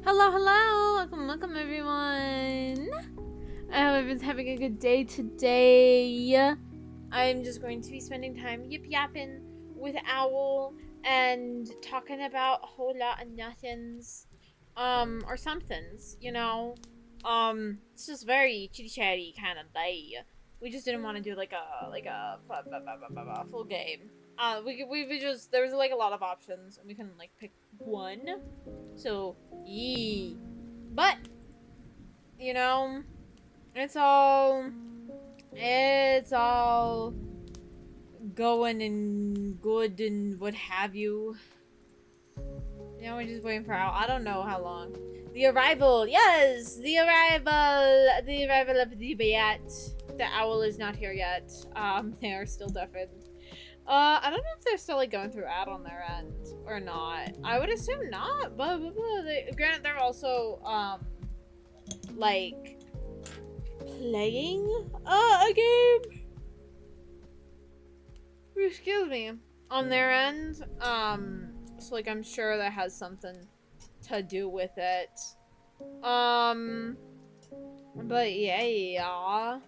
Hello, hello! Welcome everyone! I hope everyone's having a good day today. I'm just going to be spending time yapping with Owl and talking about a whole lot of nothings. Or somethings, you know? It's just very chitty-chatty kind of day. We just didn't want to do like a full game. We just, there was like a lot of options and we couldn't like pick one. So, yee. But, you know, it's all going and good and what have you. You know, we're just waiting for I don't know how long. The arrival, yes, the arrival of the bat. The owl is not here yet. They are still deafened. I don't know if they're still like going through ad on their end or not. I would assume not, but granted they're also like playing a game. Excuse me. On their end. So like I'm sure that has something to do with it. But yeah.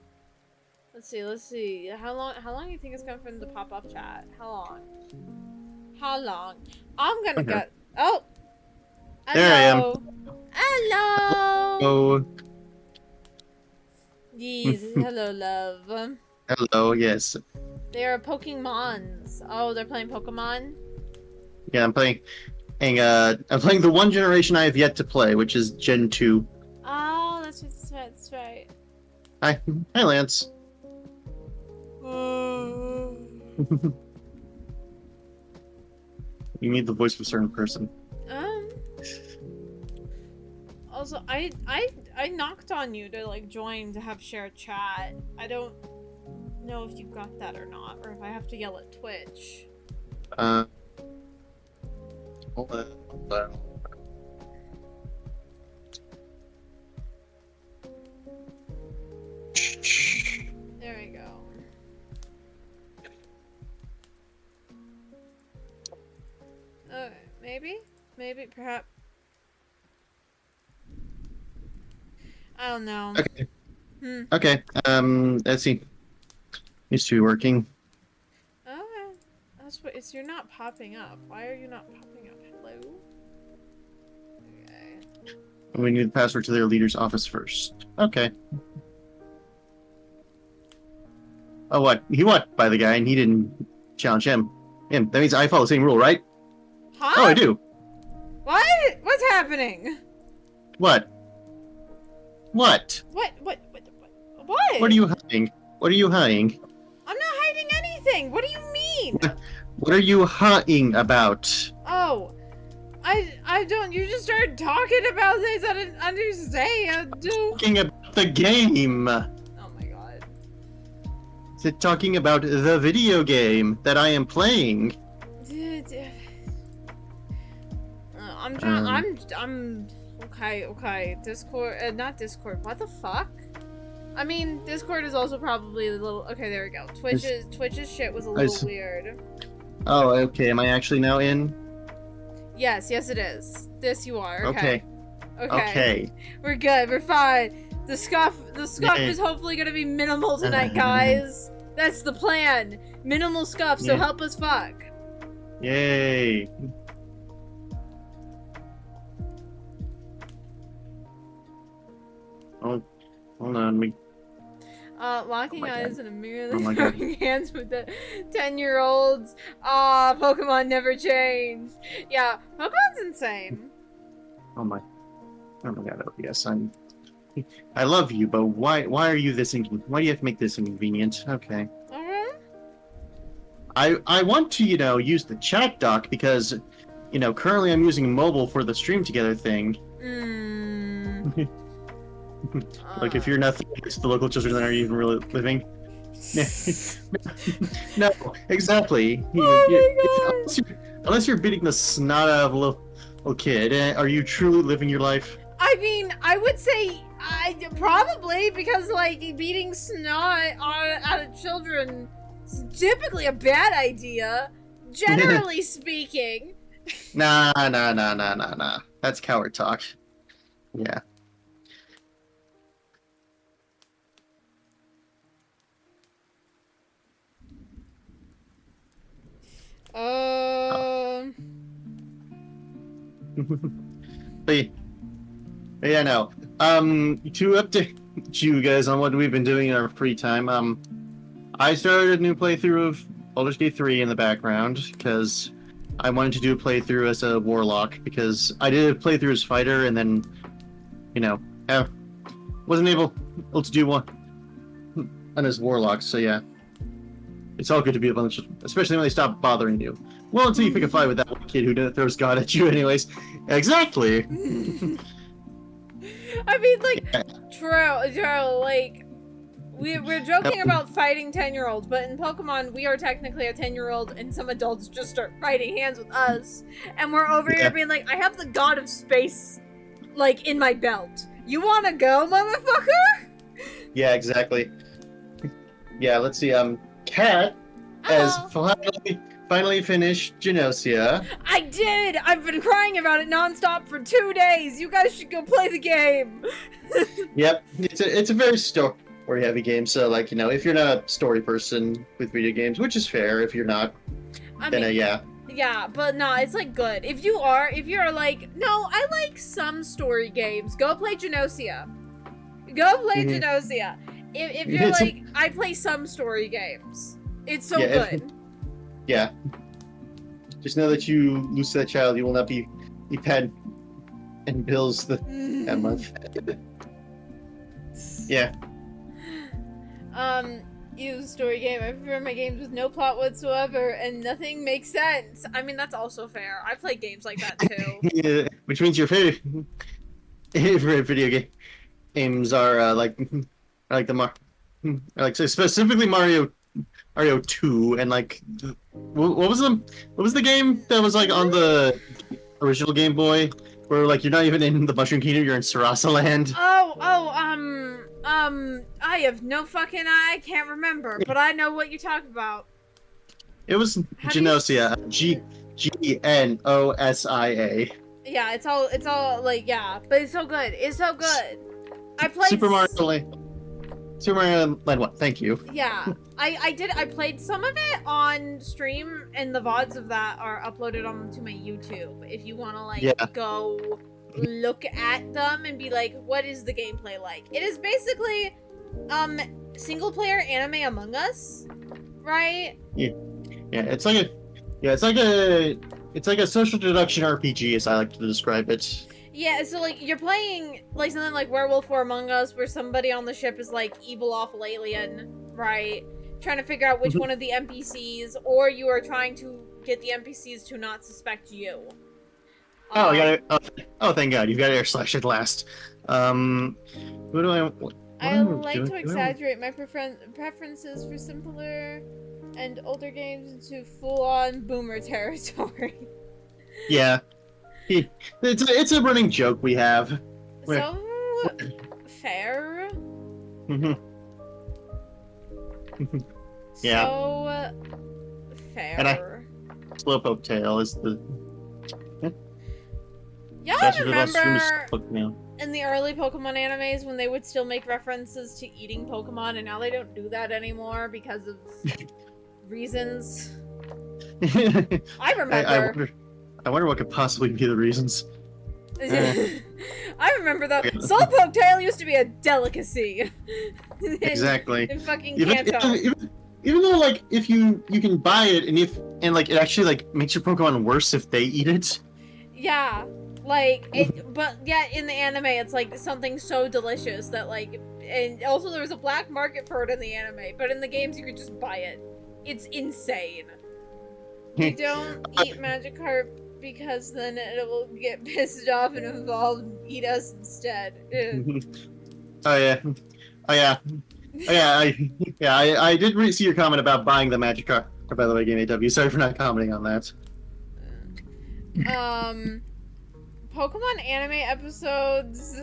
Let's see. How long do you think it's going for them to pop up chat? How long? I'm gonna go. Oh! Hello! There I am. Hello! Oh. Yes, hello, love. Hello, yes. They are Pokemons. Oh, they're playing Pokemon? Yeah, I'm playing the one generation I have yet to play, which is Gen 2. Oh, that's right. Hi, Lance. You need the voice of a certain person. Also, I knocked on you to like join to have shared chat. I don't know if you got that or not, or if I have to yell at Twitch. Hold on. There we go. Maybe, perhaps. I don't know. Okay. Okay. Let's see. Needs to be working. Okay. That's what you're not popping up. Why are you not popping up? Hello? Okay. We need the password to their leader's office first. Okay. Oh, what? He won by the guy, and he didn't challenge him. That means I follow the same rule, right? Huh? Oh, I do. What? What's happening? What? What? What? What What are you hiding? What are you hiding? I'm not hiding anything. What do you mean? What are you hiding about? Oh, I don't. You just started talking about things I didn't understand. Talking about the game. Oh my god. Is it talking about the video game that I am playing? I'm trying. I'm. Okay. Discord. Not Discord. What the fuck? I mean, Discord is also probably a little. Okay, there we go. Twitch's shit was a little weird. Oh, okay. Am I actually now in? Yes, it is. This you are. Okay. Okay. We're good. We're fine. The scuff is hopefully gonna be minimal tonight, guys. That's the plan. Minimal scuff. So help us fuck. Yay. Oh, hold on. Locking eyes in a mirror, Oh my throwing hands with the 10-year-olds. Pokemon never change. Yeah, Pokemon's insane. Oh my god, yes, I love you, but why are you this inconvenient? Why do you have to make this inconvenient? Okay. I want to, use the chat doc because, currently I'm using mobile for the stream together thing. Like, if you're nothing, it's the local children that aren't even really living. No, exactly. Unless you're beating the snot out of a little kid, are you truly living your life? I mean, I would say probably, because like beating snot out of children is typically a bad idea, generally speaking. Nah. That's coward talk. Yeah. Um. But yeah, no. To update you guys on what we've been doing in our free time, I started a new playthrough of Baldur's Gate 3 in the background because I wanted to do a playthrough as a warlock because I did a playthrough as fighter and then, you know, wasn't able to do one as warlock. So yeah, it's all good to be a bunch of, especially when they stop bothering you. Well, until you pick a fight with that one kid who throws God at you, anyways. Exactly. I mean, like, true, like, we're joking about fighting 10-year-olds, but in Pokemon, we are technically a 10-year-old, and some adults just start fighting hands with us, and we're over here being like, I have the God of Space, like, in my belt. You wanna go, motherfucker? Yeah, exactly. Yeah, let's see, Kat has finally finished Genosia. I did! I've been crying about it nonstop for 2 days! You guys should go play the game! Yep, it's a very story-heavy game, so, like, you know, if you're not a story person with video games, which is fair, if you're not, yeah. Yeah, but no, it's, like, good. If you're like, no, I like some story games, go play Genosia. Go play Genosia. If you're like, I play some story games. It's so good. Yeah. Just know that you lose that child, you will not be fed and bills that month. Yeah. Use story game. I prefer my games with no plot whatsoever and nothing makes sense. I mean, that's also fair. I play games like that too. Yeah, which means your favorite video games are like specifically Mario 2 and like what was the game that was like on the original Game Boy where like you're not even in the Mushroom Kingdom, you're in Sarasa Land? I have no fucking I can't remember, but I know what you're talking about. It was Genosia, Gnosia. Yeah, it's all like, yeah, but it's so good. It's so good. I played Super Mario Land 1, thank you. Yeah, I played some of it on stream, and the VODs of that are uploaded onto my YouTube. If you want to, like, go look at them and be like, what is the gameplay like? It is basically, single-player anime Among Us, right? Yeah, it's like a social deduction RPG, as I like to describe it. Yeah, so, like, you're playing, like, something like Werewolf or Among Us, where somebody on the ship is, like, evil, awful alien, right? Trying to figure out which one of the NPCs, or you are trying to get the NPCs to not suspect you. Thank God, you've got air slash at last. Who do I like to exaggerate my preferences for simpler and older games into full-on boomer territory. Yeah. It's a running joke we have. So fair. Yeah. So fair. And Slowpoke Tail is the. Y'all remember in the early Pokemon animes when they would still make references to eating Pokemon, and now they don't do that anymore because of reasons? I remember. I wonder what could possibly be the reasons. I remember though. Slowpoke Tail used to be a delicacy. Exactly. In fucking Kanto. Even though, like, if you can buy it and like it actually like makes your Pokemon worse if they eat it. Yeah, like but yeah, in the anime it's like something so delicious that like, and also there was a black market for it in the anime, but in the games you could just buy it. It's insane. You don't eat Magikarp because then it will get pissed off and evolve and eat us instead. I did see your comment about buying the Magikarp, by the way, Game AW. Sorry for not commenting on that. Pokemon anime episodes.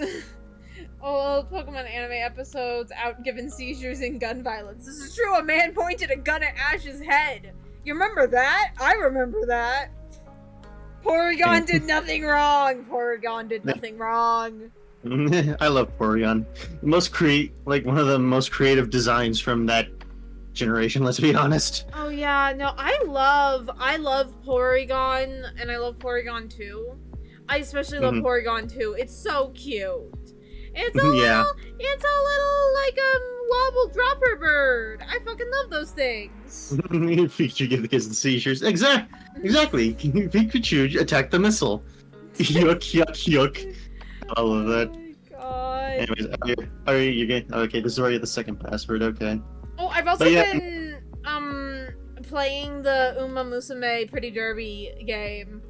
Old Pokemon anime episodes out given seizures and gun violence. This is true. A man pointed a gun at Ash's head. You remember that? I remember that. Porygon did nothing wrong. Porygon did nothing wrong. I love Porygon. One of the most creative designs from that generation. Let's be honest. Oh yeah, no, I love Porygon, and I love Porygon 2. I especially love Mhm. Porygon 2. It's so cute. Yeah. It's a little like wobble dropper bird. I fucking love those things. Pikachu give the kids the seizures. Exactly. Pikachu attack the missile. Yuck, yuck, yuck. I love that. Oh my god. Anyways, you getting okay? This is already the second password. Okay. Oh, I've also But yeah, been playing the Uma Musume Pretty Derby game.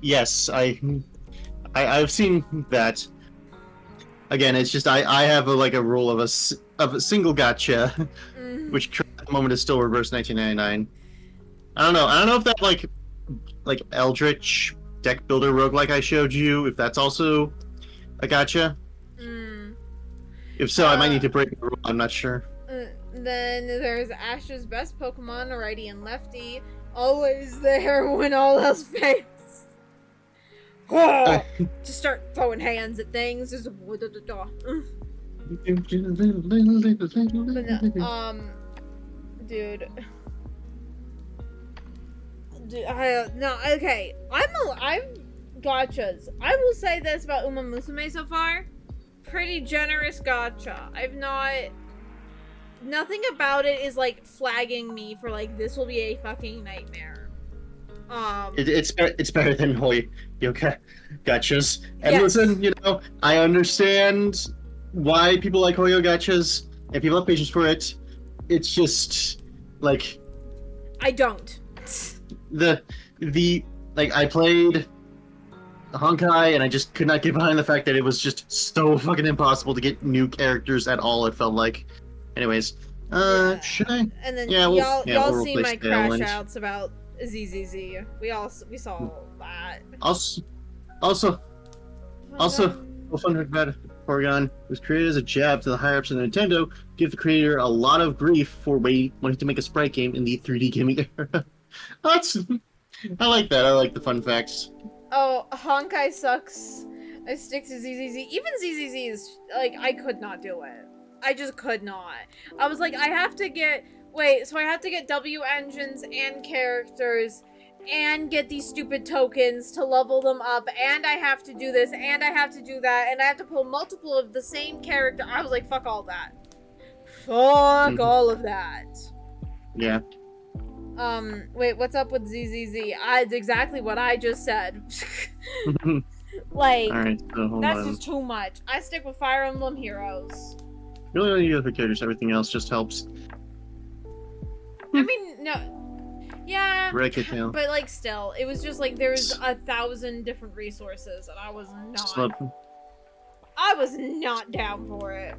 yes, I've seen that. Again, it's just I have a rule of a single gotcha, Mm. which at the moment is still reverse 1999. I don't know. I don't know if that like Eldritch deck builder roguelike I showed you, if that's also a gotcha. Mm. If so, I might need to break the rule. I'm not sure. Then there's Ash's best Pokemon, righty and lefty, always there when all else fails. Just start throwing hands at things. Just But no, dude. No, okay. I'm gotchas. I will say this about Uma Musume so far. Pretty generous gotcha. Nothing about it is like flagging me for like this will be a fucking nightmare. It's better than Yoga gotchas. And Yes. listen, I understand why people like Hoyo gotchas and people have patience for it. It's just like I don't. the I played Honkai and I just could not get behind the fact that it was just so fucking impossible to get new characters at all. It felt like. Anyways, Yeah. should I? And then Yeah, y'all we'll see replace my crash Tailwind. outs about ZZZ. We saw that. Also, Um, a fun fact about Porygon was created as a jab to the higher ups of Nintendo, give the creator a lot of grief for wanting to make a sprite game in the 3D gaming era. I like that. I like the fun facts. Oh, Honkai sucks. I stick to ZZZ. Even ZZZ is like I could not do it. I just could not. I was like, I have to get W engines and characters and get these stupid tokens to level them up, and I have to do this, and I have to do that, and I have to pull multiple of the same character. I was like, fuck all that. Fuck all of that. Yeah. Wait, what's up with ZZZ? It's exactly what I just said. Like, Alright, so hold that's on. just too much. I stick with Fire Emblem Heroes. You really only use the characters, everything else just helps. I mean, no. Yeah. Break it down. But, like, still, it was just like there was 1,000 different resources, and I was not down for it.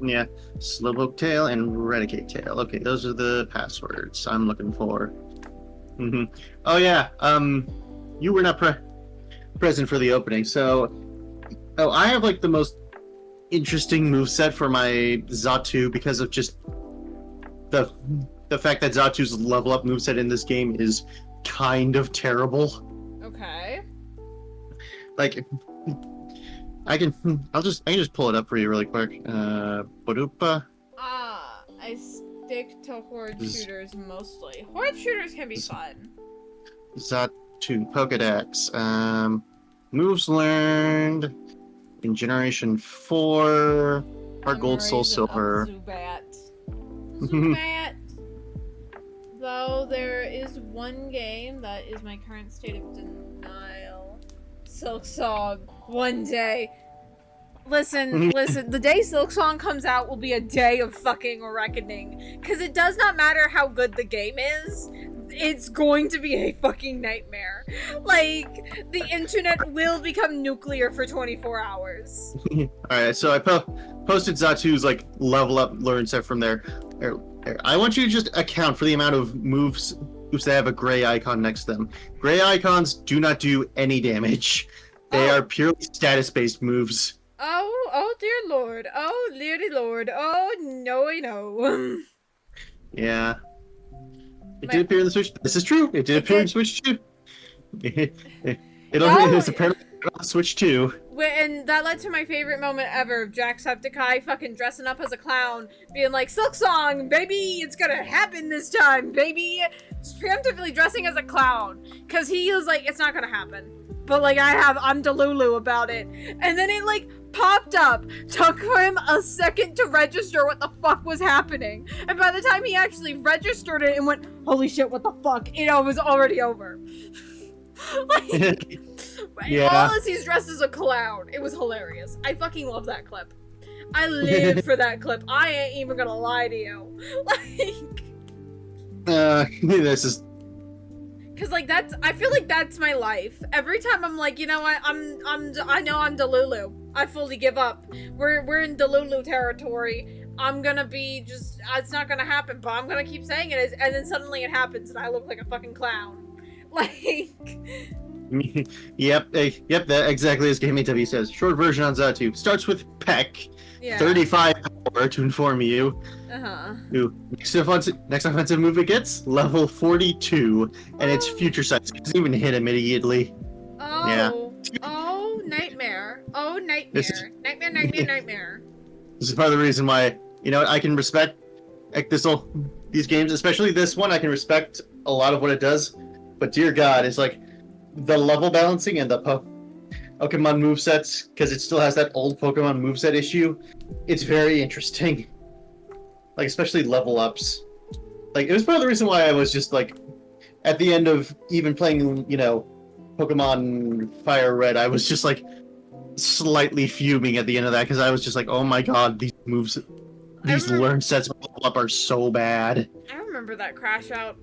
Yeah, Slowpoke Tail and Renegade Tail. Okay, those are the passwords I'm looking for. Oh yeah, you were not present for the opening, so I have like the most interesting moveset for my Zatu because of just the fact that Zatu's level up moveset in this game is kind of terrible. Okay. Like I can just pull it up for you really quick. Badupa. I stick to horde shooters mostly. Horde shooters can be fun. Zatu Pokedex. Moves learned in Generation 4. Our Gold, Soul, Silver. Zubat. Though there is one game that is my current state of denial. Silk Song. One day. Listen, the day Silk Song comes out will be a day of fucking reckoning. Because it does not matter how good the game is, it's going to be a fucking nightmare. Like, the internet will become nuclear for 24 hours. Alright, so I posted Zatu's like level up learn set from there. I want you to just account for the amount of moves that have a gray icon next to them. Gray icons do not do any damage. They are purely status-based moves. Oh dear lord. Oh dearly lord. Oh no, I know. Yeah. It did appear in the Switch. This is true. It did appear in Switch too. It's apparently Switch 2. And that led to my favorite moment ever of Jacksepticeye fucking dressing up as a clown, being like, Silk Song, baby, it's gonna happen this time, baby. Just preemptively dressing as a clown. Cause he was like, it's not gonna happen. But like, I'm Delulu about it. And then it like popped up. Took him a second to register what the fuck was happening. And by the time he actually registered it and went, holy shit, what the fuck? It was already over. Like, Yeah. all as he's dressed as a clown. It was hilarious. I fucking love that clip. I live for that clip. I ain't even gonna lie to you. Like, This is. cause like I feel like that's my life. Every time I'm like, you know what, I know I'm Delulu. I fully give up. We're in Delulu territory. I'm gonna be just, it's not gonna happen, but I'm gonna keep saying it, and then suddenly it happens, and I look like a fucking clown. Like. Yep, that exactly as GameAW says. Short version on Zatu. Starts with Peck. Yeah. 35 power to inform you. Uh-huh. Next offensive move it gets, level 42. And it's future sight. So it doesn't even hit immediately. Oh. Yeah. Oh, nightmare. Oh, nightmare. Nightmare. This is part of the reason why, I can respect like these games, especially this one, I can respect a lot of what it does. But dear God, it's like the level balancing and the Pokemon movesets, because it still has that old Pokemon moveset issue. It's very interesting. Like, especially level ups. Like, it was part of the reason why I was just like, at the end of even playing, Pokemon Fire Red, I was just like slightly fuming at the end of that, because I was just like, oh my God, these moves, these learn sets of level up are so bad. I remember that crash out.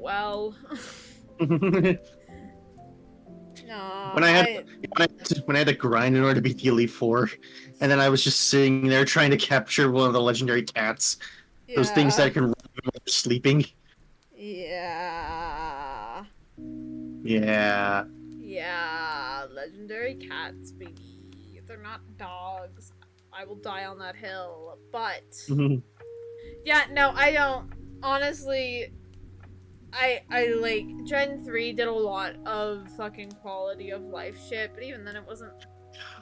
Well. No. When I had to grind in order to beat the Elite Four, and then I was just sitting there trying to capture one of the legendary cats. Yeah. Those things that can run when they're sleeping. Yeah. Yeah. Yeah. Legendary cats, baby. They're not dogs. I will die on that hill. But yeah, no, I don't. Honestly, I like Gen 3 did a lot of fucking quality of life shit, but even then it wasn't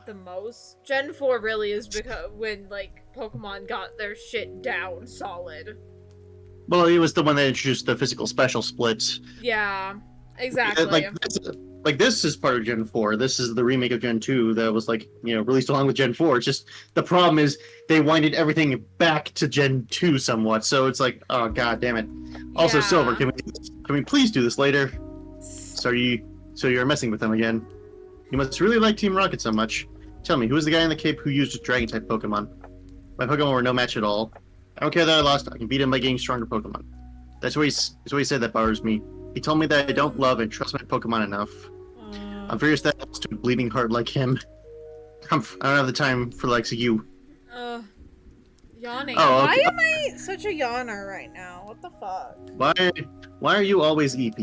the most. Gen 4 really is because when like Pokemon got their shit down solid. Well, it was the one that introduced the physical special splits. Yeah, exactly. Like this is part of Gen 4. This is the remake of Gen 2 that was like, released along with Gen 4. It's just the problem is they winded everything back to Gen 2 somewhat. So it's like, oh God damn it. Also, Yeah. Silver, can we please do this later? So you're messing with them again. You must really like Team Rocket so much. Tell me, who was the guy in the cape who used Dragon type Pokemon? My Pokemon were no match at all. I don't care that I lost. I can beat him by getting stronger Pokemon. That's what he said that bothers me. He told me that I don't love and trust my Pokemon enough. I'm furious that I lost to a bleeding heart like him. I don't have the time for the likes of you. Yawning. Oh, okay. Why am I such a yawner right now? What the fuck? Why are you always EP?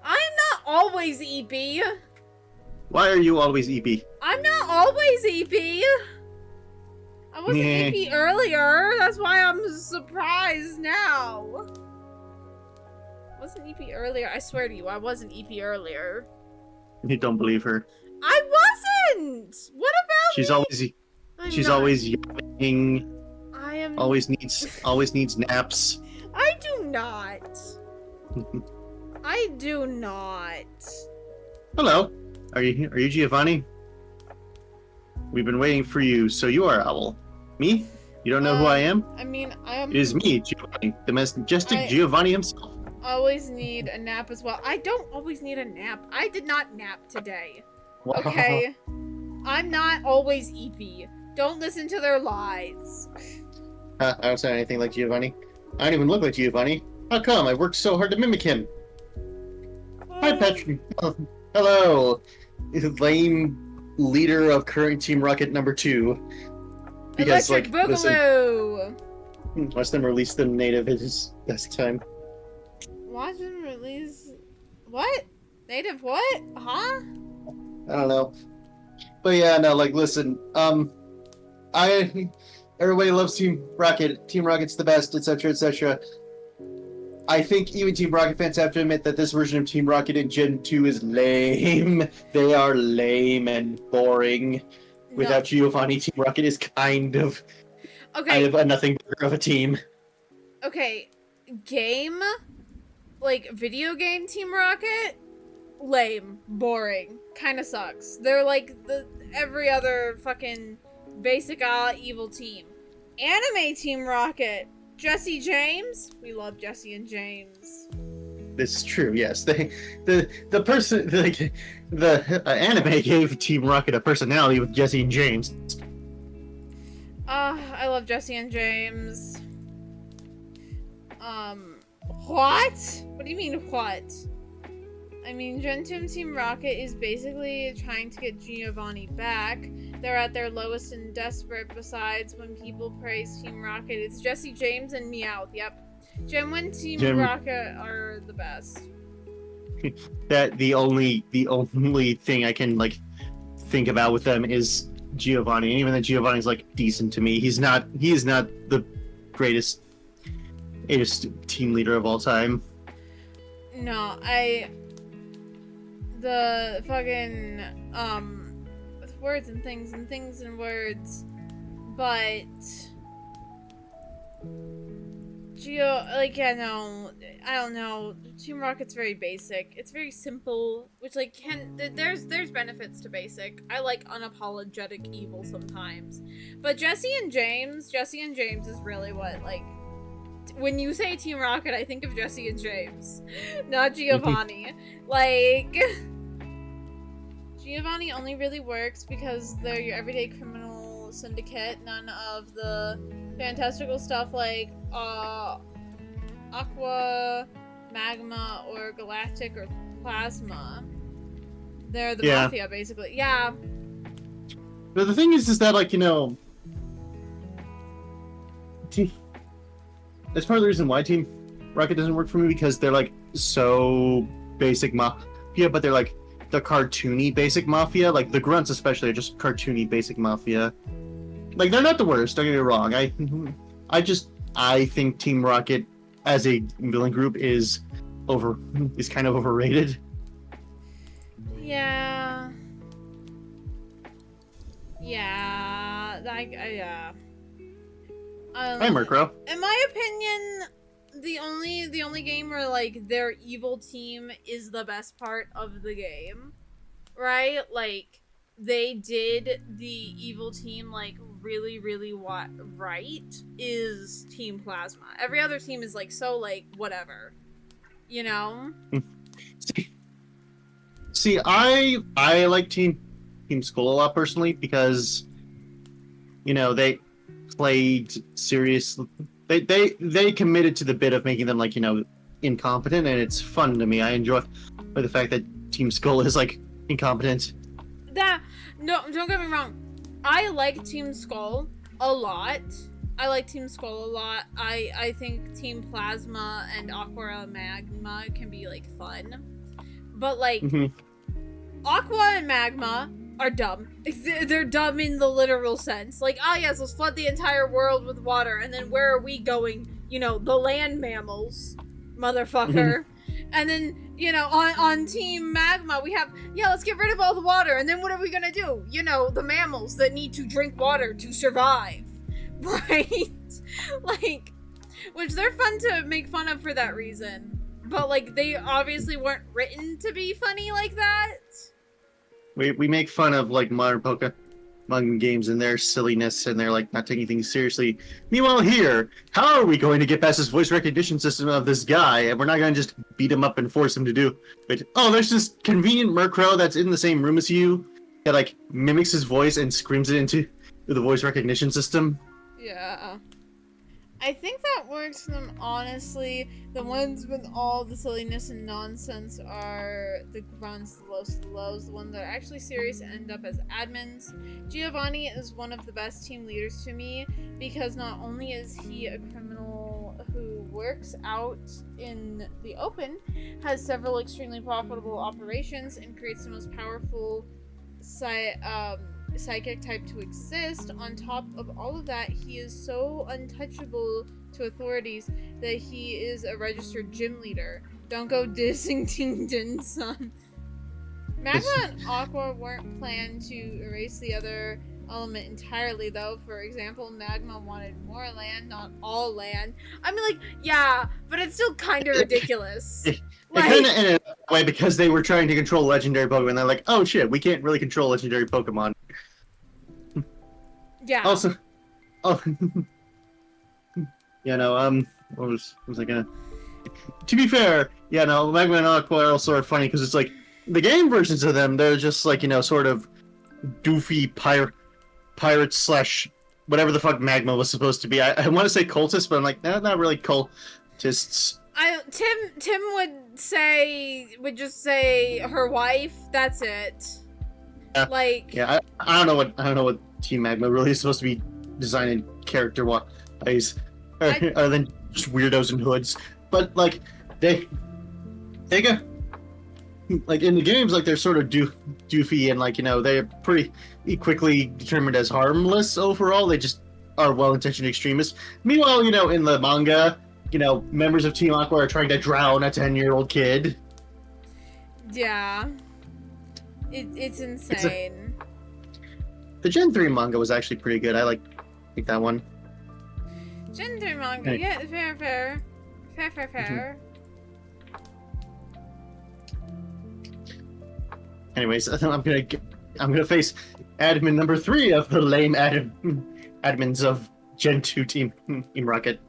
I'm not always EP. Why are you always EP? I'm not always EP. I wasn't EP earlier. That's why I'm surprised now. I wasn't EP earlier. I swear to you, I wasn't EP earlier. You don't believe her. I wasn't. What about She's me? always yapping. I am. Always needs naps. I do not. I do not. Hello. Are you Giovanni? We've been waiting for you. So you are Owl. Me? You don't know who I am? I mean, I am. It is me, Giovanni, the majestic Giovanni himself. Always need a nap as well. I don't always need a nap. I did not nap today. Wow. Okay? I'm not always EP. Don't listen to their lies. I don't sound anything like Giovanni. I don't even look like Giovanni. How come? I worked so hard to mimic him. Hi, Patrick. Hello. Lame leader of current Team Rocket number 2. Because, Electric Boogaloo! Watch them release the native at his best time. Watch them release... What? Native what? Huh? I don't know. But yeah, no, like, listen, everybody loves Team Rocket. Team Rocket's the best, etc., etc. I think even Team Rocket fans have to admit that this version of Team Rocket in Gen 2 is lame. They are lame and boring. No. Without Giovanni, Team Rocket is kind of a nothing better of a team. Okay, game, like video game Team Rocket, lame, boring, kind of sucks. They're like every other fucking basic evil team. Anime Team Rocket, Jesse James, we love Jesse and James. This is true. Yes, the person like the anime gave Team Rocket a personality with Jesse and James. I love Jesse and James. What? What do you mean, what? I mean, Gen 2 Team Rocket is basically trying to get Giovanni back. They're at their lowest and desperate. Besides, when people praise Team Rocket, it's Jesse James and Meowth. Yep. Gen 1 Team Rocket are the best. That the only thing I can like think about with them is Giovanni, and even then Giovanni's like decent to me. He is not the greatest team leader of all time. No, the fucking with words and things and words, but I don't know. Team Rocket's very basic. It's very simple, which like there's benefits to basic. I like unapologetic evil sometimes, but Jesse and James is really what like. When you say Team Rocket, I think of Jesse and James, not Giovanni. Like, Giovanni only really works because they're your everyday criminal syndicate. None of the fantastical stuff like Aqua, Magma, or Galactic or Plasma. They're the mafia, basically. Yeah. But the thing is that like, you know, that's part of the reason why Team Rocket doesn't work for me, because they're like so basic mafia, but they're like the cartoony basic mafia. Like the grunts especially are just cartoony basic mafia. Like they're not the worst, don't get me wrong. I think Team Rocket as a villain group is kind of overrated. Yeah. Yeah. Yeah. Hi, Murkrow. In my opinion, the only game where like their evil team is the best part of the game, right? Like they did the evil team like really right is Team Plasma. Every other team is like so like whatever, you know. See, I like Team Skull a lot personally because, you know, they played serious. They committed to the bit of making them like, you know, incompetent, and it's fun to me. I enjoy the fact that Team Skull is like incompetent. No, don't get me wrong. I like Team Skull a lot. I think Team Plasma and Aqua Magma can be like fun, but like Aqua and Magma are dumb. They're dumb in the literal sense. Like, yes, let's flood the entire world with water, and then where are we going? You know, the land mammals, motherfucker. And then, you know, on Team Magma, we have, let's get rid of all the water, and then what are we gonna do? You know, the mammals that need to drink water to survive. Right? Like, which they're fun to make fun of for that reason. But, like, they obviously weren't written to be funny like that. We make fun of like modern Pokemon games and their silliness, and they're like not taking things seriously. Meanwhile, here, how are we going to get past this voice recognition system of this guy? And we're not going to just beat him up and force him to do it. Oh, there's this convenient Murkrow that's in the same room as you that like mimics his voice and screams it into the voice recognition system. Yeah. I think that works for them, honestly. The ones with all the silliness and nonsense are the grunts, the lows, the ones that are actually serious and end up as admins. Giovanni is one of the best team leaders to me because not only is he a criminal who works out in the open, has several extremely profitable operations, and creates the most powerful psychic type to exist. On top of all of that, he is so untouchable to authorities that he is a registered gym leader. Don't go dissing Team Din, son. Magma and Aqua weren't planned to erase the other element entirely, though. For example, Magma wanted more land, not all land. I mean, like, yeah, but it's still kind of ridiculous. It kind of ended that way because they were trying to control legendary Pokemon. They're like, oh shit, we can't really control legendary Pokemon. Yeah. Also, oh, what was I gonna? To be fair, Magma and Aqua are also funny because it's like the game versions of them. They're just like sort of doofy pirates slash whatever the fuck Magma was supposed to be. I want to say cultists, but I'm like, not really cultists. Tim would just say her wife. That's it. I don't know what Team Magma really is supposed to be designing character wise, other than just weirdos and hoods. But like they go like in the games, like they're sort of doofy and like they're pretty quickly determined as harmless overall. They just are well-intentioned extremists. Meanwhile, in the manga, members of Team Aqua are trying to drown a 10-year-old kid. Yeah. It's insane. The Gen 3 manga was actually pretty good. I like that one. Gen 3 manga, Hey. yeah, fair. Anyways, I'm gonna face admin number 3 of the lame admins of Gen 2 Team Rocket.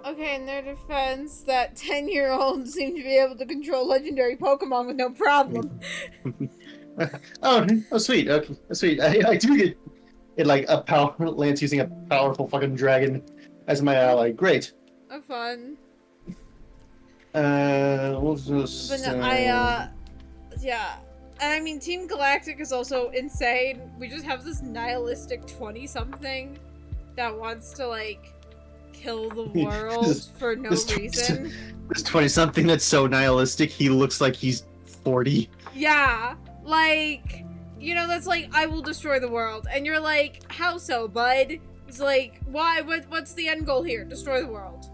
Okay, in their defense, that 10-year-olds seem to be able to control legendary Pokemon with no problem. Oh, sweet. Okay, sweet. I do get it, like a Lance using a powerful fucking dragon as my ally. Great. Oh, fun. We'll just. But no, yeah. And I mean, Team Galactic is also insane. We just have this nihilistic 20-something that wants to, like, kill the world for no reason. This 20-something that's so nihilistic, he looks like he's 40. Yeah, like, that's like, I will destroy the world. And you're like, how so, bud? He's like, why? What's the end goal here? Destroy the world.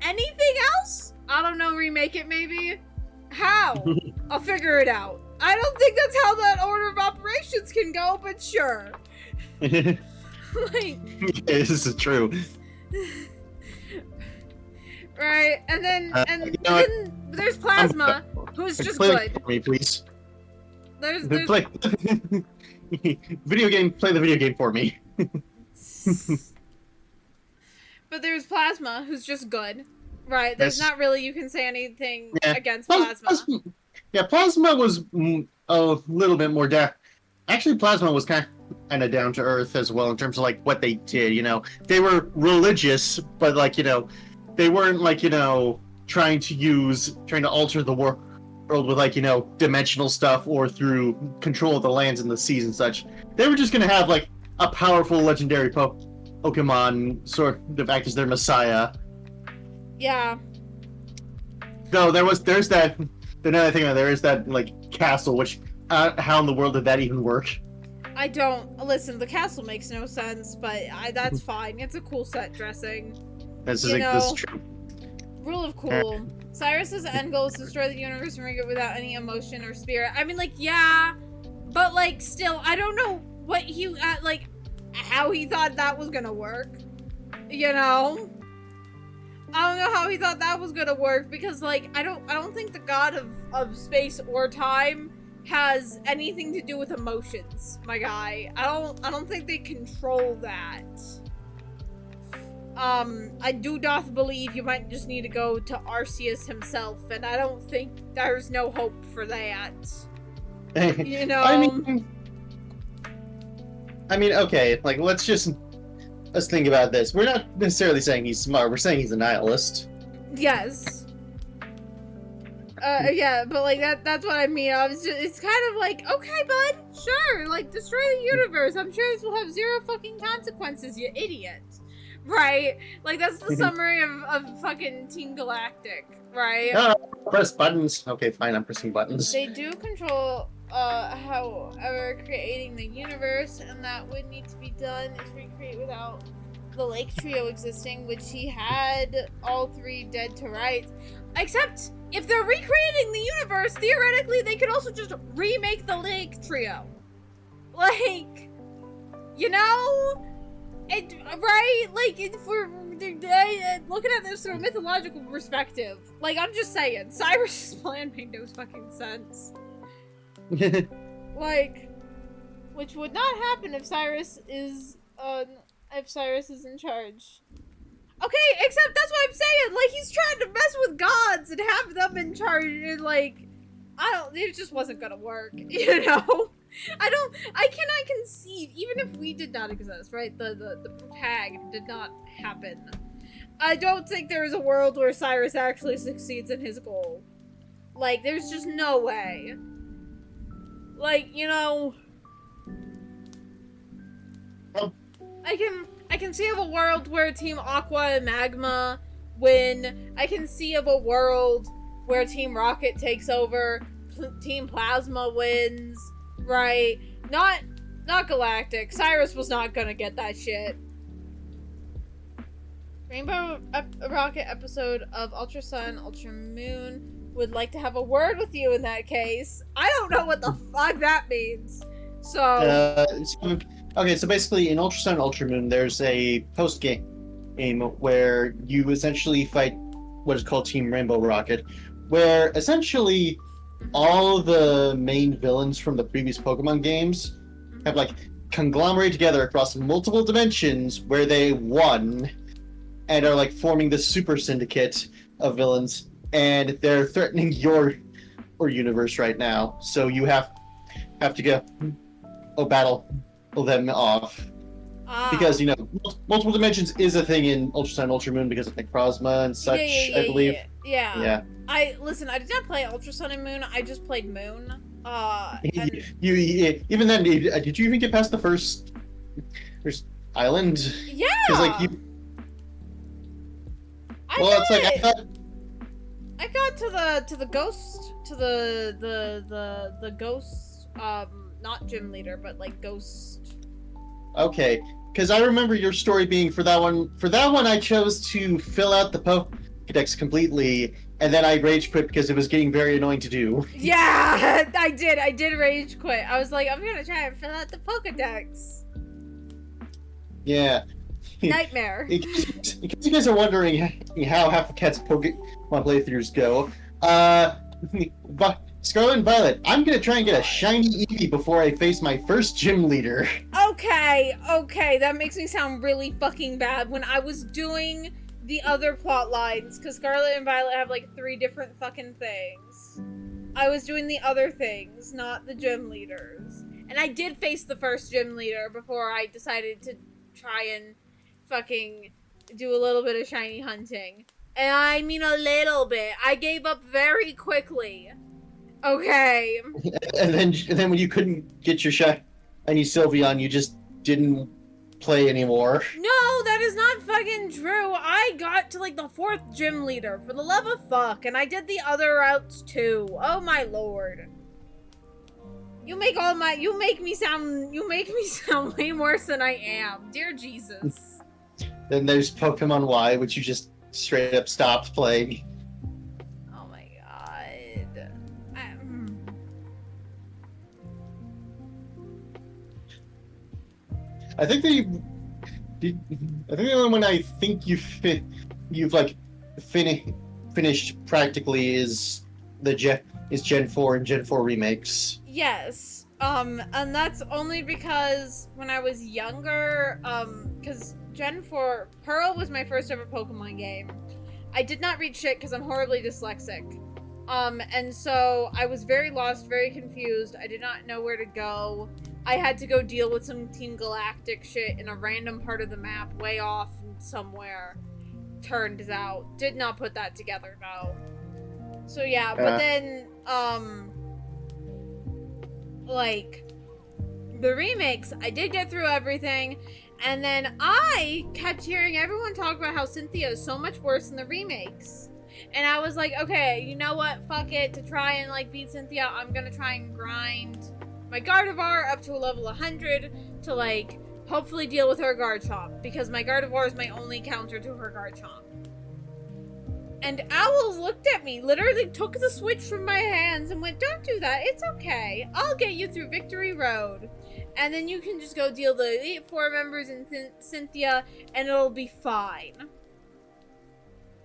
Anything else? I don't know, remake it maybe? How? I'll figure it out. I don't think that's how that order of operations can go, but sure. Like, this is true. Right, and then there's Plasma, who's just play good. For me, please. There's Play the video game for me. But there's Plasma, who's just good. Right, there's not really you can say anything against Plasma. Plasma was a little bit more Actually, Plasma was kind of down to earth as well in terms of like what they did. They were religious, but like they weren't like trying to alter the world with like dimensional stuff or through control of the lands and the seas and such. They were just gonna have like a powerful legendary Pokemon sort of act as their messiah. Yeah. No, there's that. Another thing, there is that like castle, which how in the world did that even work? I don't listen. The castle makes no sense, but that's fine. It's a cool set dressing. This is true. Rule of cool. Cyrus's end goal is to destroy the universe and rig it without any emotion or spirit. I mean, like, yeah, but like, still, I don't know what he like, how he thought that was gonna work. I don't know how he thought that was gonna work because, like, I don't think the god of space or time has anything to do with emotions, my guy. I don't think they control that. I do doth believe you might just need to go to Arceus himself, and I don't think there's no hope for that. I mean, okay, like, let's think about this. We're not necessarily saying he's smart, we're saying he's a nihilist. Yes. Yeah, but like that's what I mean. It's kind of like, okay, bud, sure, like, destroy the universe. I'm sure this will have zero fucking consequences, you idiot. Right? Like, that's the summary of fucking Team Galactic, right? Press buttons. Okay, fine, I'm pressing buttons. They do control however, creating the universe, and that would need to be done is recreate without the Lake Trio existing, which he had all 3 dead to rights. Except, if they're recreating the universe, theoretically, they could also just remake the Lake Trio. Like, you know? Right? Like, if we're looking at this through a mythological perspective, like, I'm just saying, Cyrus's plan made no fucking sense. Like, which would not happen if Cyrus is in charge. Okay, except that's what I'm saying. Like, he's trying to mess with gods and have them in charge, and like, it just wasn't gonna work, you know? I cannot conceive, even if we did not exist, right? The protag did not happen. I don't think there is a world where Cyrus actually succeeds in his goal. Like, there's just no way. Like, you know, I can see of a world where Team Aqua and Magma win. I can see of a world where Team Rocket takes over, Team Plasma wins, right? Not Galactic. Cyrus was not gonna get that shit. Rainbow Rocket episode of Ultra Sun, Ultra Moon would like to have a word with you in that case. I don't know what the fuck that means. So okay, so basically in Ultra Sun and Ultra Moon, there's a post-game where you essentially fight what is called Team Rainbow Rocket, where essentially all the main villains from the previous Pokemon games have like conglomerated together across multiple dimensions where they won and are like forming this super syndicate of villains, and they're threatening your universe right now. So you have to go battle them off. Because, you know, multiple dimensions is a thing in Ultra Sun and Ultra Moon because of Necrozma and such, I believe. Yeah. I did not play Ultra Sun and Moon, I just played Moon. You even then, did you even get past the first island? Yeah! Because, like, I got to the ghost, to the ghost, not gym leader, but like ghost. Okay, because I remember your story being for that one. For that one, I chose to fill out the Pokédex completely, and then I rage quit because it was getting very annoying to do. Yeah, I did rage quit. I was like, I'm gonna try and fill out the Pokédex. Yeah. Nightmare. In case you guys are wondering how half the Cat's Pokemon playthroughs go, Scarlet and Violet, I'm gonna try and get a shiny Eevee before I face my first gym leader. Okay, that makes me sound really fucking bad. When I was doing the other plot lines, because Scarlet and Violet have like 3 different fucking things. I was doing the other things, not the gym leaders. And I did face the first gym leader before I decided to try and fucking do a little bit of shiny hunting. And I mean a little bit. I gave up very quickly. Okay. And then when you couldn't get your shiny Sylveon, you just didn't play anymore. No, that is not fucking true. I got to like the 4th gym leader, for the love of fuck, and I did the other routes too. Oh my lord. You make me sound way worse than I am. Dear Jesus. Then there's Pokemon Y, which you just straight up stopped playing. Oh my god. I think the only one I think you've like finished practically is Gen 4 and Gen 4 remakes. Yes. And that's only because when I was younger, because Gen 4 Pearl was my first ever Pokemon game. I did not read shit because I'm horribly dyslexic. And so I was very lost, very confused. I did not know where to go. I had to go deal with some Team Galactic shit in a random part of the map, way off somewhere. Turns out. Did not put that together, no. So yeah, but then, like, the remakes, I did get through everything, and then I kept hearing everyone talk about how Cynthia is so much worse in the remakes. And I was like, okay, you know what? Fuck it. To try and like beat Cynthia, I'm gonna try and grind my Gardevoir up to a level 100 to like hopefully deal with her Garchomp, because my Gardevoir is my only counter to her Garchomp. And Owls looked at me, literally took the switch from my hands and went, don't do that, it's okay. I'll get you through Victory Road. And then you can just go deal the Elite Four members in Cynthia, and it'll be fine.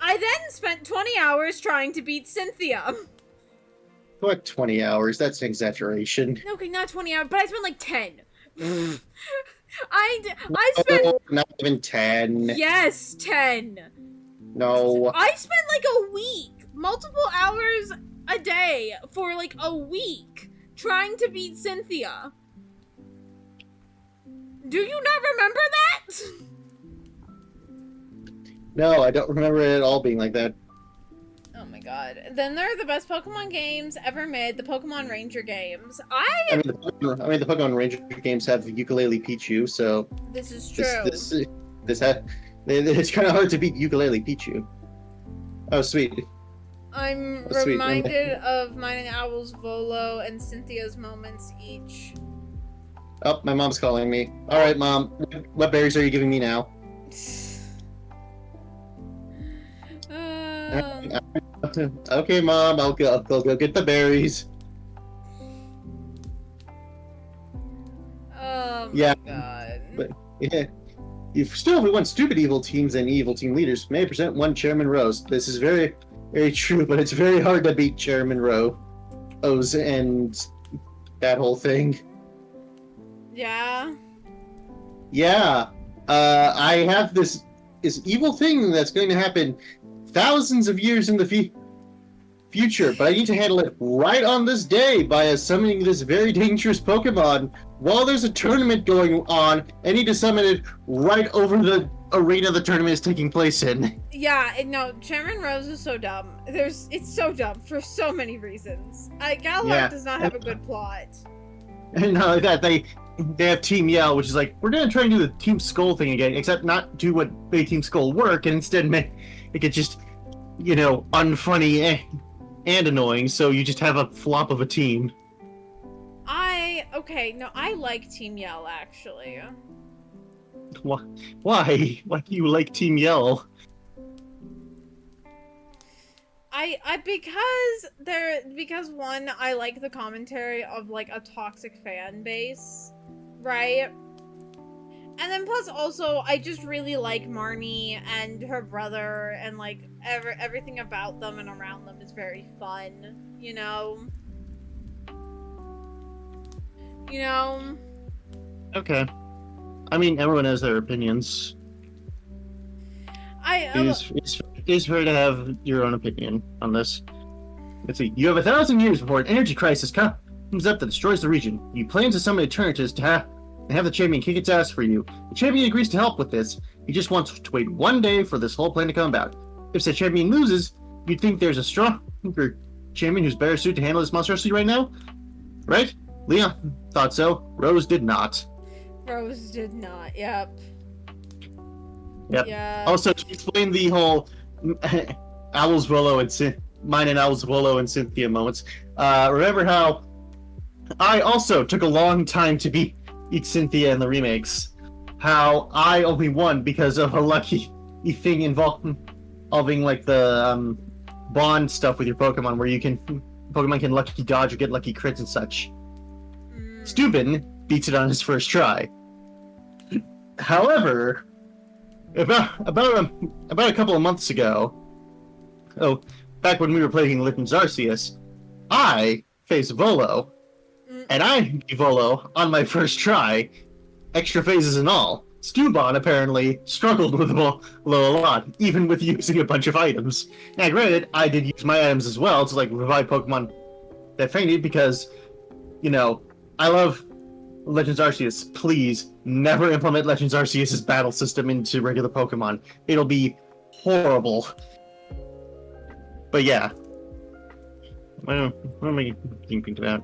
I then spent 20 hours trying to beat Cynthia. What 20 hours? That's an exaggeration. Okay, not 20 hours, but I spent like 10. I spent... No, not even 10. Yes, 10. No. I spent like a week, multiple hours a day for like a week trying to beat Cynthia. Do you not remember that? No, I don't remember it at all being like that. Oh my god. Then there are the best Pokemon games ever made, the Pokemon Ranger games. I mean, the Pokemon Ranger games have Ukulele Pichu, so... This is true. It's kind of hard to beat Ukulele Pichu. Oh, sweet. I'm Oh, sweet. reminded of mine and Owl's Volo and Cynthia's moments each. Oh, my mom's calling me. Alright, Mom. What berries are you giving me now? Okay, Mom. I'll go get the berries. Oh my Yeah. god. But, yeah. If we want stupid evil teams and evil team leaders, may I present one Chairman Rose. This is very, very true, but it's very hard to beat Chairman Rose and that whole thing. Yeah? Yeah. I have this evil thing that's going to happen thousands of years in the future, but I need to handle it right on this day by summoning this very dangerous Pokemon while there's a tournament going on. I need to summon it right over the arena the tournament is taking place in. Yeah, no, Chairman Rose is so dumb. It's so dumb for so many reasons. Galahad does not have a good plot. And not only that, they have Team Yell, which is like, we're gonna try and do the Team Skull thing again, except not do what made Team Skull work, and instead make it just, unfunny and annoying, so you just have a flop of a team. I like Team Yell, actually. Why? Why do you like Team Yell? Because one, I like the commentary of like a toxic fan base, right? And then plus also, I just really like Marnie and her brother, and like everything about them and around them is very fun, you know? Okay. I mean, everyone has their opinions. It's fair to have your own opinion on this. Let's see. You have 1,000 years before an energy crisis comes up that destroys the region. You plan to summon Eternatus to have the champion kick its ass for you. The champion agrees to help with this. He just wants to wait one day for this whole plan to come about. If the champion loses, you'd think there's a stronger champion who's better suited to handle this monstrosity right now? Right? Leon thought so. Rose did not. Rose did not, yep. Yep. Yeah. Also, to explain the whole Owl's Volo and mine and Owl's Volo and Cynthia moments, remember how I also took a long time to beat Cynthia in the remakes? How I only won because of a lucky thing involving like the bond stuff with your Pokemon, where Pokemon can lucky dodge or get lucky crits and such. Stupid beats it on his first try. However, about a couple of months ago, back when we were playing Legends Arceus, I faced Volo, and I beat Volo on my first try, extra phases and all. Stubon apparently struggled with Volo a lot, even with using a bunch of items. Now, granted, I did use my items as well to like revive Pokemon that fainted, because, I love Legends Arceus. Please never implement Legends Arceus' battle system into regular Pokemon. It'll be horrible. But yeah. What am I thinking about?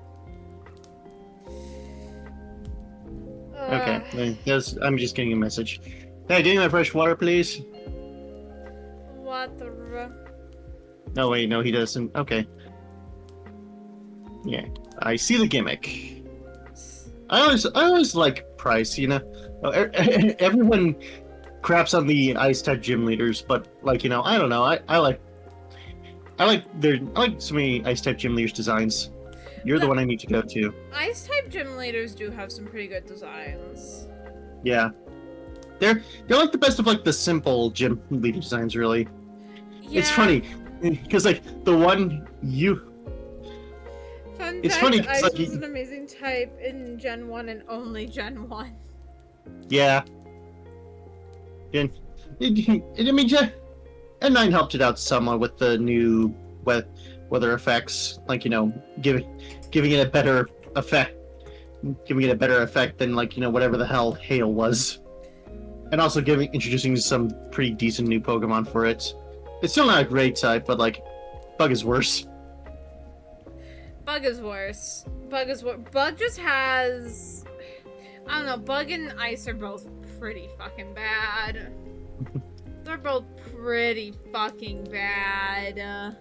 Okay, yes, I'm just getting a message. Hey, give me my fresh water, please. Water. No, wait, no, he doesn't. Okay. Yeah, I see the gimmick. I always like Price. Everyone craps on the ice type gym leaders, but like I don't know. I like so many ice type gym leaders designs. You're the one I need to go to. Ice type gym leaders do have some pretty good designs. Yeah, they're like the best of like the simple gym leader designs. Really, Yeah. it's funny because like the one you. Fun It's fact, funny 'cause, Ice like, was an amazing type in Gen 1 and only Gen 1. Yeah. And I mean, and 9 helped it out somewhat with the new weather effects, like giving it a better effect, than like whatever the hell hail was, and also introducing some pretty decent new Pokemon for it. It's still not a great type, but like Bug is worse. Bug is worse. Bug just has... I don't know, Bug and Ice are both pretty fucking bad. They're both pretty fucking bad.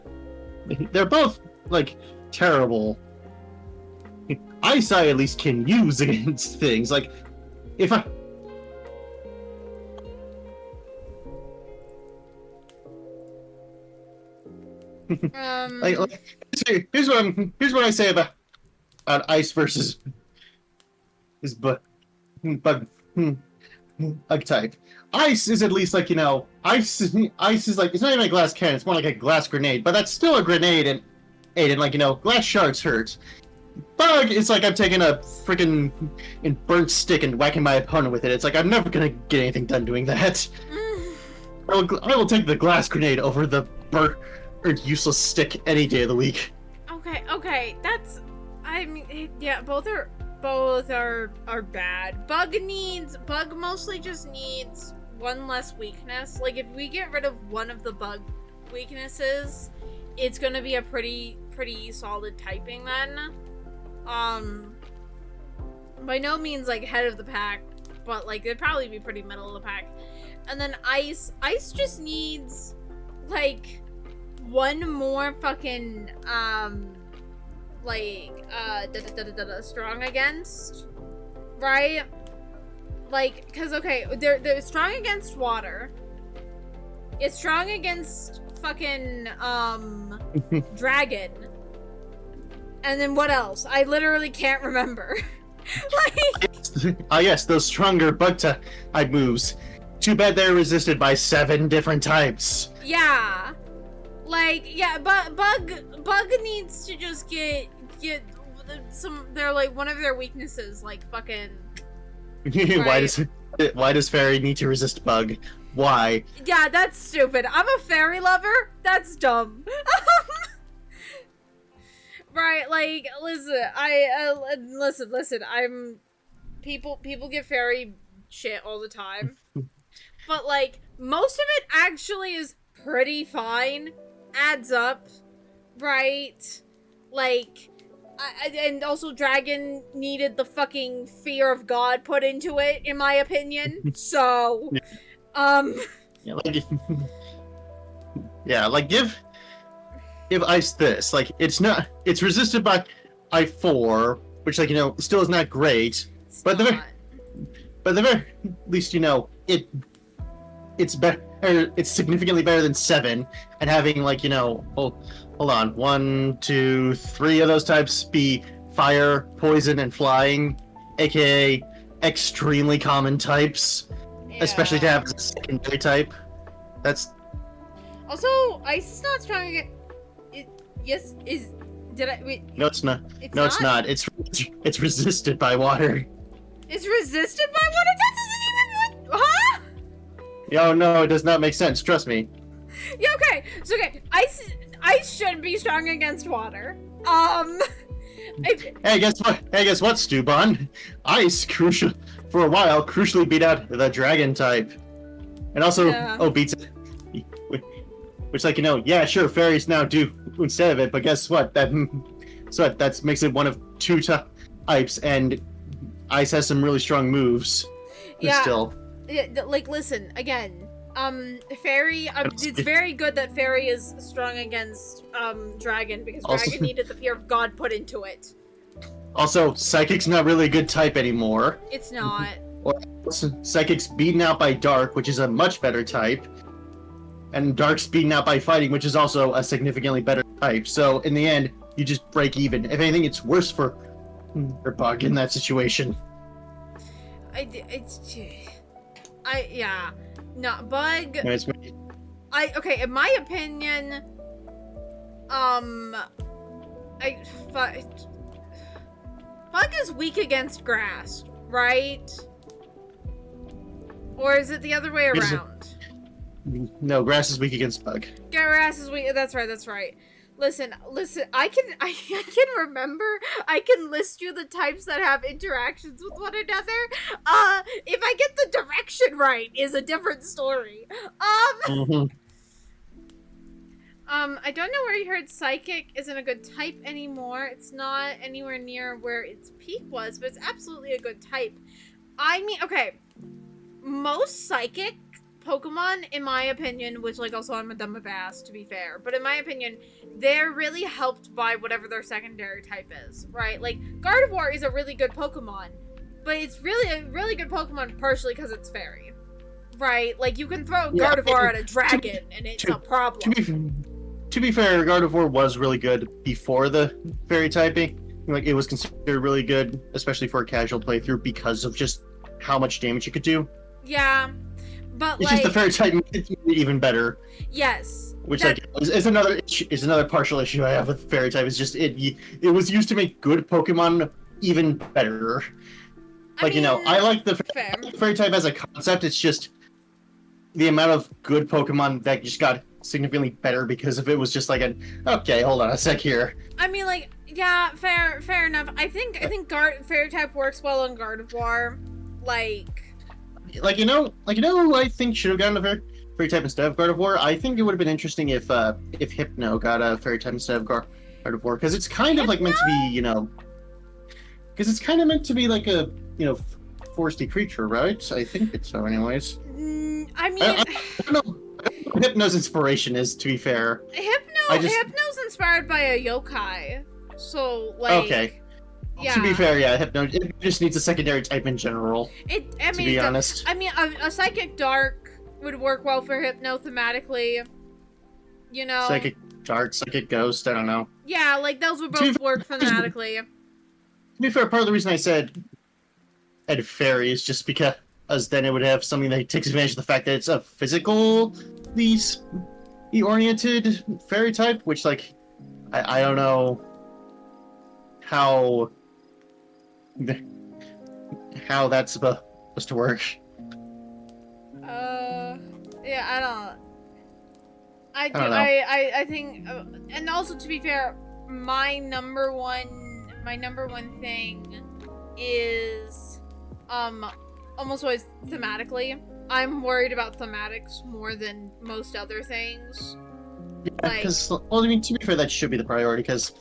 They're both like terrible. Ice I at least can use against things like if I. Here's what I say about Ice versus is bug type. Ice is at least like ice is like it's not even a glass cannon, it's more like a glass grenade, but that's still a grenade and like glass shards hurt. Bug is like I'm taking a freaking burnt stick and whacking my opponent with it. It's like I'm never gonna get anything done doing that. I will take the glass grenade over the burnt or useless stick any day of the week. Okay, that's... I mean, yeah, both are bad. Bug mostly just needs one less weakness. Like, if we get rid of one of the Bug weaknesses, it's gonna be a pretty solid typing then. By no means, like, head of the pack, but, like, it'd probably be pretty middle of the pack. And then Ice just needs, like, one more fucking, strong against, right? Like, cause okay, they're strong against water. It's strong against fucking, dragon. And then what else? I literally can't remember. Like... yes, those stronger bug type moves. Too bad they're resisted by 7 different types. Yeah. Like, yeah, but Bug needs to just get some... They're, like, one of their weaknesses, like, fucking... Right. Why does Fairy need to resist Bug? Why? Yeah, that's stupid. I'm a fairy lover? That's dumb. Right, like, listen, I'm... People get fairy shit all the time. But, like, most of it actually is pretty fine. Adds up. Right? Like... and also Dragon needed the fucking fear of God put into it, in my opinion. So, Yeah, like, yeah, like give Ice this. Like, it's resisted by I4, which, like, still is not great. But the very least, it's better. It's significantly better than 7, and having, like, hold on, 1, 2, 3 of those types be fire, poison, and flying, aka extremely common types, yeah. Especially to have as a secondary type. That's also Ice is not strong against. Yes, is did I wait? No, it's not. It's not. It's resisted by water. It's resisted by water. That doesn't even huh? Oh no, it does not make sense. Trust me. Yeah, okay. So okay, Ice should be strong against water. Hey, guess what, Stubon? Ice for a while crucially beat out the dragon type, and also beats it. Which, like, yeah, sure, fairies now do instead of it, but guess what? That makes it one of 2 types, and Ice has some really strong moves. Yeah. Still. Yeah, like, listen, again, Fairy, it's very good that Fairy is strong against, Dragon, because Also- Dragon needed the fear of God put into it. Also, Psychic's not really a good type anymore. It's not. Psychic's beaten out by Dark, which is a much better type. And Dark's beaten out by Fighting, which is also a significantly better type. So, in the end, you just break even. If anything, it's worse for Bug in that situation. Yeah. No, Bug... It's- okay, in my opinion, Bug is weak against grass, right? Or is it the other way around? No, Grass is weak against Bug. Grass is weak. That's right. Listen. I can remember. I can list you the types that have interactions with one another. If I get the direction right, is a different story. Mm-hmm. I don't know where you heard Psychic isn't a good type anymore. It's not anywhere near where its peak was, but it's absolutely a good type. I mean, okay, most Psychic Pokemon, in my opinion, which, like, also I'm a dumb ass, to be fair, but in my opinion, they're really helped by whatever their secondary type is, right? Like, Gardevoir is a really good Pokemon, but it's really a really good Pokemon partially because it's Fairy, right? Like, you can throw Gardevoir at a dragon, and it's a problem. To be fair, Gardevoir was really good before the Fairy typing. Like, it was considered really good, especially for a casual playthrough, because of just how much damage it could do. Yeah. But it's like, just the Fairy type made it even better. Yes. Which is another partial issue I have with Fairy type. Is just it was used to make good Pokemon even better. Like, I like the Fairy type as a concept. It's just the amount of good Pokemon that just got significantly better because if it was just like okay, hold on a sec here. I mean, like, yeah, fair enough. I think Fairy type works well on Gardevoir. Like who I think should have gotten a Fairy type instead of Gardevoir? I think it would have been interesting if Hypno got a Fairy type instead of Gardevoir, because it's kind of like meant to be, because it's kind of meant to be like a, foresty creature, right? I think it's so, anyways. I mean, I don't know. Hypno's inspiration is, to be fair. Hypno's inspired by a yokai, so like. Okay. Yeah. To be fair, yeah, Hypno it just needs a secondary type in general. To be honest. I mean, a Psychic Dark would work well for Hypno thematically. Psychic Dark, Psychic Ghost, I don't know. Yeah, like those would both work thematically. To be fair, part of the reason I said Ed Fairy is just because then it would have something that takes advantage of the fact that it's a physically oriented Fairy type, which, like, I don't know how that's supposed to work. Yeah, I think, and also, to be fair, my number one thing is, almost always thematically. I'm worried about thematics more than most other things. Yeah, because, well, I mean, to be fair, that should be the priority, because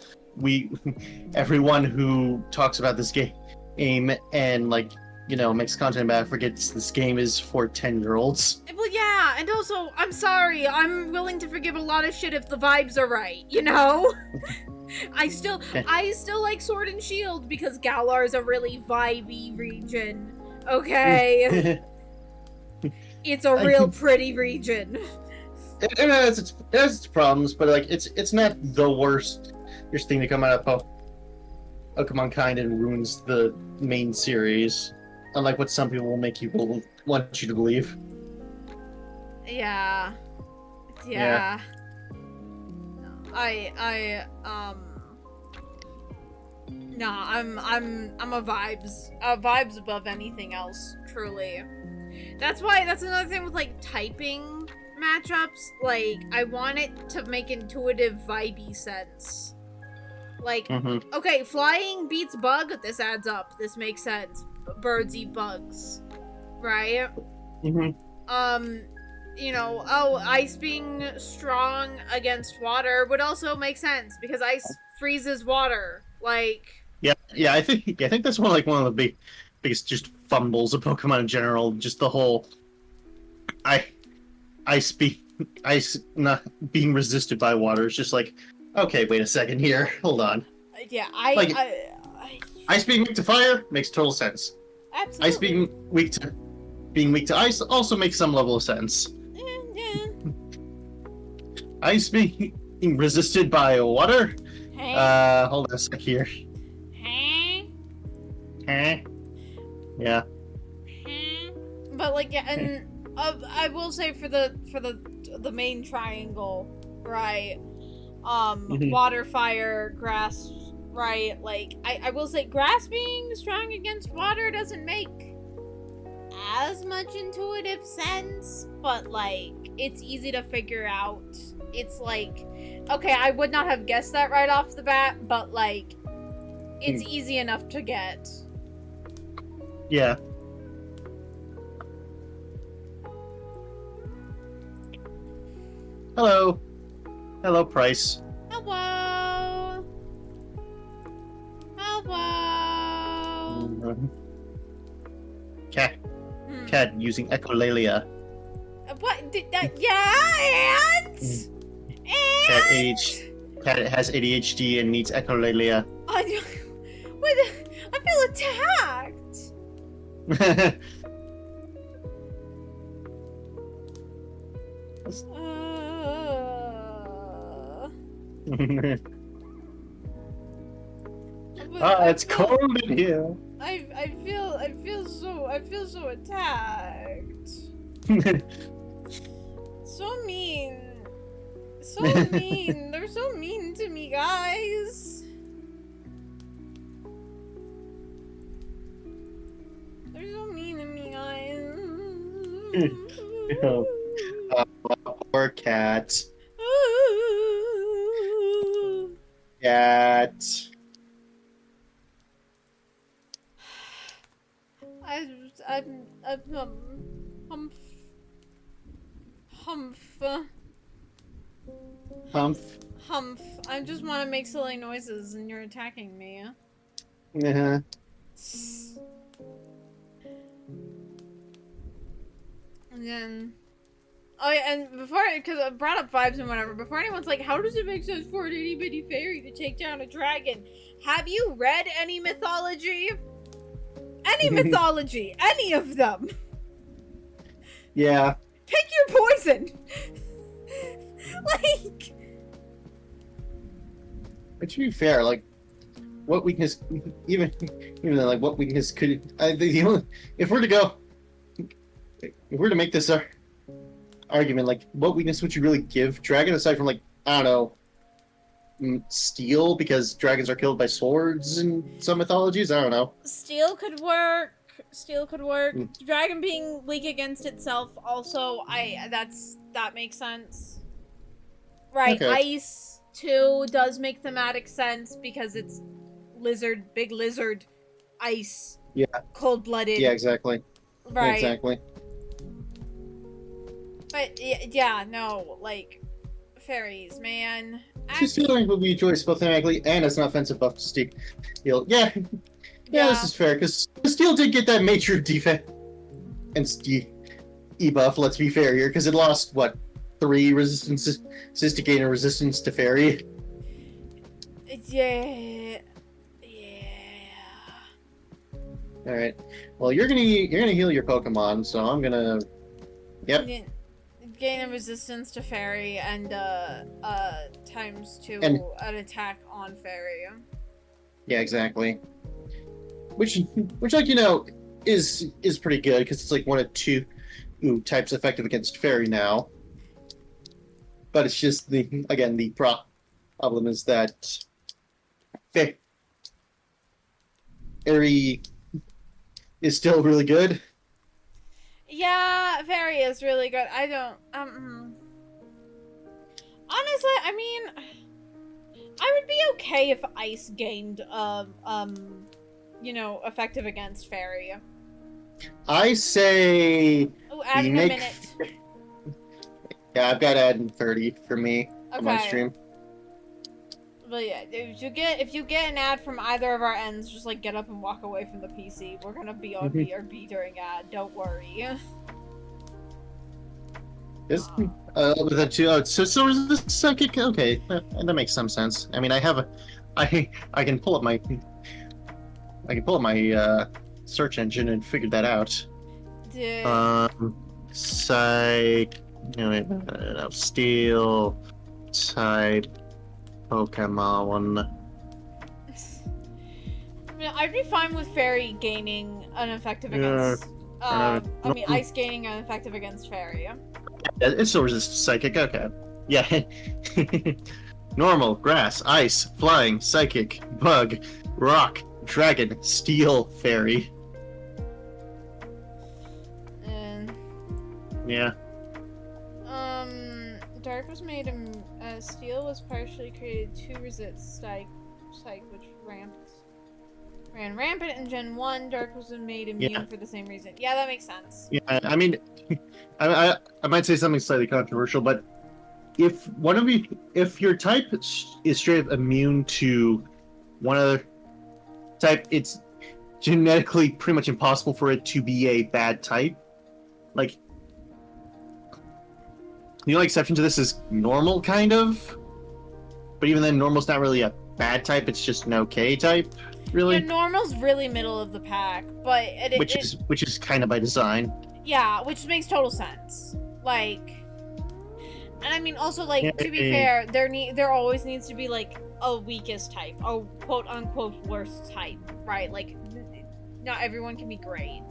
everyone who talks about this game and, like, makes content about it forgets this game is for 10-year-olds. Well, yeah, and also, I'm sorry, I'm willing to forgive a lot of shit if the vibes are right, I still like Sword and Shield because Galar is a really vibey region, okay? It's a real pretty region. It has its problems, but, like, it's not the worst thing to come out of Pokemon kind and ruins the main series. Unlike what some people will want you to believe. Yeah. No, I'm a vibes above anything else, truly. That's another thing with, like, typing matchups. Like, I want it to make intuitive vibey sense. Like, okay, flying beats bug, this adds up, this makes sense. Birds eat bugs, right? Ice being strong against water would also make sense because ice freezes water. Like, yeah, I think that's one of the biggest just fumbles of Pokemon in general. Just the whole, ice not being resisted by water is just like, okay, wait a second here, hold on. Yeah, Like, ice being weak to fire makes total sense. absolutely. Ice being weak to ice also makes some level of sense. Yeah. Ice being resisted by water. Hey. Hold on a sec here. Hey. Yeah. But like, yeah, and I will say for the main triangle, right? Water, fire, grass, right? Like, I will say grass being strong against water doesn't make as much intuitive sense, but like, it's easy to figure out. It's like, okay, I would not have guessed that right off the bat, but like, it's easy enough to get. Yeah. Hello. Hello, Price. Hello. Hello. Cat. Cat using echolalia. What did that? Yeah, and Cat has ADHD and needs echolalia. I feel attacked. It's cold in here. I feel so attacked. So mean. So mean. They're so mean to me, guys. They're so mean to me, guys. Poor cat. Cat. I'm humph. Humph. I just want to make silly noises and you're attacking me. Uh-huh. And then... Oh yeah, and before, because I brought up vibes and whatever, before anyone's like, how does it make sense for an itty-bitty fairy to take down a dragon? Have you read any mythology? Any mythology! Any of them! Yeah. Pick your poison! Like... But to be fair, like, what weakness, even then, like, what weakness could, the only, if we're to make this our argument, like, what weakness would you really give Dragon aside from, like, I don't know, steel, because dragons are killed by swords in some mythologies? I don't know. Steel could work. Dragon being weak against itself, also, that makes sense. Right, Okay. Ice, too, does make thematic sense, because it's big lizard, ice, Yeah. cold-blooded. Yeah, exactly. Right. Exactly. But, yeah, no, like, fairies, man. Steel would be a choice both thematically and as an offensive buff to Steel. Yeah, this is fair, because Steel did get that major defense and e-buff, let's be fair here, because it lost, what, 3 resistances to gain a resistance to fairy? Yeah. Alright. Well, you're gonna heal your Pokemon, so I'm gonna... Yep. Gain a resistance to fairy and ×2 an attack on fairy. Yeah, exactly. Which like, you know, is pretty good, because it's like one of 2 types effective against fairy now. But it's just the problem is that fairy is still really good. Yeah, fairy is really good. I don't honestly, I mean, I would be okay if ice gained you know, effective against fairy. I say add in a minute. Yeah, I've got to add in 30 for me on my stream. But yeah, if you get an ad from either of our ends, just like get up and walk away from the PC. We're gonna be on BRB during ad. Don't worry. Is with a two. Oh, so is this psychic? Okay, that makes some sense. I mean, I can pull up my search engine and figure that out. Psych, steel type Pokemon. I mean, I'd be fine with fairy gaining an effective against. Ice gaining an effective against fairy. It still resists psychic. Okay. Yeah. Normal, grass, ice, flying, psychic, bug, rock, dragon, steel, fairy. And Yeah. Dark was made steel was partially created to resist psych, which ran rampant in Gen 1. Dark was made immune for the same reason. Yeah, that makes sense. Yeah, I mean, I might say something slightly controversial, but if your type is straight up immune to one other type, it's genetically pretty much impossible for it to be a bad type. Like, the only exception to this is normal, kind of. But even then, normal's not really a bad type, it's just an okay type, really. Yeah, normal's really middle of the pack, but which is kind of by design. Yeah, which makes total sense. Like, and I mean, also, like, to be fair, there always needs to be, like, a weakest type, a quote-unquote worst type, right? Like, not everyone can be great.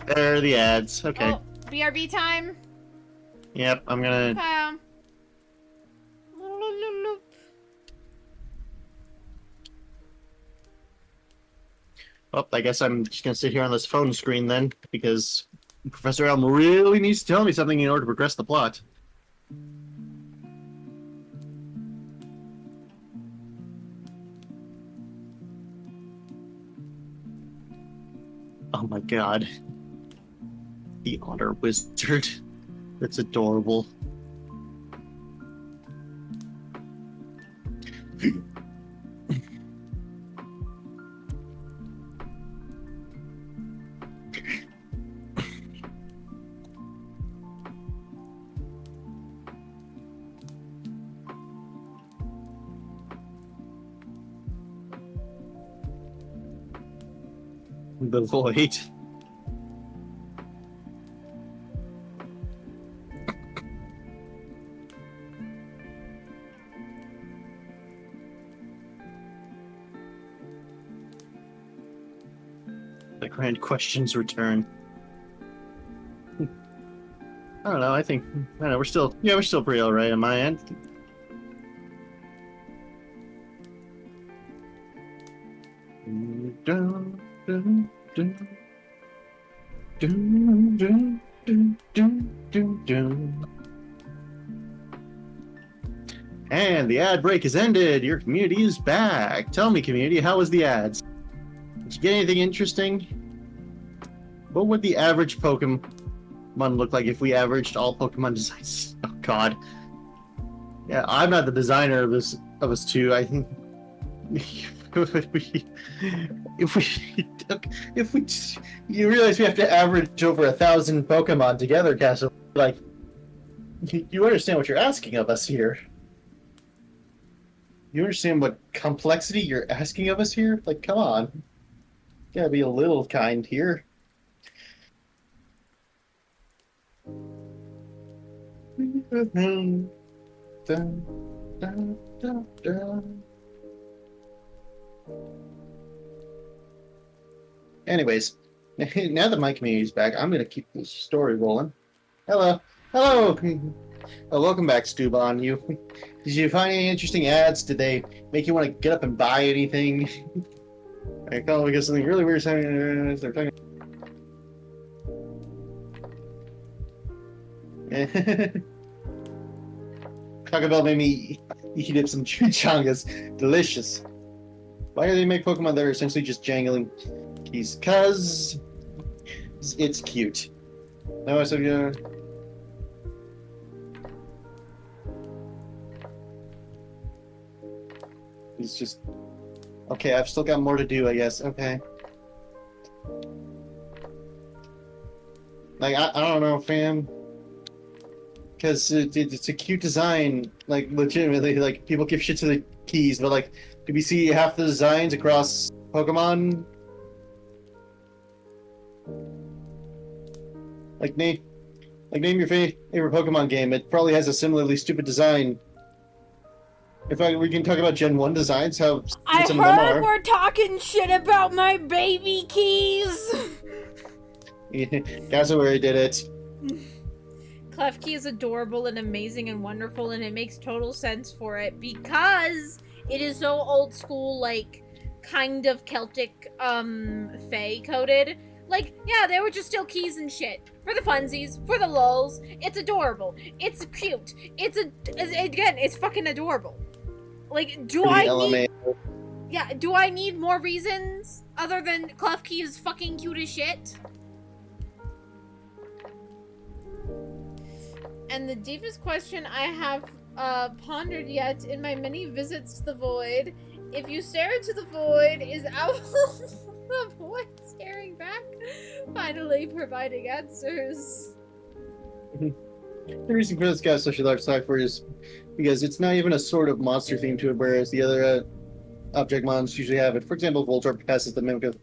There are the ads. Okay. Oh, BRB time? Yep, I'm gonna... Okay. Well, I guess I'm just gonna sit here on this phone screen then, because Professor Elm really needs to tell me something in order to progress the plot. Oh my god. The Otter Wizard. That's adorable. The void. The grand questions return. I don't know, I don't know, we're still pretty alright on my end. Dun, dun, dun. Dun, dun, dun, dun, dun, dun. And the ad break is ended. Your community is back. Tell me, community, how was the ads? Did you get anything interesting? What would the average Pokemon look like if we averaged all Pokemon designs? Oh God. Yeah, I'm not the designer of us two. I think you realize we have to average over 1,000 Pokemon together, Castle. Like, you understand what you're asking of us here. You understand what complexity you're asking of us here? Like, come on. You gotta be a little kind here. Anyways, now that my community's back, I'm gonna keep this story rolling. Hello. Oh, welcome back, Stuban. Did you find any interesting ads? Did they make you want to get up and buy anything? I call because something really weird is happening. They're talking. Taco Bell made me eat up some chimichangas. Delicious. Why do they make Pokemon that are essentially just jangling keys? Cause it's cute. No, I said yeah. It's just okay. I've still got more to do, I guess. Okay. Like I don't know, fam. because it's a cute design. Like legitimately, like people give shit to the keys, but like, did we see half the designs across Pokemon? Name your favorite Pokemon game. It probably has a similarly stupid design. In fact, we can talk about Gen 1 designs, how I some of them heard are. we're talking shit about my baby keys. Cassowary did it. Klefki is adorable and amazing and wonderful, and it makes total sense for it because it is so old school, like kind of Celtic, fae coded. Like, yeah, they were just still keys and shit for the funsies, for the lulz. It's adorable. It's cute. It's fucking adorable. Like, do I need more reasons other than Klefki is fucking cute as shit? And the deepest question I have pondered yet in my many visits to the void: if you stare into the void, is Owl the void staring back? Finally providing answers. The reason for this guy's such a large cipher is because it's not even a sort of monster theme to it, whereas the other object mons usually have it. For example, Voltorb passes the mimic of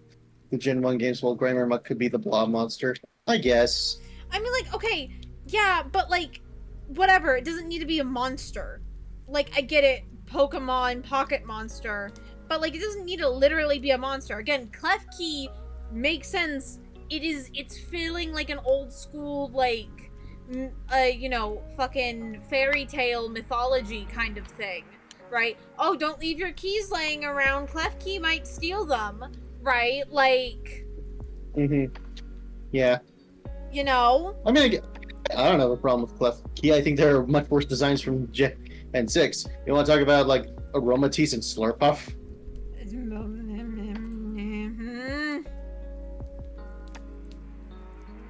the Gen 1 games, while Grimer Muck could be the blob monster. I guess. I mean, like, okay, yeah, but, like, whatever. It doesn't need to be a monster. Like, I get it, Pokemon Pocket Monster, but, like, it doesn't need to literally be a monster. Again, Klefki makes sense. It's feeling like an old school, like, you know, fucking fairy tale mythology kind of thing, right? Oh, don't leave your keys laying around. Klefki might steal them, right? Like... Yeah. You know? I mean, I don't have a problem with Klefki. I think there are much worse designs from Gen 6. You want to talk about, like, Aromatisse and Slurpuff?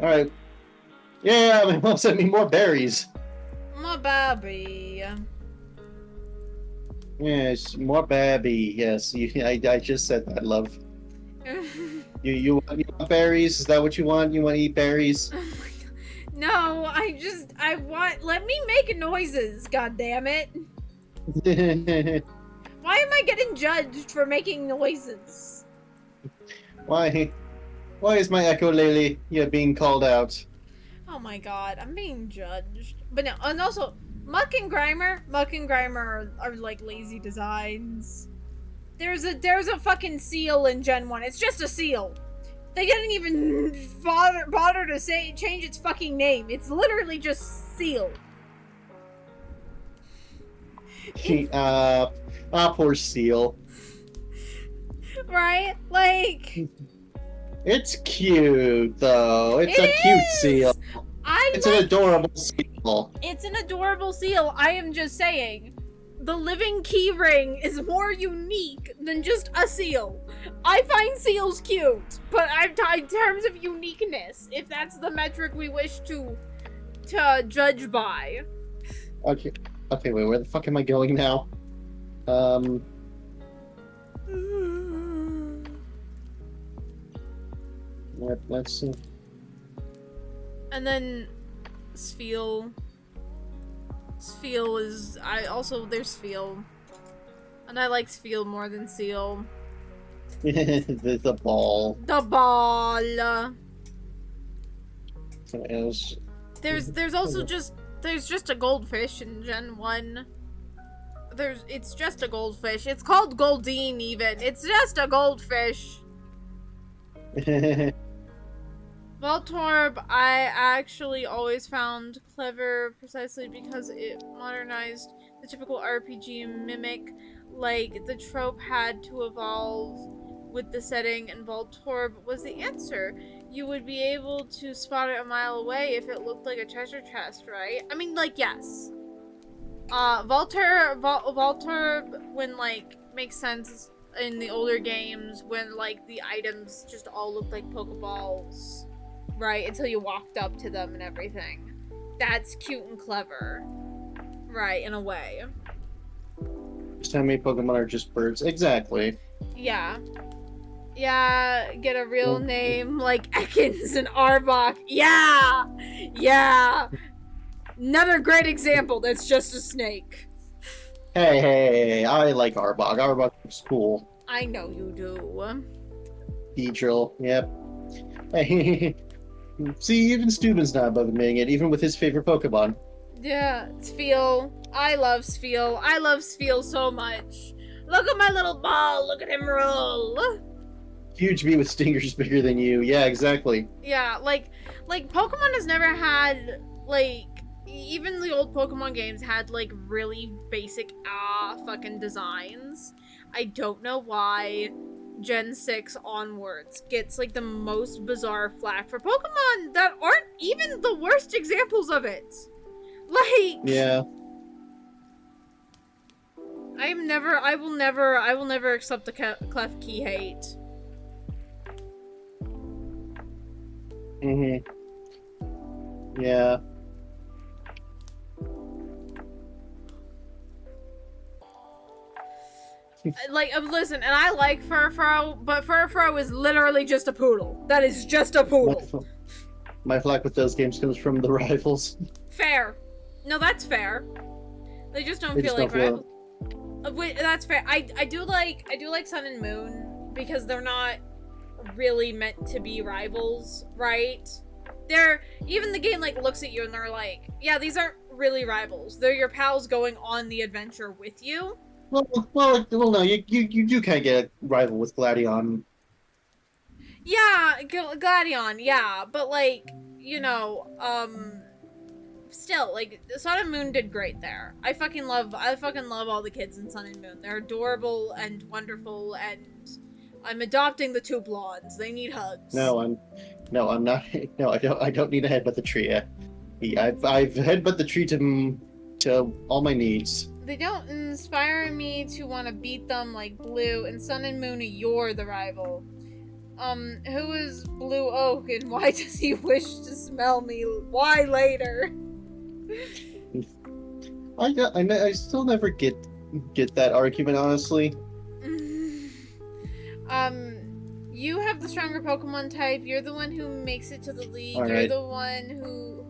Alright. Yeah, my mom sent me more berries. My baby. Yes, more baby. Yes, I just said that, love. You want berries? Is that what you want? You want to eat berries? Oh my God. No, I want, let me make noises, god damn it. Why am I getting judged for making noises? Why is my echolalie being called out? Oh my god, I'm being judged. But no, and also, Muck and Grimer are like lazy designs. There's a fucking seal in Gen 1. It's just a seal. They didn't even bother to change its fucking name. It's literally just seal. Poor seal. Right? Like... It's cute, though. It's a cute seal. It's an adorable seal. It's an adorable seal. I am just saying, the living key ring is more unique than just a seal. I find seals cute, but in terms of uniqueness, if that's the metric we wish to judge by. Okay, wait, where the fuck am I going now? Let's see. And then Spheal. Spheal is... there's Spheal. And I like Spheal more than Seal. the ball. The ball! There's also just... There's just a goldfish in Gen 1. It's just a goldfish. It's called Goldeen, even. It's just a goldfish. Voltorb, I actually always found clever precisely because it modernized the typical RPG mimic. Like, the trope had to evolve with the setting, and Voltorb was the answer. You would be able to spot it a mile away if it looked like a treasure chest, right? I mean, like, yes. Voltorb, when, like, makes sense in the older games, when, like, the items just all looked like Pokeballs. Right, until you walked up to them and everything. That's cute and clever. Right, in a way. Just how many Pokemon are just birds? Exactly. Yeah. Yeah, get a real name like Ekans and Arbok. Yeah! Yeah! Another great example that's just a snake. Hey, I like Arbok. Arbok's cool. I know you do. Beedrill, yep. Hey, see, even Steuben's not above admitting it, even with his favorite Pokemon. Yeah, Sfeel. I love Sfeel. I love Sfeel so much. Look at my little ball. Look at him roll. Huge bee with stingers bigger than you. Yeah, exactly. Yeah, like Pokemon has never had, like, even the old Pokemon games had, like, really basic, fucking designs. I don't know why Gen 6 onwards gets, like, the most bizarre flack for Pokemon that aren't even the worst examples of it. Like, Yeah. I will never accept the Klefki hate. Yeah. Like, listen, and I like Furfurrow, but Furfurrow is literally just a poodle. That is just a poodle. My flack with those games comes from the rivals. Fair. No, that's fair. They just don't feel like rivals. Wait, that's fair. I do like Sun and Moon because they're not really meant to be rivals, right? They're even the game like looks at you and they're like, yeah, these aren't really rivals. They're your pals going on the adventure with you. Well, no, you do kind of get a rival with Gladion. Yeah, Gladion, yeah, but like, you know, still, like, Sun and Moon did great there. I fucking love all the kids in Sun and Moon. They're adorable and wonderful, and I'm adopting the two blondes. They need hugs. No, I'm not. No, I don't need to headbutt the tree. I've headbutt the tree to all my needs. They don't inspire me to want to beat them like Blue. And Sun and Moon, you're the rival. Who is Blue Oak and why does he wish to smell me? Why later? I still never get that argument, honestly. You have the stronger Pokemon type. You're the one who makes it to the league. All You're right. the one who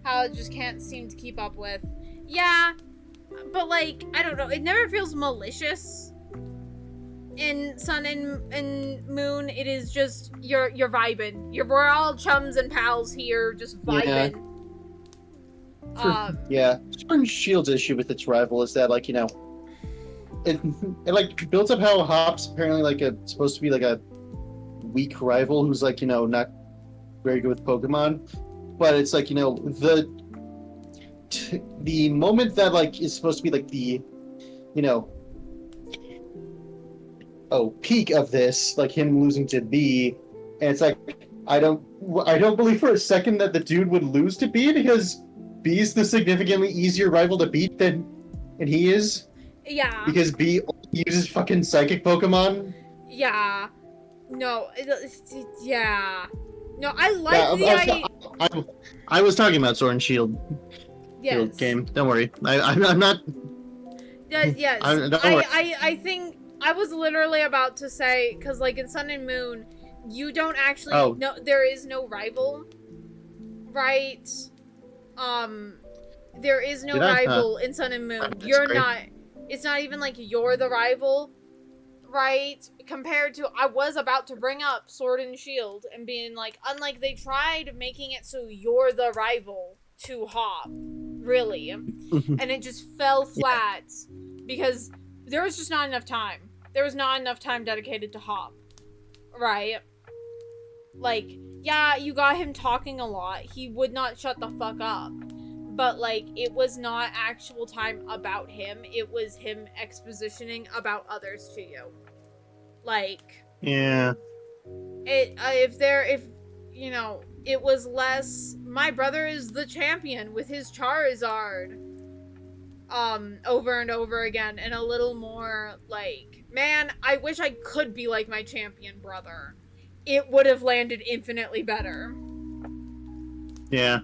Hal just can't seem to keep up with. Yeah, but like, I don't know. It never feels malicious. In Sun and Moon, it is just you're vibing. We're all chums and pals here, just vibing. Yeah. Sword and Shield's issue with its rival is that, like, you know, it like builds up how Hop's apparently like supposed to be like a weak rival who's like, you know, not very good with Pokemon, but it's like, you know, the moment that like is supposed to be like the, you know, peak of this, like him losing to B, and it's like I don't believe for a second that the dude would lose to B because B's the significantly easier rival to beat than he is. Yeah. Because B only uses fucking psychic Pokemon. Yeah. No. Yeah. No, I like I was talking about Sword and Shield. Yes. Game. Don't worry. I'm not. Yes. Don't worry. I think I was literally about to say, because like in Sun and Moon, you don't actually no, there is no rival, right? There is no rival in Sun and Moon. You're not. It's not even like you're the rival, right? Compared to, I was about to bring up Sword and Shield and being like, unlike they tried making it so you're the rival to Hop, really, and it just fell flat because there was just not enough time. There was not enough time dedicated to Hop, right? Like, yeah, you got him talking a lot. He would not shut the fuck up. But, like, it was not actual time about him. It was him expositioning about others to you. Like... Yeah. If you know, it was less, my brother is the champion with his Charizard. Over and over again. And a little more, like, man, I wish I could be like my champion brother. It would have landed infinitely better. Yeah.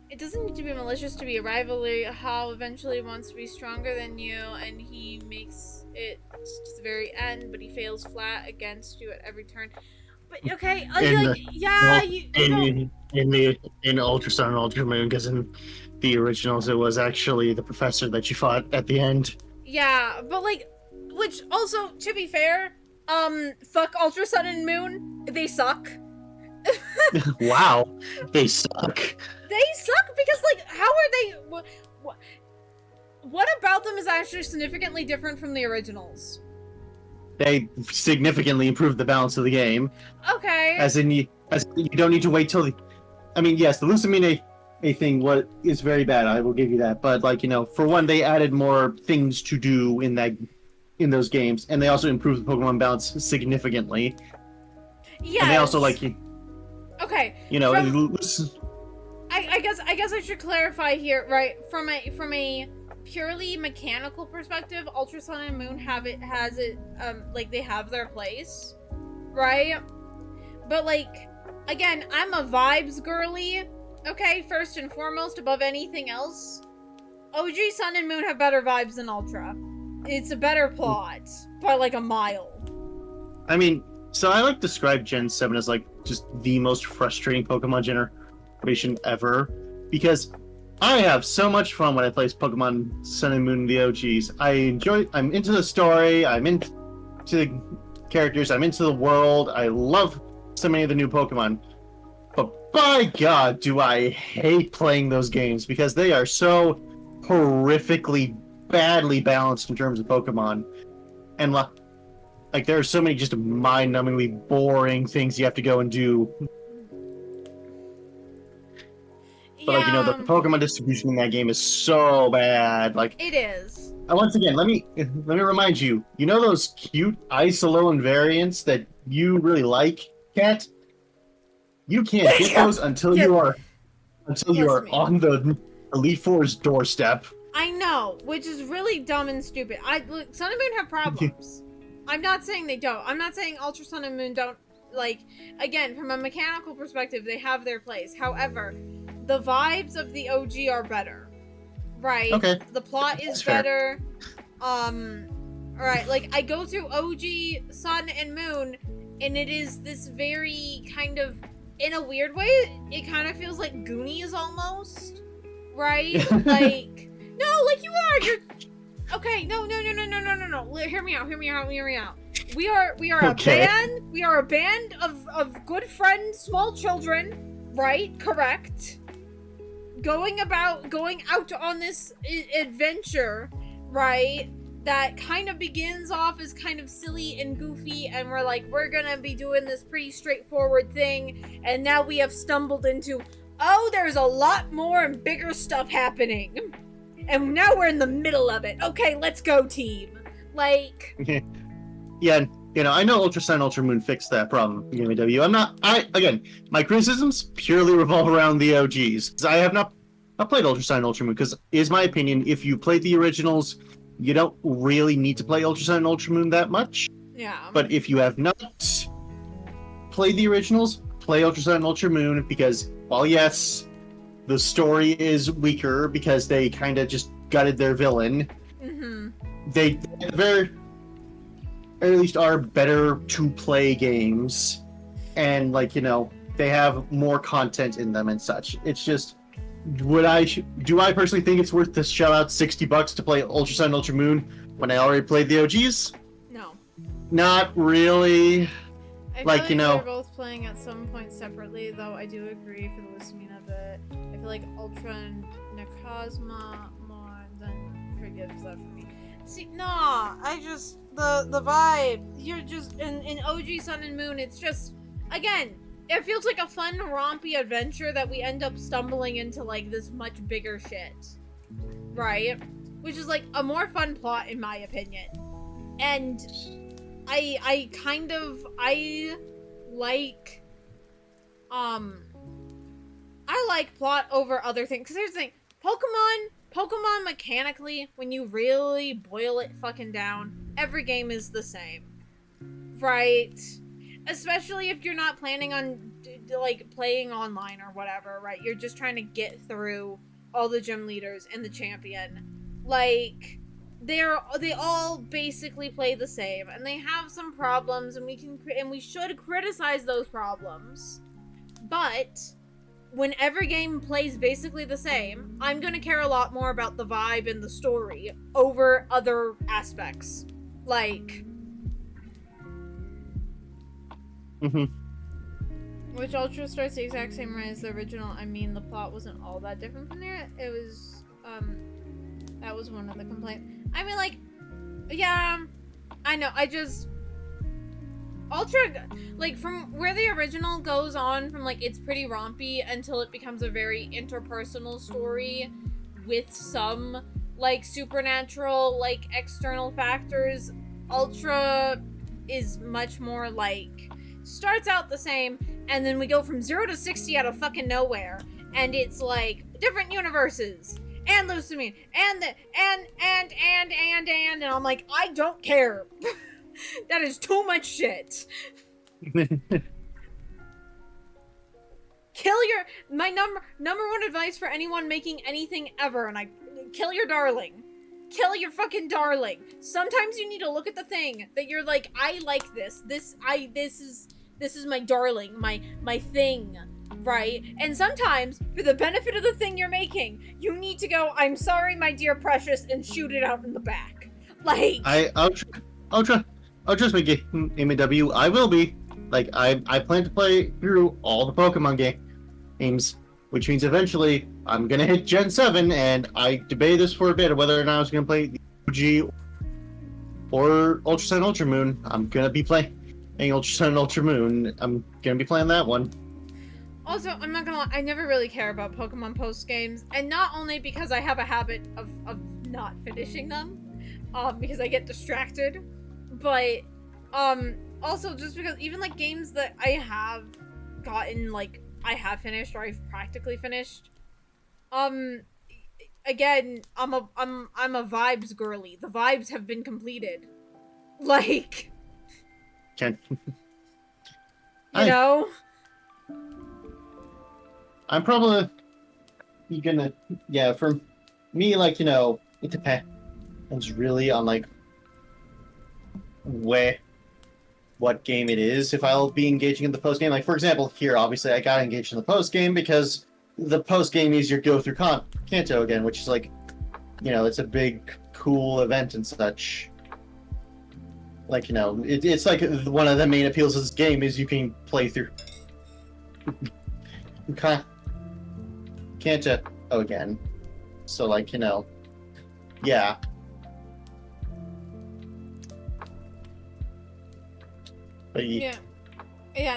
It doesn't need to be malicious to be a rivalry. Hal eventually wants to be stronger than you, and he makes it to the very end, but he fails flat against you at every turn. But okay, in like the yeah, well, you don't. in Ultra Sun and Ultra Moon, because in the originals it was actually the professor that you fought at the end. Yeah, but like, which also, to be fair, fuck Ultra Sun and Moon. They suck. Wow, they suck. They suck because like, how are they? What about them is actually significantly different from the originals? They significantly improved the balance of the game, Okay. as in you don't need to wait till the. I mean, yes, the Lucamine a thing what is very bad. I will give you that, but like for one, they added more things to do in those games, and they also improved the Pokemon balance significantly. And they also Yes. like Okay. you know From it- I guess I should clarify here, right? From a purely mechanical perspective, Ultra Sun and Moon like they have their place, right? But like, again, I'm a vibes girly. Okay, first and foremost, above anything else. OG Sun and Moon have better vibes than Ultra. It's a better plot by like a mile. I mean, so I like describe Gen 7 as like just the most frustrating Pokemon generation ever because I have so much fun when I play Pokemon Sun and Moon the OGs. I'm into the story, I'm into the characters, I'm into the world. I love so many of the new Pokemon. But by God, do I hate playing those games because they are so horrifically badly balanced in terms of Pokemon. And like there are so many just mind-numbingly boring things you have to go and do. But like the Yeah, Pokemon distribution in that game is so bad. Like it is. once again, let me remind you. You know those cute Isolone variants that you really like, Cat? You can't get those until Yeah. you are Listen, on the Elite Four's doorstep. I know, which is really dumb and stupid. Look, Sun and Moon have problems. I'm not saying they don't. I'm not saying Ultra Sun and Moon don't. Like, again, from a mechanical perspective, they have their place. However, the vibes of the OG are better, right? Okay, The plot is that's fair. better. Right. Like I go through OG Sun and Moon, and it is this very kind of, in a weird way, it kind of feels like Goonies almost, right? Like, no, like you are. You're okay. No. Hear me out. We are Okay. a band. We are a band of good friends, small children, right? Correct. Going out on this adventure, right? That kind of begins off as kind of silly and goofy, and we're like, we're gonna be doing this pretty straightforward thing, and now we have stumbled into, oh, there's a lot more and bigger stuff happening. And now we're in the middle of it. Okay, let's go, team. Like, Yeah, I know Ultra Sun, Ultra Moon fixed that problem. GameAW. Again, my criticisms purely revolve around the OGs. I have not played Ultra Sun, Ultra Moon because, is my opinion, if you played the originals, you don't really need to play Ultra Sun and Ultra Moon that much. yeah. But if you have not played the originals, play Ultra Sun and Ultra Moon because, while yes, the story is weaker because they kind of just gutted their villain, they at the very least are better to play games, and they have more content in them and such. It's just, do I personally think it's worth to shell out $60 to play Ultra Sun and Ultra Moon when I already played the OGs? No. Not really. I Like, feel like they're both playing at some point separately, though I do agree for the listening of it. I feel like Ultra and Necrozma more than forgives that for me. See, nah, I just, the vibe, you're just, in OG Sun and Moon, it's just, again, it feels like a fun, rompy adventure that we end up stumbling into, like, this much bigger shit. Right? Which is, like, a more fun plot, in my opinion. And I like plot over other things. Because here's the thing. Pokemon mechanically, when you really boil it fucking down, every game is the same. Right? Especially if you're not planning on, like, playing online or whatever, right? You're just trying to get through all the gym leaders and the champion. Like, they all basically play the same, and they have some problems, and we should criticize those problems. But when every game plays basically the same, I'm gonna care a lot more about the vibe and the story over other aspects. Like, which Ultra starts the exact same way as the original. I mean, the plot wasn't all that different from there. It was, that was one of the complaints. I mean, like, yeah, I know, Ultra, like, from where the original goes on from, like, it's pretty rompy until it becomes a very interpersonal story with some, like, supernatural, like, external factors. Ultra is much more, like, starts out the same, and then we go from 0 to 60 out of fucking nowhere, and it's, like, different universes, and Lusamine, and I'm like, I don't care. That is too much shit. My number one advice for anyone making anything ever, and kill your darling. Kill your fucking darling. Sometimes you need to look at the thing that you're like, I like this. This is my darling, my thing, right? And sometimes, for the benefit of the thing you're making, you need to go, I'm sorry, my dear precious, and shoot it out in the back. Like, I'll just make it MW. I will be. Like, I plan to play through all the Pokemon games, which means eventually I'm gonna hit Gen 7, and I debated this for a bit of whether or not I was gonna play the OG or Ultra Sun Ultra Moon. I'm gonna be playing Ultra Sun Ultra Moon. I'm gonna be playing that one. Also, I'm not gonna lie, I never really care about Pokemon post games, and not only because I have a habit of not finishing them, because I get distracted, but also just because even like games that I have gotten, like, I have finished or I've practically finished, again, I'm a vibes girly. The vibes have been completed. Like, You know? I'm probably gonna, yeah, for me, like, you know, it depends really on, like, what game it is, if I'll be engaging in the post game. Like, for example, here, obviously, I got engaged in the post game because the post game is your go through Kanto again, which is like, you know, it's a big, cool event and such. Like, you know, it's like one of the main appeals of this game is you can play through Kanto again. So, like, you know, yeah. But Yeah,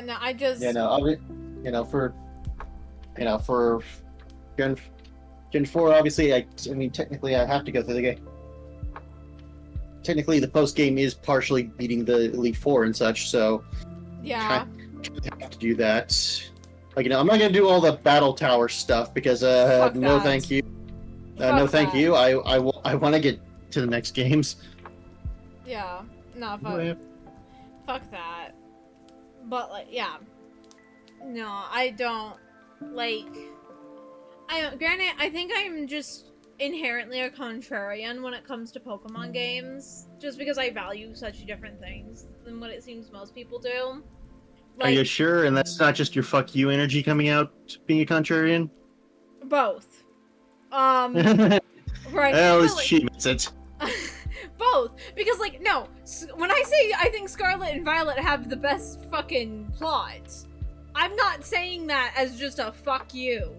no, I just... you know, for Gen 4, obviously, I mean, technically, I have to go through the game. Technically, the post game is partially beating the Elite Four and such, so yeah, I have to do that. Like, you know, I'm not gonna do all the battle tower stuff because Fuck no, that. thank you. Fuck No, thank that. you. I want to get to the next games. Yeah, no, fuck that. But, like, yeah. No, I don't, like, granted, I think I'm just inherently a contrarian when it comes to Pokemon games, just because I value such different things than what it seems most people do. Are you sure? And that's not just your fuck you energy coming out being a contrarian? Both. Right. Right. Well, Like, she admits it. both. Because, like, no, when I say I think Scarlet and Violet have the best fucking plot, I'm not saying that as just a fuck you,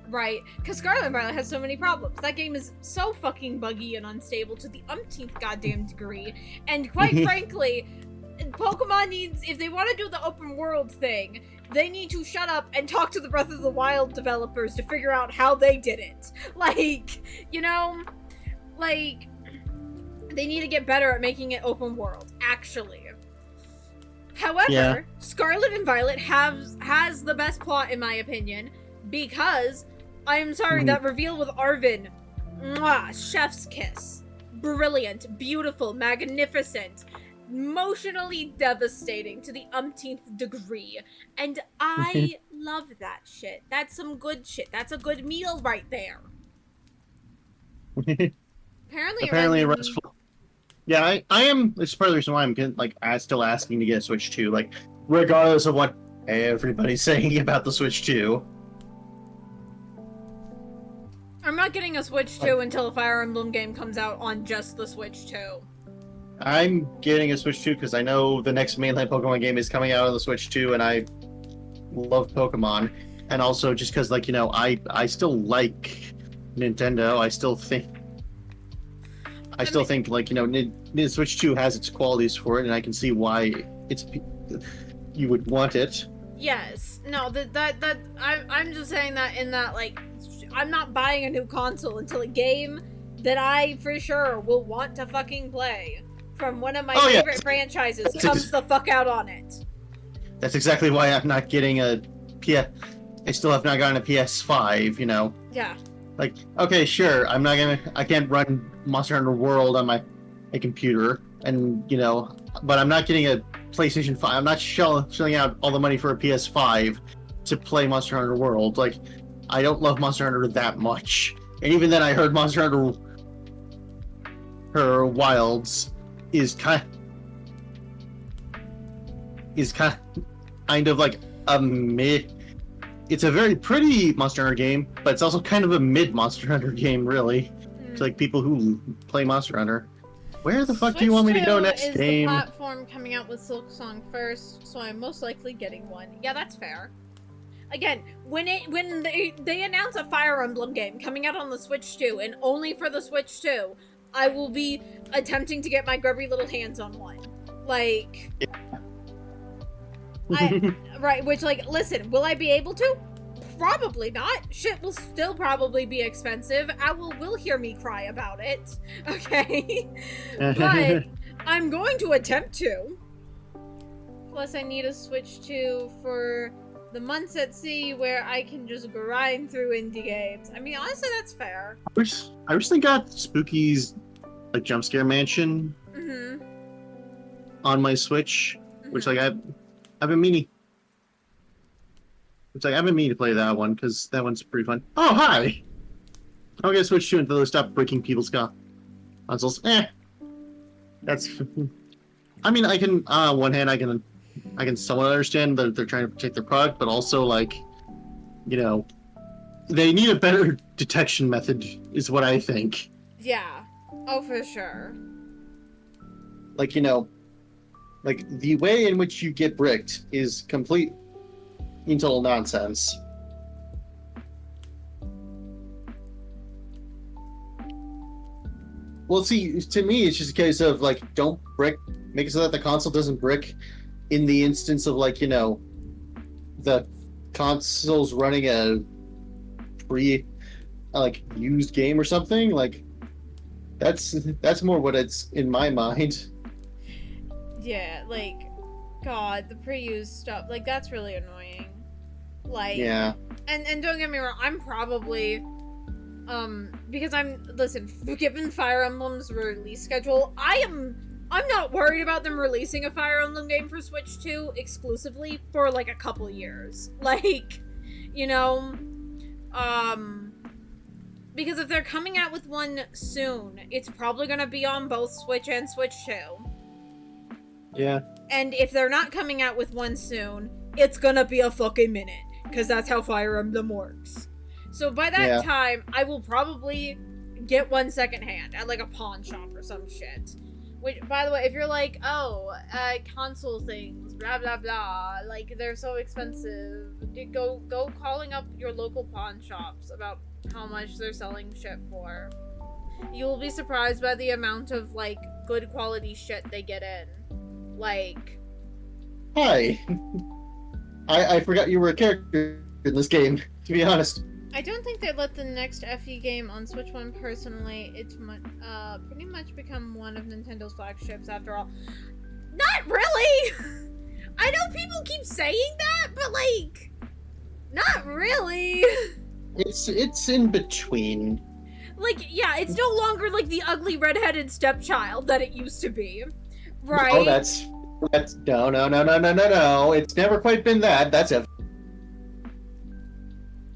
right? Because Scarlet and Violet has so many problems. That game is so fucking buggy and unstable to the umpteenth goddamn degree, and quite frankly, Pokemon needs, if they want to do the open world thing, they need to shut up and talk to the Breath of the Wild developers to figure out how they did it. Like, you know, like, they need to get better at making it open world, actually. However, Scarlet and Violet has the best plot, in my opinion, because, I'm sorry, that reveal with Arvin, mwah, chef's kiss. Brilliant, beautiful, magnificent, emotionally devastating to the umpteenth degree. And I love that shit. That's some good shit. That's a good meal right there. Apparently a restful Yeah, I am. It's part of the reason why I'm like still asking to get a Switch 2. Like, regardless of what everybody's saying about the Switch 2. I'm not getting a Switch 2 until a Fire Emblem game comes out on just the Switch 2. I'm getting a Switch 2 because I know the next mainline Pokemon game is coming out on the Switch 2, and I love Pokemon. And also just because, like, I still like Nintendo. I still think like, Switch 2 has its qualities for it, and I can see why you would want it. Yes. No, I'm just saying that in that, like, I'm not buying a new console until a game that I for sure will want to fucking play from one of my favorite franchises comes the fuck out on it. That's exactly why I'm not getting a I still have not gotten a PS5, Yeah. Like, okay, sure, I can't run Monster Hunter World on my computer, and, but I'm not getting a PlayStation 5. I'm not shelling out all the money for a PS5 to play Monster Hunter World. Like, I don't love Monster Hunter that much. And even then, I heard Monster Hunter Wilds is kind of like a mid. It's a very pretty Monster Hunter game, but it's also kind of a mid Monster Hunter game, really. It's like people who play Monster Hunter. Where the fuck do you want me to go next is game? The platform coming out with Silk Song first, so I'm most likely getting one. Yeah, that's fair. Again, when they announce a Fire Emblem game coming out on the Switch 2, and only for the Switch 2, I will be attempting to get my grubby little hands on one. Like, right, which, like, listen, will I be able to? Probably not. Shit will still probably be expensive. Owl will hear me cry about it. Okay? But I'm going to attempt to. Plus, I need a Switch 2 for the months at sea where I can just grind through indie games. I mean, honestly, that's fair. I recently got Spooky's like Jump Scare Mansion on my Switch, which like I've been meaning. It's like I've been meaning to play that one because that one's pretty fun. Oh, hi! I'll get Switch 2 until they stop breaking people's consoles. That's. I mean, I can. On one hand, I can somewhat understand that they're trying to protect their product, but also, like, they need a better detection method, is what I think. Yeah. Oh, for sure. Like, like, the way in which you get bricked is complete and total nonsense. Well, see, to me, it's just a case of, like, don't brick, make it so that the console doesn't brick in the instance of, like, the console's running a used game or something. Like, that's more what it's in my mind. Yeah, like, God, the pre-used stuff, like, that's really annoying. Like, yeah. And don't get me wrong, I'm probably, because listen, given Fire Emblem's release schedule, I'm not worried about them releasing a Fire Emblem game for Switch 2 exclusively for, like, a couple years. Like, because if they're coming out with one soon, it's probably gonna be on both Switch and Switch 2. Yeah. And if they're not coming out with one soon, it's gonna be a fucking minute. Because that's how Fire Emblem works. So by that time, I will probably get one secondhand at, like, a pawn shop or some shit. Which, by the way, if you're like, oh, console things, blah, blah, blah, like, they're so expensive, go calling up your local pawn shops about how much they're selling shit for. You will be surprised by the amount of, like, good quality shit they get in. Like... Hi. I forgot you were a character in this game, to be honest. I don't think they let the next FE game on Switch 1 personally. It's pretty much become one of Nintendo's flagships after all. Not really! I know people keep saying that, but, like, not really. It's in between. Like, yeah, it's no longer, like, the ugly redheaded stepchild that it used to be. Right? Oh, that's no. It's never quite been that. That's it.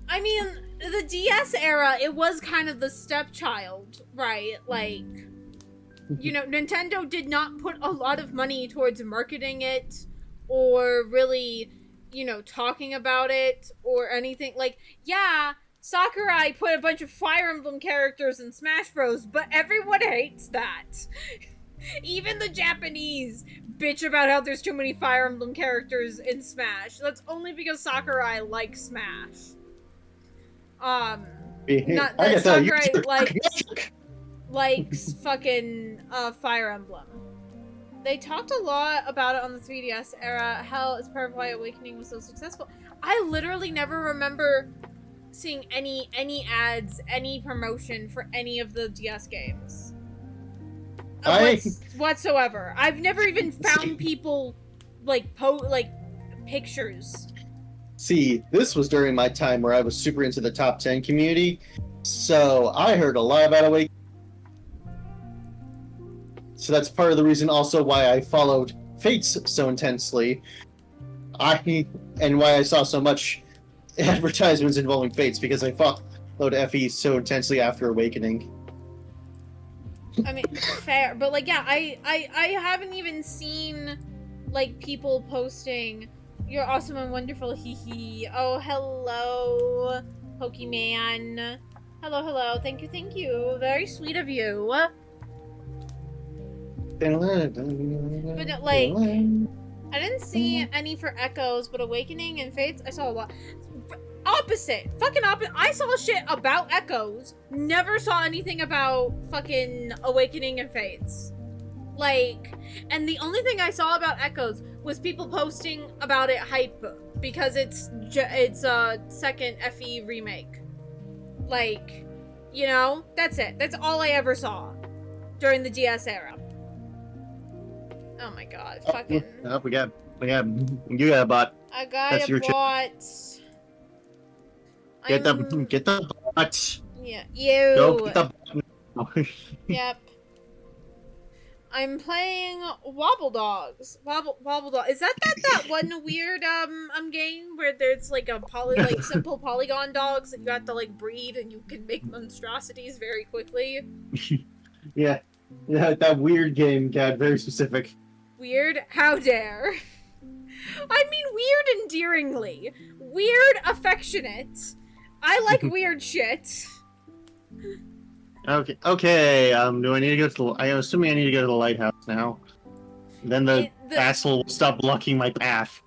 I mean, the DS era, it was kind of the stepchild, right? Like, you know, Nintendo did not put a lot of money towards marketing it or really, you know, talking about it or anything. Like, yeah, Sakurai put a bunch of Fire Emblem characters in Smash Bros, but everyone hates that. Even the Japanese bitch about how there's too many Fire Emblem characters in Smash. That's only because Sakurai likes Smash. Not that Sakurai likes fucking Fire Emblem. They talked a lot about it on the 3DS era, how it's part of why Awakening was so successful. I literally never remember seeing any ads, any promotion for any of the DS games. Whatsoever. I've never even found people like pictures. See, this was during my time where I was super into the top 10 community, so I heard a lot about Awakening. So that's part of the reason also why I followed Fates so intensely. And why I saw so much advertisements involving Fates, because I followed FE so intensely after Awakening. I mean, fair, but like, yeah, I haven't even seen like people posting, "You're awesome and wonderful, hee hee." Oh, hello, Pokemon. Hello. Thank you. Very sweet of you. But like, I didn't see any for Echoes, but Awakening and Fates, I saw a lot. Fucking opposite. I saw shit about Echoes, never saw anything about fucking Awakening and Fates. Like, and the only thing I saw about Echoes was people posting about it hype because it's a second FE remake. Like, you know, that's it. That's all I ever saw during the DS era. Oh my god, fucking. Oh, you got a bot. I got That's a bot. Get the bot. Yeah, you. Go get the bot. Yep. I'm playing Wobble Dogs. Wobble Dog. Is that one weird game where there's like a simple polygon dogs that you have to like breed and you can make monstrosities very quickly? Yeah, that weird game got very specific. Weird? How dare? I mean weird endearingly. Weird affectionate. I like weird shit. Okay. Do I need to go to the? I'm assuming I need to go to the lighthouse now. Then the asshole will stop blocking my path.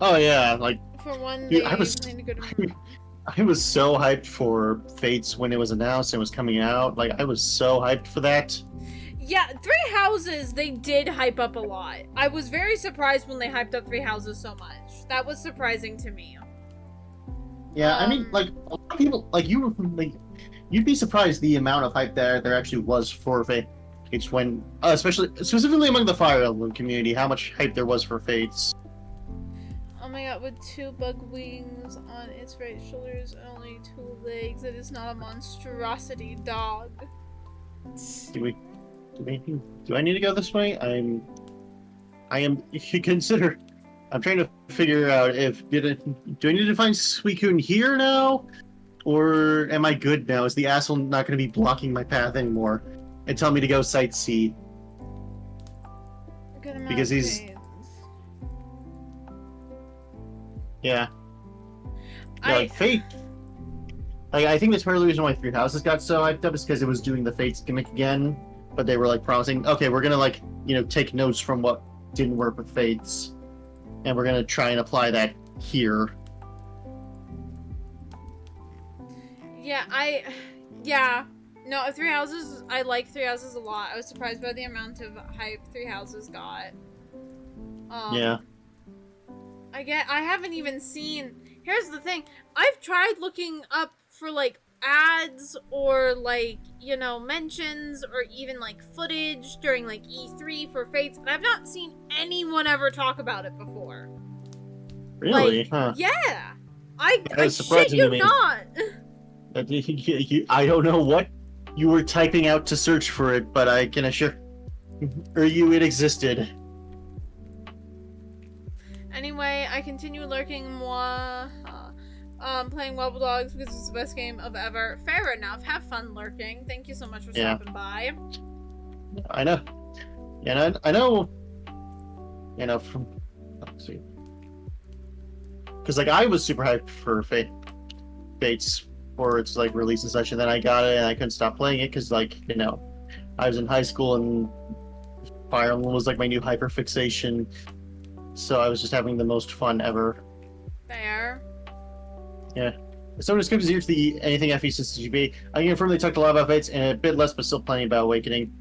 Oh yeah, like. For one Dude, day, I was so hyped for Fates when it was announced and was coming out. Like I was so hyped for that. Yeah, Three Houses, they did hype up a lot. I was very surprised when they hyped up Three Houses so much. That was surprising to me. Yeah, I mean, like, a lot of people, you'd be surprised the amount of hype there actually was for Fates when, specifically among the Fire Emblem community, how much hype there was for Fates. Oh my god, with 2 bug wings on its right shoulders and only 2 legs, it is not a monstrosity dog. Do I need to go this way? I'm trying to figure out do I need to find Suicune here now? Or am I good now? Is the asshole not going to be blocking my path anymore and tell me to go sightsee? Because he's... Yeah. Fate... I think that's part of the reason why Three Houses got so hyped up is because it was doing the Fates gimmick again. But they were like promising, okay, we're gonna take notes from what didn't work with Fates, and we're gonna try and apply that here. No, Three Houses, I like Three Houses a lot. I was surprised by the amount of hype Three Houses got. Yeah. I haven't even seen... Here's the thing. I've tried looking up for, like, ads or, like, you know, mentions or even, like, footage during, like, E3 for Fates, and I've not seen anyone ever talk about it before. Really? Like, huh. Yeah! I shit you not! I don't know what you were typing out to search for it, but I can assure you it existed. Anyway, I continue lurking moi. playing Wobble Dogs because it's the best game of ever. Fair enough. Have fun lurking. Thank you so much for stopping by. I know. Yeah, I know. You know, from let's see, because like I was super hyped for Fates for its like release and such, and then I got it and I couldn't stop playing it because like I was in high school and Fire Emblem was like my new hyperfixation, so I was just having the most fun ever. Fair. Yeah. If someone describes here to the anything FE since GB, I can confirm they talked a lot about Fates and a bit less, but still plenty about Awakening.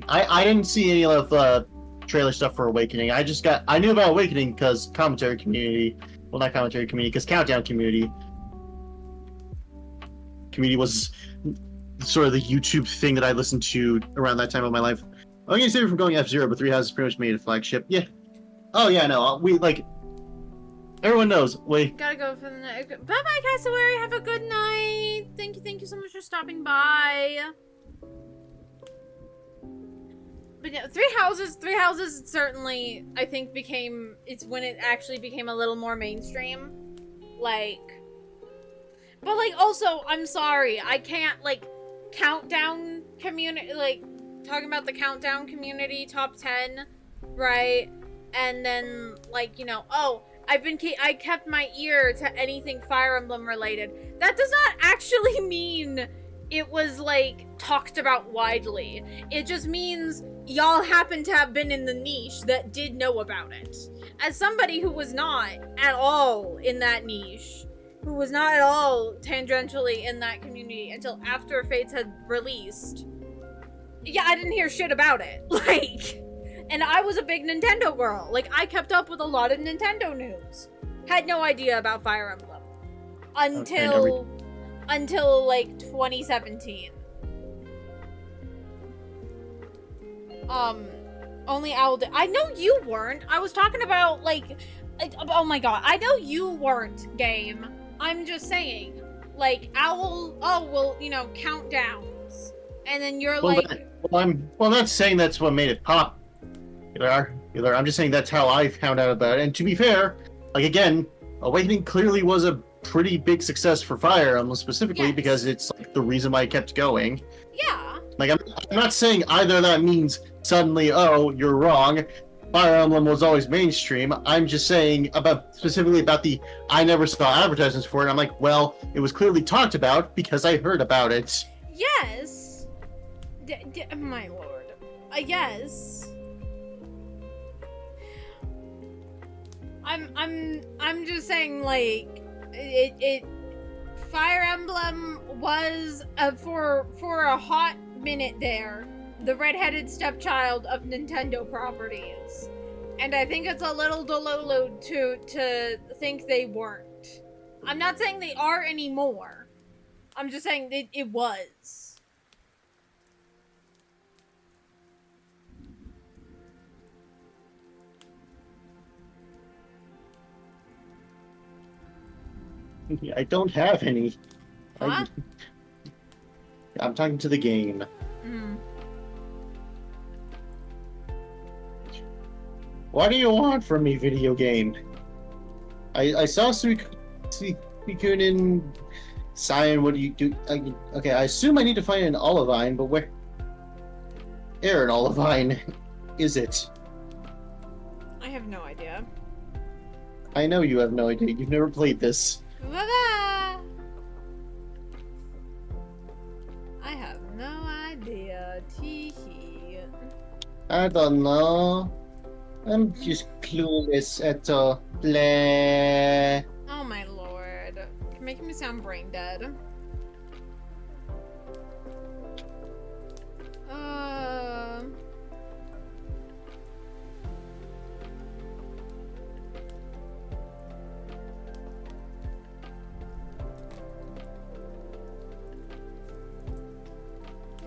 I didn't see any of trailer stuff for Awakening. I knew about Awakening because commentary community. Well, not commentary community, because Countdown community was sort of the YouTube thing that I listened to around that time of my life. I'm gonna save it from going F-Zero, but Three Houses pretty much made a flagship. Yeah. Oh yeah, no, we like. Everyone knows. Wait. Gotta go for the night. Bye bye, Cassowary. Have a good night. Thank you so much for stopping by. But yeah, Three Houses certainly, I think, it's when it actually became a little more mainstream. Like, but like, also, I'm sorry, I can't, like, Countdown community, like, talking about the Countdown community, top 10, right? And then, like, oh, I kept my ear to anything Fire Emblem related. That does not actually mean it was, like, talked about widely. It just means y'all happen to have been in the niche that did know about it. As somebody who was not at all in that niche, who was not at all tangentially in that community until after Fates had released, yeah, I didn't hear shit about it. Like, and I was a big Nintendo girl. Like, I kept up with a lot of Nintendo news. Had no idea about Fire Emblem. Until like 2017. Only Owl did. I know you weren't. I was talking about, like, oh my god. I know you weren't, game. I'm just saying. Like, Owl, oh, well, countdowns. And then you're like... I'm not saying that's what made it pop. Either. I'm just saying that's how I found out about it. And to be fair, like, again, Awakening clearly was a pretty big success for Fire Emblem specifically because it's, like, the reason why it kept going. Yeah. Like, I'm not saying either that means suddenly, oh, you're wrong. Fire Emblem was always mainstream. I'm just saying specifically about I never saw advertisements for it. I'm like, well, it was clearly talked about because I heard about it. Yes. My lord. Yes. I'm just saying, like, Fire Emblem was for a hot minute there the redheaded stepchild of Nintendo properties, and I think it's a little delulu to think they weren't. I'm not saying they are anymore. I'm just saying it was. I don't have any. Huh? I'm talking to the game. Mm. What do you want from me, video game? I saw Suikunin Cyan. What do you do? Okay, I assume I need to find an Olivine, but where an Olivine is it? I have no idea. I know you have no idea. You've never played this. I have no idea. Teehee. I don't know. I'm just clueless at all. Blah. Oh my lord. You're making me sound brain dead.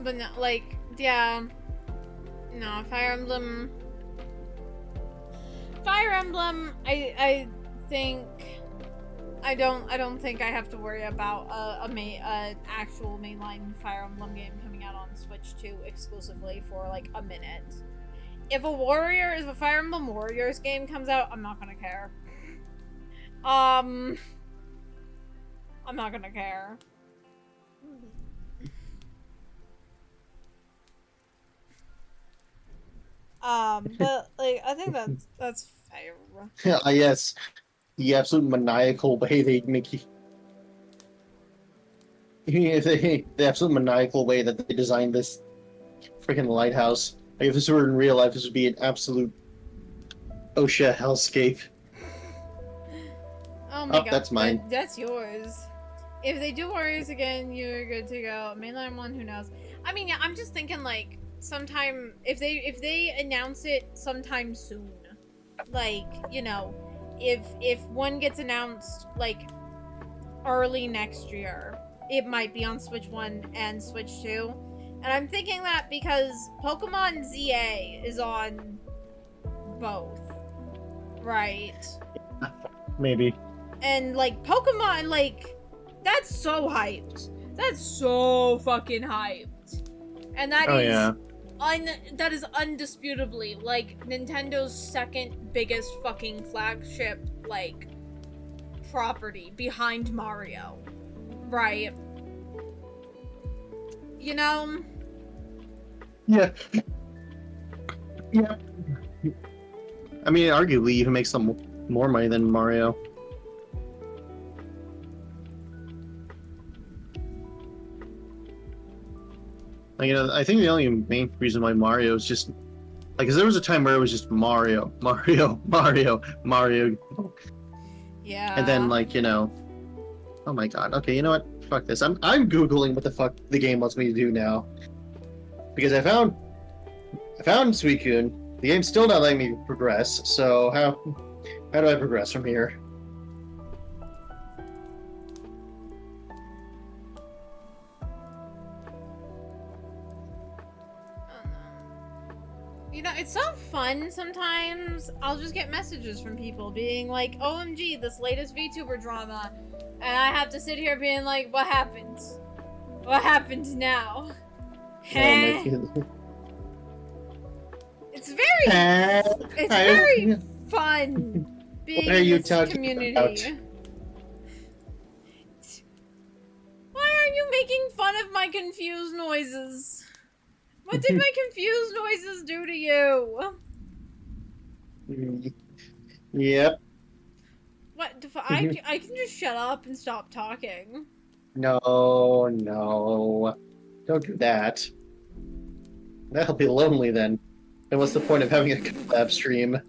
But no, like, yeah. No, Fire Emblem, I think I don't think I have to worry about an actual mainline Fire Emblem game coming out on Switch 2 exclusively for like a minute. If a Fire Emblem Warriors game comes out, I'm not gonna care. I'm not gonna care. But like, I think that's fair. Yes, the absolute maniacal way they make you. The absolute maniacal way that they designed this freaking lighthouse. Like, if this were in real life, this would be an absolute OSHA hellscape. Oh my god, that's mine. That's yours. If they do Warriors again, you're good to go. Mainline one, who knows? I mean, yeah, I'm just thinking like sometime if they announce it sometime soon, like, you know, if one gets announced like early next year, it might be on Switch 1 and Switch 2. And I'm thinking that because Pokemon ZA is on both, right? Maybe. And like Pokemon, like, that's so hyped. That's so fucking hyped. And that that is undisputably like Nintendo's second biggest fucking flagship like property behind Mario. Right. You know? Yeah. Yeah. I mean, arguably even makes some more money than Mario. Like, you know, I think the only main reason why Mario is just like, because there was a time where it was just Mario. Yeah. And then, like, you know, oh my god. Okay, you know what? Fuck this. I'm googling what the fuck the game wants me to do now, because I found Suicune. The game's still not letting me progress. So how do I progress from here? You know, it's so fun sometimes. I'll just get messages from people being like, OMG, this latest VTuber drama. And I have to sit here being like, what happened? What happened now? It's very fun being in this community. Why are you making fun of my confused noises? What did my confused noises do to you? Yep. What? I can just shut up and stop talking. No. Don't do that. That'll be lonely then. Then what's the point of having a collab stream?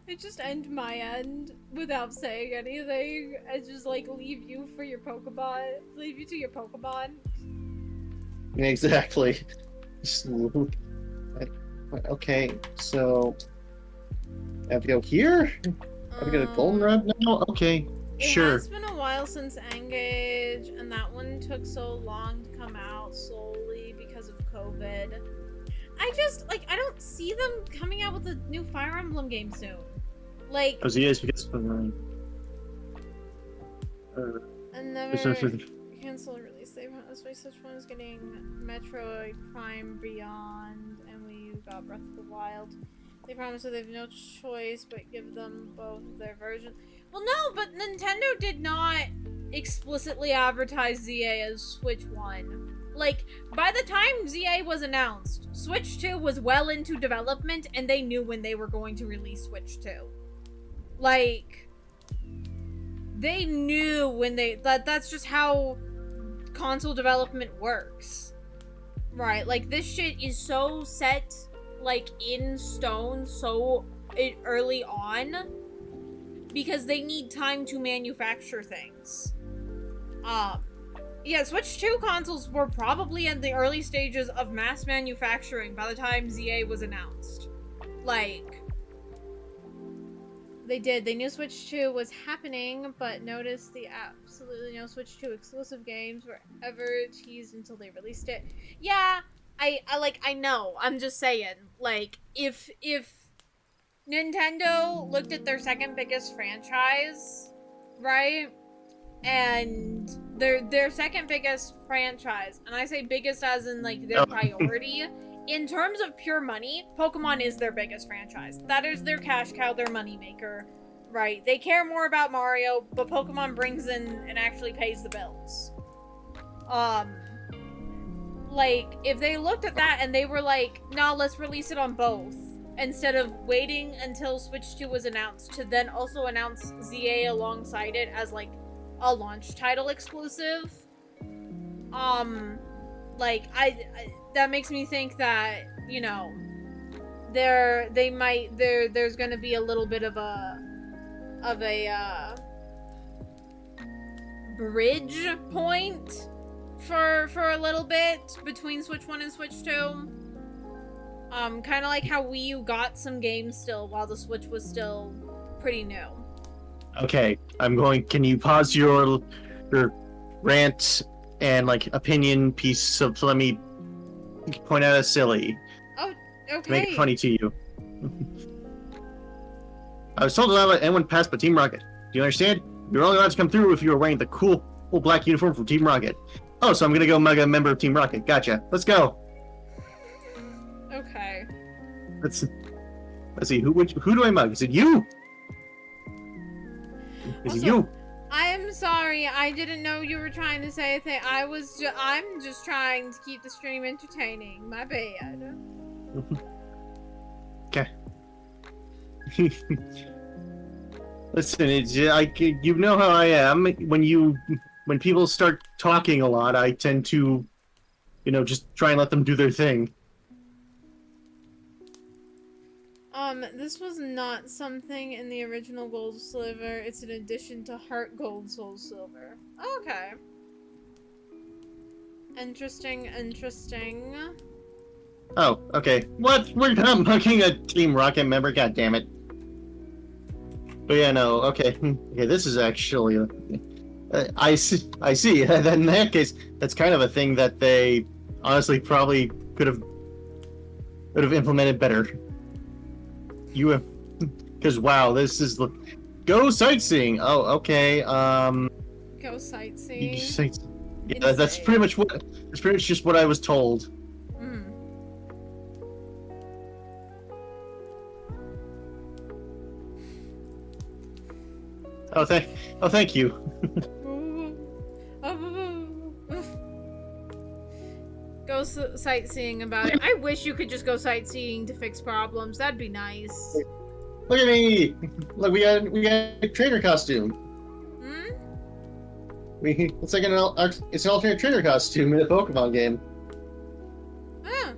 I just end my end without saying anything. I just like leave you to your Pokemon. Exactly. Okay, so I have to go here? I have to get a goldenrod now? Okay, sure. It has been a while since Engage, and that one took so long to come out solely because of COVID. I don't see them coming out with a new Fire Emblem game soon. Like, because because and never cancel release date. This way, such one is getting Metroid Prime Beyond, and Wii U got Breath of the Wild. They promise that they have no choice but give them both their versions. Well, no, but Nintendo did not explicitly advertise ZA as Switch 1. Like, by the time ZA was announced, Switch 2 was well into development, and they knew when they were going to release Switch 2. Like, they knew when that's just how console development works. Right, like, this shit is so set, like, in stone so early on, because they need time to manufacture things. Yeah, Switch 2 consoles were probably in the early stages of mass manufacturing by the time ZA was announced. Like, they knew Switch 2 was happening, but noticed the absolutely no Switch 2 exclusive games were ever teased until they released it. Yeah, I know, I'm just saying, like, if Nintendo looked at their second biggest franchise, right? And their second biggest franchise, and I say biggest as in like their priority, in terms of pure money, Pokemon is their biggest franchise. That is their cash cow, their money maker. right? They care more about Mario, but Pokemon brings in and actually pays the bills. Like, if they looked at that and they were like, no, let's release it on both, instead of waiting until Switch 2 was announced to then also announce ZA alongside it as, like, a launch title exclusive, like, that makes me think that, you know, there's gonna be a little bit of a bridge point for a little bit between Switch 1 and Switch 2. Kind of like how Wii U got some games still while the Switch was still pretty new. Okay, can you pause your rant and, like, opinion piece so let me point out as silly. Oh, okay. To make it funny to you. I was told to not let anyone pass but Team Rocket. Do you understand? You're only allowed to come through if you are wearing the cool black uniform from Team Rocket. Oh, so I'm gonna go mug a member of Team Rocket. Gotcha. Let's go. Okay. Let's see. Who do I mug? Is it you? Is it you? I am sorry. I didn't know you were trying to say a thing. I'm just trying to keep the stream entertaining. My bad. Okay. Listen, you know how I am. When people start talking a lot, I tend to, just try and let them do their thing. This was not something in the original Gold Silver. It's an addition to Heart Gold Soul Silver. Okay. Interesting. Oh, okay. What? We're not mugging a Team Rocket member? God damn it. But yeah, no, okay. Okay, this is actually... I see. In that case, that's kind of a thing that they honestly probably could have implemented better. You have... Because, wow, this is... Go sightseeing! Oh, okay, Go sightseeing? Yeah, that's pretty much just what I was told. Oh, thank you. Go sightseeing about it. I wish you could just go sightseeing to fix problems. That'd be nice. Look at me! Look, we got a trainer costume. It's like it's an alternate trainer costume in a Pokemon game. Huh.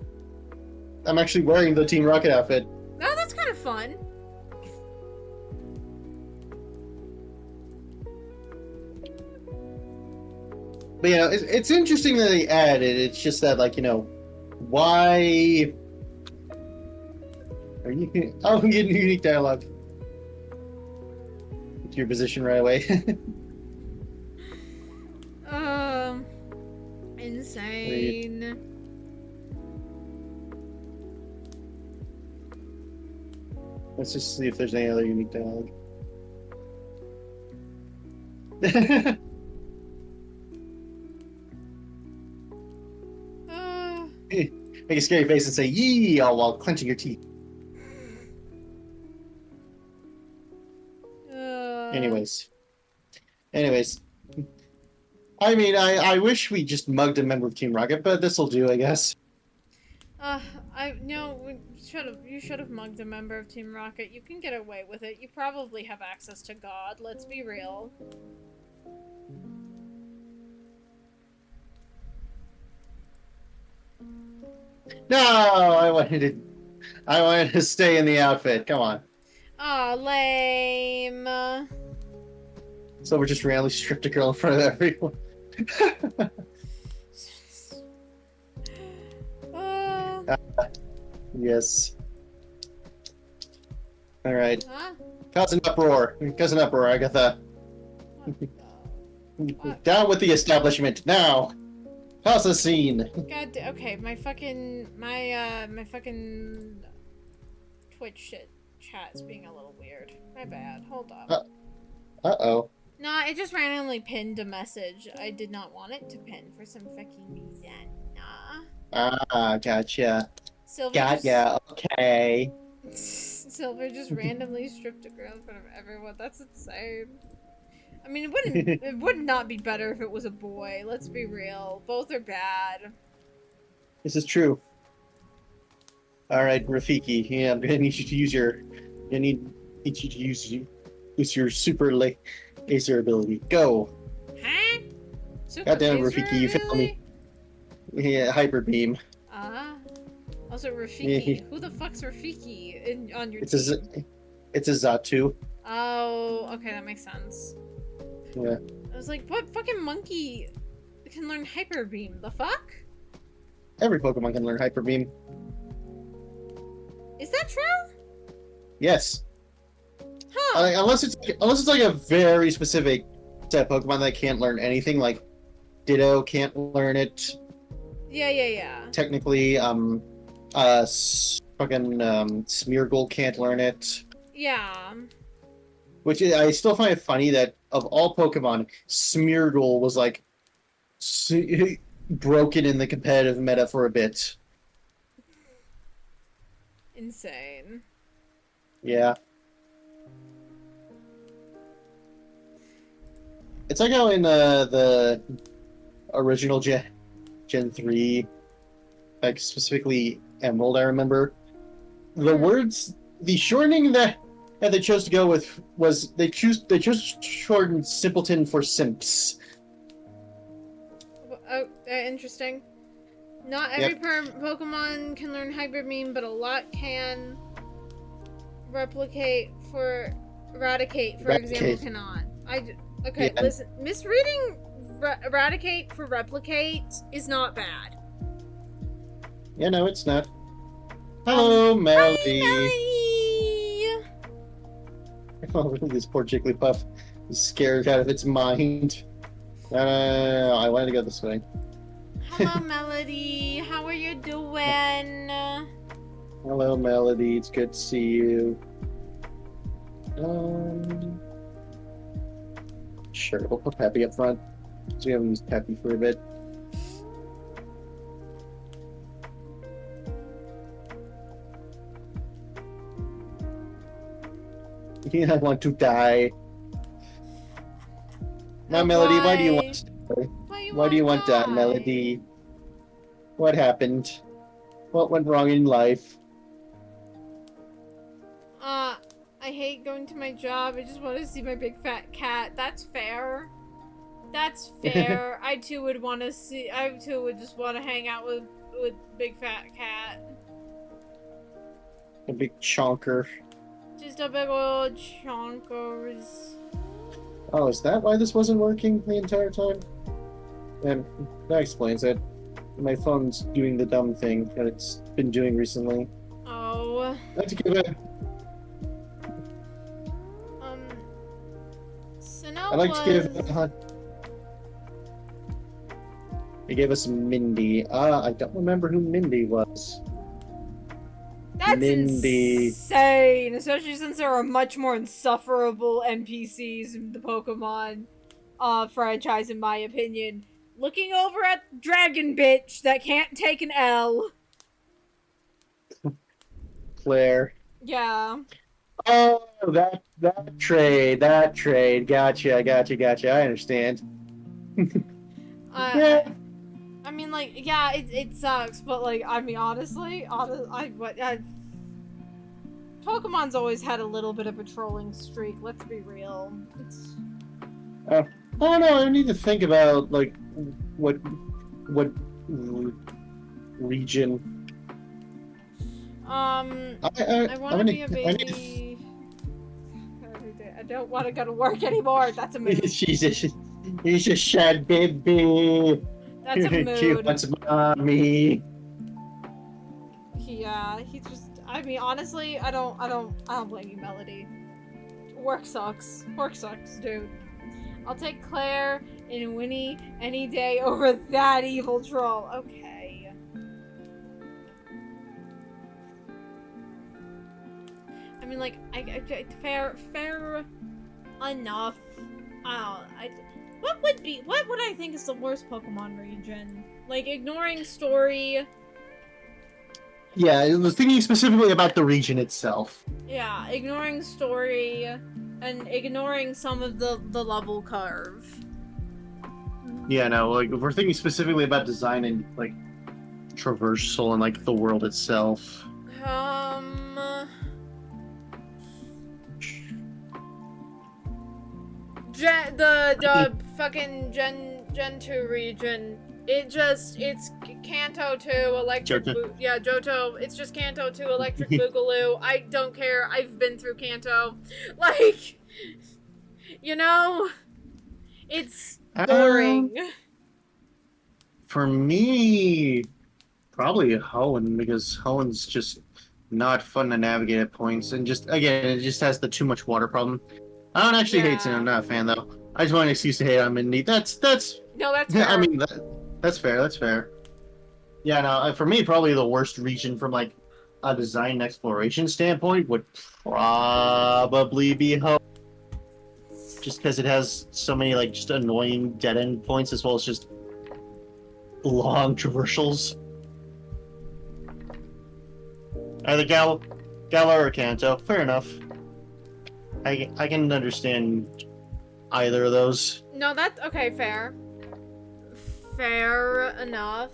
I'm actually wearing the Team Rocket outfit. Oh, that's kind of fun. But yeah, it's interesting that they added. It's just that, like, why are you? Oh, you get unique dialogue. Get to your position right away. Insane. Let's just see if there's any other unique dialogue. Make a scary face and say "yee" while clenching your teeth. Anyways. I mean, I wish we just mugged a member of Team Rocket, but this'll do, I guess. You should have mugged a member of Team Rocket. You can get away with it. You probably have access to God. Let's be real. No, I wanted to stay in the outfit. Come on. Aw, lame. So we're just randomly stripped a girl in front of everyone. Yes. All right. Huh? Cause an uproar, Agatha. Down with the establishment now. Cause a scene. Okay, my fucking Twitch chat's being a little weird. My bad. Hold up. Uh-oh. No, it just randomly pinned a message. I did not want it to pin for some fucking reason. Nah. Ah, gotcha. Sylvie Gotcha. Okay. Silver just randomly stripped a girl in front of everyone. That's insane. I mean, it would not be better if it was a boy. Let's be real. Both are bad. This is true. All right, Rafiki. Yeah, I'm gonna need you to use your. I need you to use your super laser ability. Go. Huh? Super Goddamn, laser Rafiki, you failed me. ability? Yeah, hyper beam. Also Rafiki. Who the fuck's Rafiki on your team? It's a Zatu. Oh, okay, that makes sense. Yeah. I was like, what fucking monkey can learn hyper beam? The fuck? Every Pokemon can learn hyper beam. Is that true? Yes. Huh. Unless it's like a very specific set of Pokemon that can't learn anything, like Ditto can't learn it. Yeah. Technically, fucking Smeargle can't learn it. Yeah. Which I still find it funny that of all Pokemon, Smeargle was like broken in the competitive meta for a bit. Insane. Yeah. It's like how in the original Gen 3, like specifically Emerald, I remember, the words, the shortening that they chose to go with was they chose to shorten simpleton for simps. Oh, interesting. Not every Pokemon can learn Hyper Beam, but a lot can. Eradicate, for example, cannot. Okay, Yeah. listen. Misreading Eradicate for Replicate is not bad. Yeah, no, it's not. Hello, Melody. Hi, Melody! Oh, this poor Jigglypuff is scared out of its mind. No, I wanted to go this way. Hello, Melody. How are you doing? Hello, Melody. It's good to see you. Sure, we'll put Peppy up front. So we haven't used Peppy for a bit. I want to die. Now, Melody, why do you want to die? Why do you want to die, Melody? What happened? What went wrong in life? I hate going to my job. I just want to see my big fat cat. That's fair. That's fair. I too would just want to hang out with big fat cat. A big chonker. Just a big old chonkers. Oh, is that why this wasn't working the entire time? And that explains it. My phone's doing the dumb thing that it's been doing recently. Oh. Let's give it. Sinnoh I'd like to give. They gave us Mindy. I don't remember who Mindy was. That's Mindy. Insane, especially since there are much more insufferable NPCs in the Pokemon franchise, in my opinion. Looking over at Dragon Bitch that can't take an L. Claire. Yeah. Oh, that trade. Gotcha. I understand. Yeah. I mean, like, yeah, it sucks, but like, I mean, honestly, Pokemon's always had a little bit of a trolling streak. Let's be real. It's. Oh no, I need to think about like what region. I want to be a baby. I don't want to go to work anymore. That's a mood. He's a sad baby. That's a mood. He wants mommy. Yeah, he's just. I mean, honestly, I don't blame you, Melody. Work sucks, dude. I'll take Claire and Winnie any day over that evil troll. Okay. I mean, like, fair enough. What would I think is the worst Pokemon region? Like, ignoring story. Yeah, I was thinking specifically about the region itself. Yeah, ignoring story and ignoring some of the level curve. Yeah, no, like if we're thinking specifically about design and like traversal and like the world itself. The fucking Gen 2 region. It's Kanto 2 Electric Johto. It's just Kanto 2 Electric Boogaloo. I don't care. I've been through Kanto. Like, you know, it's boring. For me, probably Hoenn, because Hoenn's just not fun to navigate at points, and just again, it just has the too much water problem. I don't actually hate it. I'm not a fan though. I just want an excuse to hate on Mindy. That's no, that's fair. I mean that's fair. That's fair. Yeah, no. For me, probably the worst region from like a design and exploration standpoint would probably be Hoenn, just because it has so many like just annoying dead end points as well as just long traversals. Either Galar or Kanto. Fair enough. I can understand either of those. No, that's okay. Fair. Fair enough.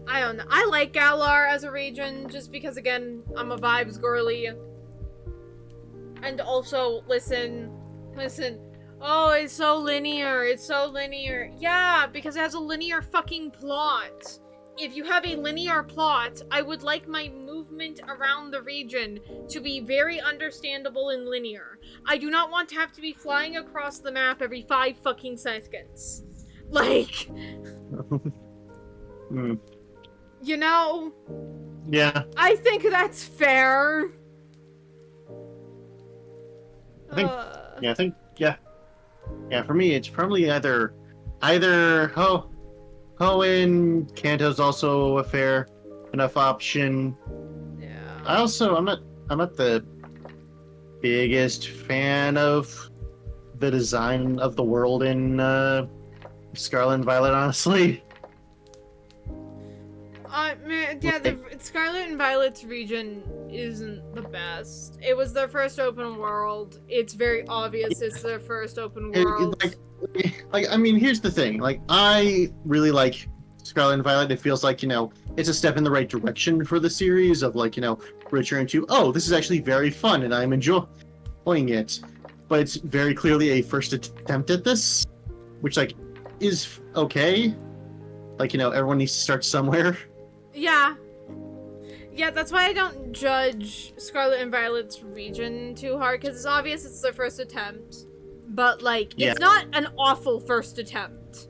I don't know. I like Galar as a region just because, again, I'm a vibes girly. And also, listen. Oh, it's so linear. It's so linear. Yeah, because it has a linear fucking plot. If you have a linear plot, I would like my movement around the region to be very understandable and linear. I do not want to have to be flying across the map every 5 fucking seconds. Like... You know? Yeah. I think that's fair. I think, yeah. Yeah, for me, it's probably either Hoenn, Kanto's also a fair enough option. Yeah. I'm not the biggest fan of the design of the world in Scarlet and Violet, honestly. Yeah, the Scarlet and Violet's region isn't the best. It was their first open world. It's very obvious it's their first open world. I mean, here's the thing. Like, I really like Scarlet and Violet. It feels like, it's a step in the right direction for the series of, like, returning to, oh, this is actually very fun and I'm enjoying it. But it's very clearly a first attempt at this, which, like, is okay. Like, everyone needs to start somewhere. Yeah. Yeah, that's why I don't judge Scarlet and Violet's region too hard, because it's obvious it's their first attempt. But, like, it's not an awful first attempt.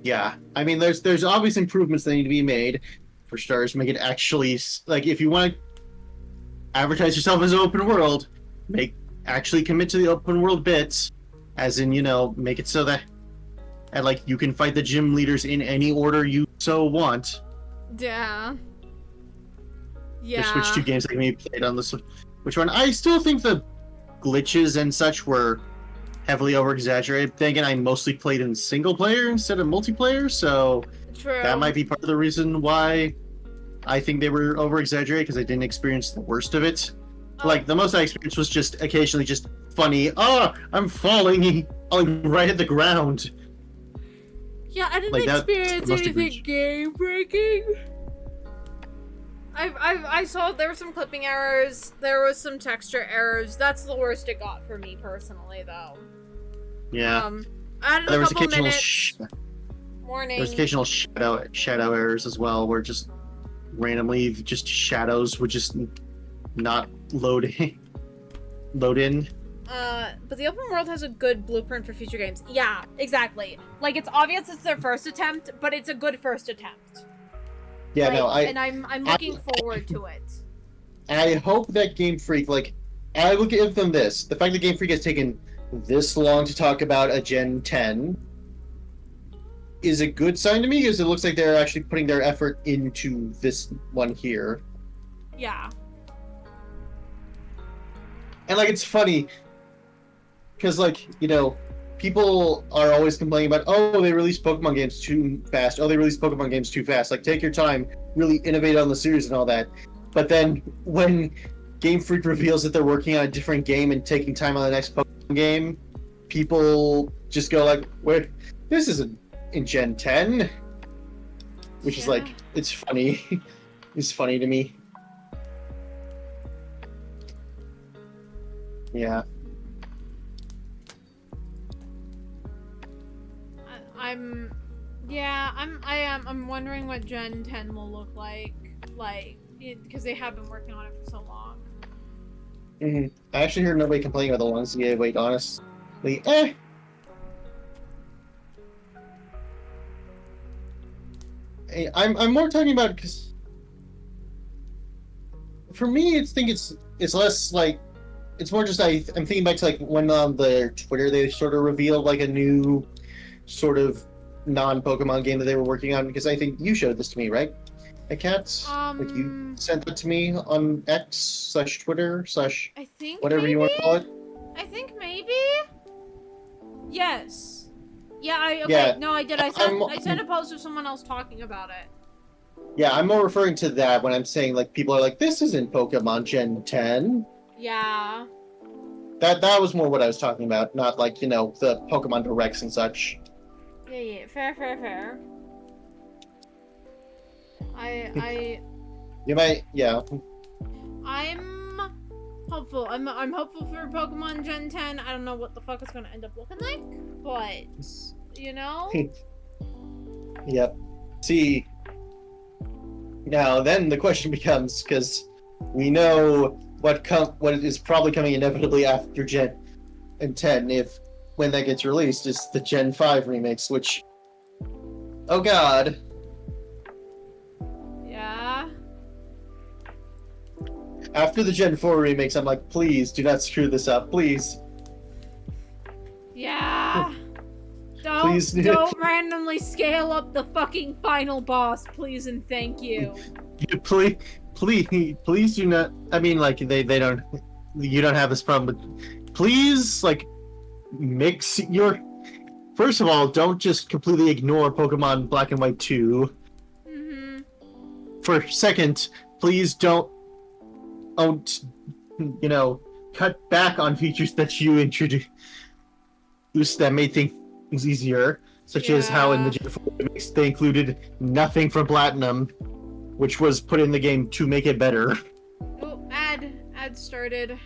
Yeah. I mean, there's obvious improvements that need to be made. For starters, make it actually, like, if you want to advertise yourself as open world, actually commit to the open world bits, as in, make it so that, and, like, you can fight the gym leaders in any order you so want. Yeah. Yeah. The Switch 2 games that can be played on the Switch one. I still think the glitches and such were heavily over-exaggerated. Then again, I mostly played in single player instead of multiplayer, so True. That might be part of the reason why I think they were over-exaggerated, because I didn't experience the worst of it. Like, the most I experienced was just occasionally just funny, I'm falling, right at the ground. Yeah, I didn't experience anything game-breaking. I saw there were some clipping errors, there was some texture errors. That's the worst it got for me personally, though. Yeah. I added a couple minutes. Warning. There's occasional shadow errors as well, where just randomly just shadows would just not load in. But the open world has a good blueprint for future games. Yeah, exactly. Like, it's obvious it's their first attempt, but it's a good first attempt. Yeah, and I'm looking forward to it. I hope that Game Freak, I will give them this. The fact that Game Freak has taken this long to talk about a Gen 10 is a good sign to me, because it looks like they're actually putting their effort into this one here. Yeah. And, it's funny, because, people are always complaining about, oh, they release Pokemon games too fast. Oh, they release Pokemon games too fast. Like, take your time, really innovate on the series and all that. But then when Game Freak reveals that they're working on a different game and taking time on the next Pokemon game, people just go like, "Wait, this isn't in Gen 10," which is like, it's funny. It's funny to me. Yeah. I'm wondering what Gen 10 will look like, because they have been working on it for so long. Mm-hmm. I actually heard nobody complaining about the long ZA wait, honestly. I'm more talking about, because for me, it's less like, it's more just I'm thinking back to like when on their Twitter they sort of revealed like a new sort of non-Pokemon game that they were working on, because I think you showed this to me, right? Cat? Like you sent it to me on X/Twitter/ I think whatever maybe? you want to call it. I think maybe. Yes. Yeah. Yeah. No, I did. I sent a post of someone else talking about it. Yeah, I'm more referring to that when I'm saying like people are like, this isn't Pokemon Gen 10. Yeah. That was more what I was talking about, not like, the Pokemon Directs and such. Yeah. Fair. You might, yeah. I'm hopeful. I'm hopeful for Pokemon Gen 10. I don't know what the fuck it's gonna end up looking like, but Yep. See, now then the question becomes, because we know what is probably coming inevitably after Gen 10, if when that gets released, is the Gen 5 remix, which, oh god. Yeah. After the Gen 4 remakes, I'm like, please do not screw this up, please. Yeah. Don't randomly scale up the fucking final boss, please and thank you. Please do not. I mean, like they don't. You don't have this problem, but please, like, mix your. First of all, don't just completely ignore Pokemon Black and White 2. For second, please don't, cut back on features that you introduced that made things easier, such as how in the Gen 4 remix they included nothing from Platinum, which was put in the game to make it better. Oh, ad started.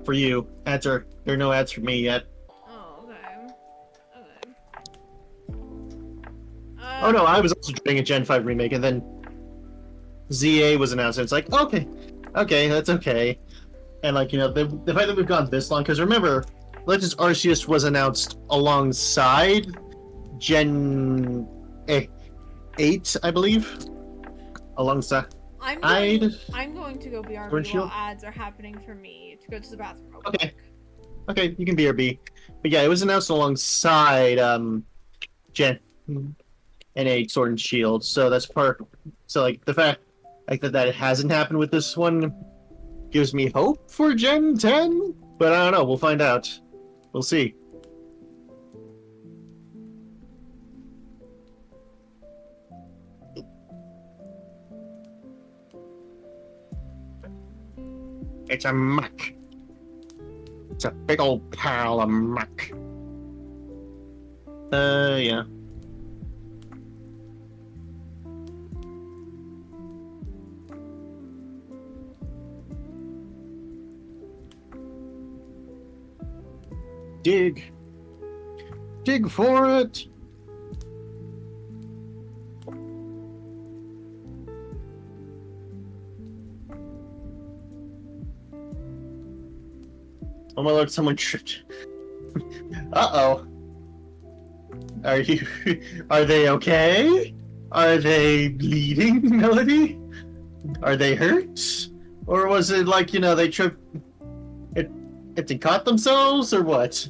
For you, there are no ads for me yet. Oh, okay. Oh no, I was also doing a Gen 5 remake, and then ZA was announced, and it's like, okay, that's okay. And like, the fact that we've gone this long, because remember, Legends Arceus was announced alongside Gen 8, I believe. Alongside. I'm going to go BRB while ads are happening for me to go to the bathroom real quick. Okay, you can BRB. But yeah, it was announced alongside Gen 8 Sword and Shield, so that's so like the fact like that it hasn't happened with this one gives me hope for Gen 10, but I don't know, we'll find out. We'll see. It's a muck. It's a big old pile of muck. Yeah. Dig for it. Oh my lord, someone tripped. Uh-oh. Are they okay? Are they bleeding, Melody? Are they hurt? Or was it like, they tripped, if they caught themselves, or what?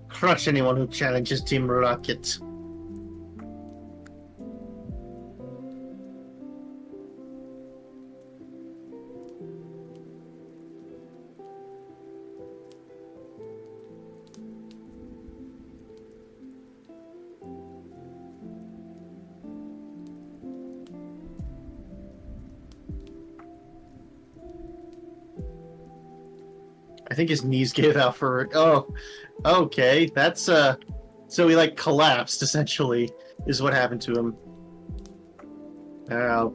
Crush anyone who challenges Team Rocket. I think his knees gave out for. Oh, okay. That's So he like collapsed essentially, is what happened to him.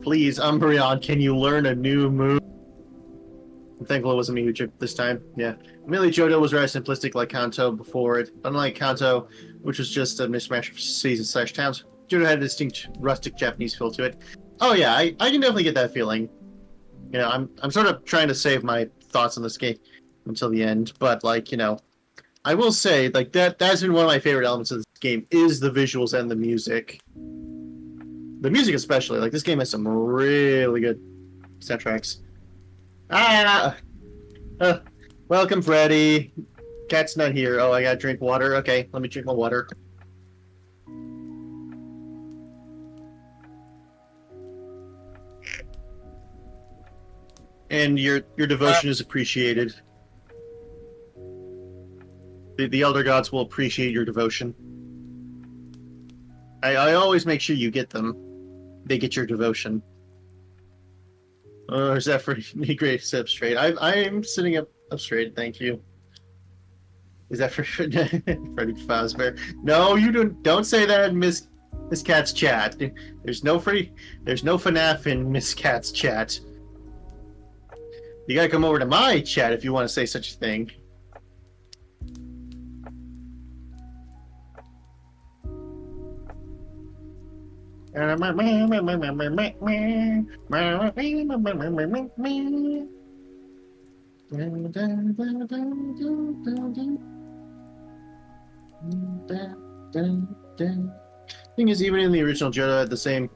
Please, Umbreon, can you learn a new move? I'm thankful it wasn't me who tripped this time. Yeah. Mainly Johto was rather simplistic like Kanto before it. Unlike Kanto, which was just a mismatch of seasons / towns, Johto had a distinct rustic Japanese feel to it. Oh yeah, I can definitely get that feeling. You know, I'm sort of trying to save my thoughts on this game until the end, but like, you know, I will say like that's been one of my favorite elements of this game is the visuals and the music. The music especially. Like this game has some really good soundtracks. Ah! Welcome, Freddy. Cat's not here. Oh, I gotta drink water. Okay, let me drink my water. And your devotion is appreciated. The elder gods will appreciate your devotion. I always make sure you get them. They get your devotion. Oh, is that for me? Great, sit up straight. I'm sitting up straight. Thank you. Is that for Freddy Fazbear? No, you don't say that in Miss Cat's chat. There's no FNAF in Miss Cat's chat. You gotta come over to my chat if you want to say such a thing. Thing is, even in the original Johto had the same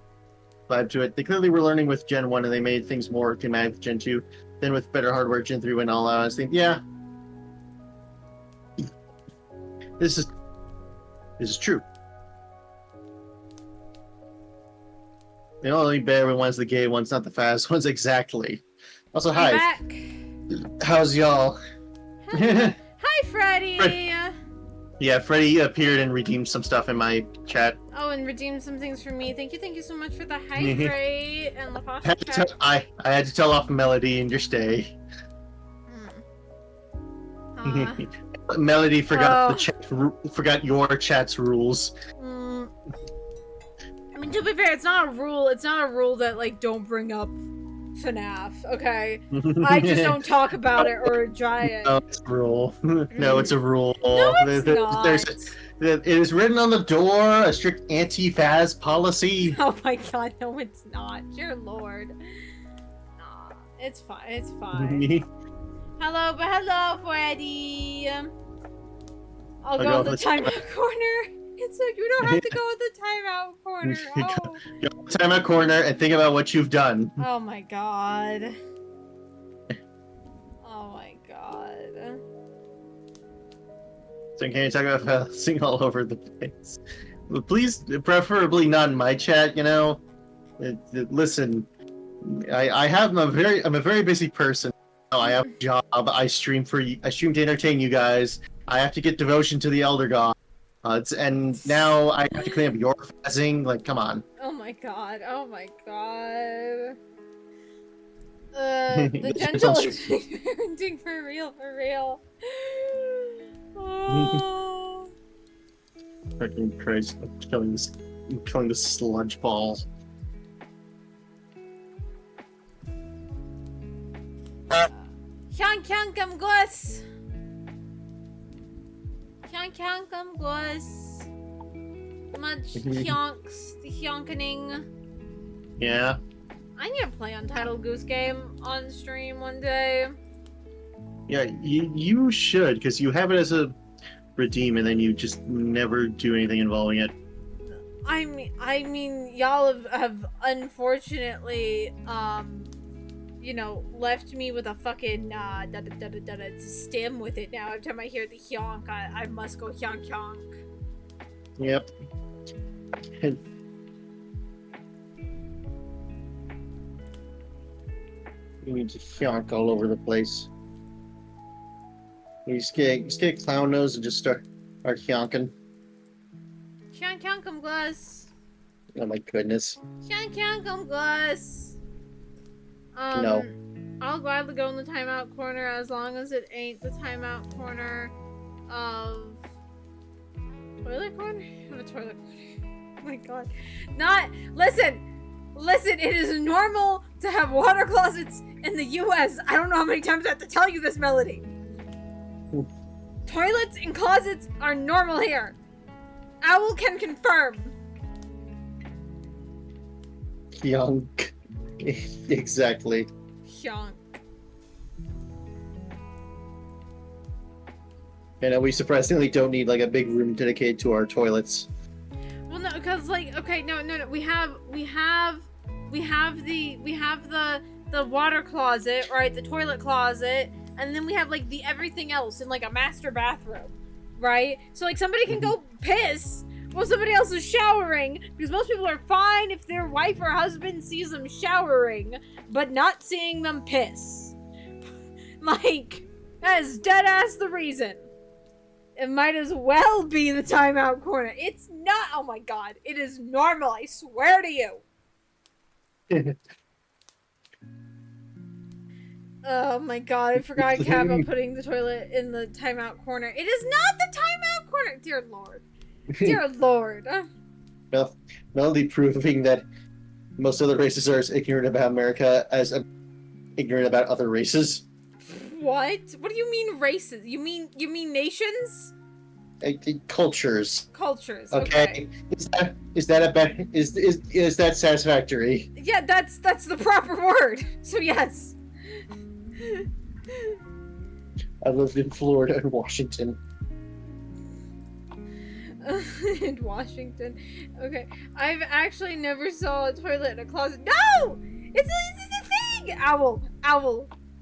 vibe to it. They clearly were learning with Gen 1 and they made things more thematic with Gen 2. Then with better hardware, Gen 3 went all out. I was thinking, yeah, this is true. The only bad one's the gay ones, not the fast ones, exactly. Also, hi. Back. How's y'all? Hi, Freddy. Yeah, Freddy appeared and redeemed some stuff in my chat. Oh, and redeemed some things for me. Thank you so much for the hydrate and the pasta chat. I had to tell off Melody in your stay. Melody forgot forgot your chat's rules. I mean, to be fair, it's not a rule. It's not a rule that like don't bring up FNAF. Okay, I just don't talk about it or try it. No, it's a rule. No, it's a rule. No, it's not. It is written on the door. A strict anti-Faz policy. Oh my god, no, it's not. Dear Lord. Nah, it's fine. It's fine. Hello, Freddy. I'll go in the timeout corner. It's like you don't have to go in the timeout corner. Oh. Go timeout corner and think about what you've done. Oh my god. Oh my god. So can you talk about bouncing all over the place? Please, preferably not in my chat. You know, listen, I'm a very busy person. I have a job. I stream to entertain you guys. I have to get devotion to the Elder God. And now I have to clean up your phasing. Like, come on. Oh my god. Oh my god. The gentle parenting for real. Oh. Freaking Christ! I'm killing this sludge ball. Kyang kam goes. Kyang kam goes. Much kyonks, the kyonkening. Yeah. I need to play Untitled Goose Game on stream one day. Yeah, you should, because you have it as a redeem, and then you just never do anything involving it. I mean, y'all have unfortunately, you know, left me with a fucking to stem with it now. Every time I hear the hyonk, I must go hyonk. Yep. You need to hyonk all over the place. You just get clown nose and just start hyonking. Hyonk come glass. Oh my goodness. Hyonk come glass. No. I'll gladly go in the timeout corner as long as it ain't the timeout corner of toilet corner? Of a toilet corner. Oh my god. Listen, it is normal to have water closets in the US. I don't know how many times I have to tell you this, Melody. Toilets and closets are normal here. Owl can confirm. Young. Exactly. Hyonk. And we surprisingly don't need like a big room dedicated to our toilets. Well, no, because like, okay, no, we have the water closet, right? The toilet closet, and then we have like the everything else in like a master bathroom, right? So like somebody can go piss while somebody else is showering, because most people are fine if their wife or husband sees them showering, but not seeing them piss. Like, that is dead ass the reason. It might as well be the timeout corner. It's not. Oh my god. It is normal. I swear to you. Oh my god. I forgot about putting the toilet in the timeout corner. It is not the timeout corner. Dear Lord. Dear Lord. Well, Melody proving that most other races are as ignorant about America as ignorant about other races. What? What do you mean races? You mean nations? Cultures. Cultures. Okay. Is that satisfactory? Yeah, that's the proper word. So yes. I lived in Florida and Washington. In Washington. Okay. I've actually never saw a toilet in a closet. No! It's a thing! Owl.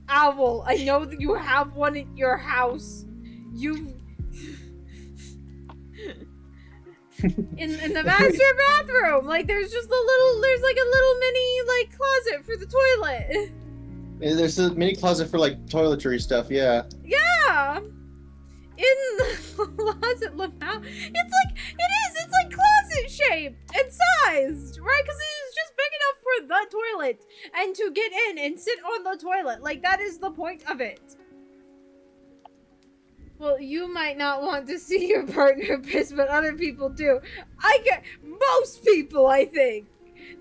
I know that you have one at your house. in the master bathroom. Like there's like a little mini like closet for the toilet. There's a mini closet for like toiletry stuff, yeah. Yeah. In the closet, look now. It's like closet shaped and sized, right? Because it is just big enough for the toilet and to get in and sit on the toilet. Like, that is the point of it. Well, you might not want to see your partner piss, but other people do. Most people, I think,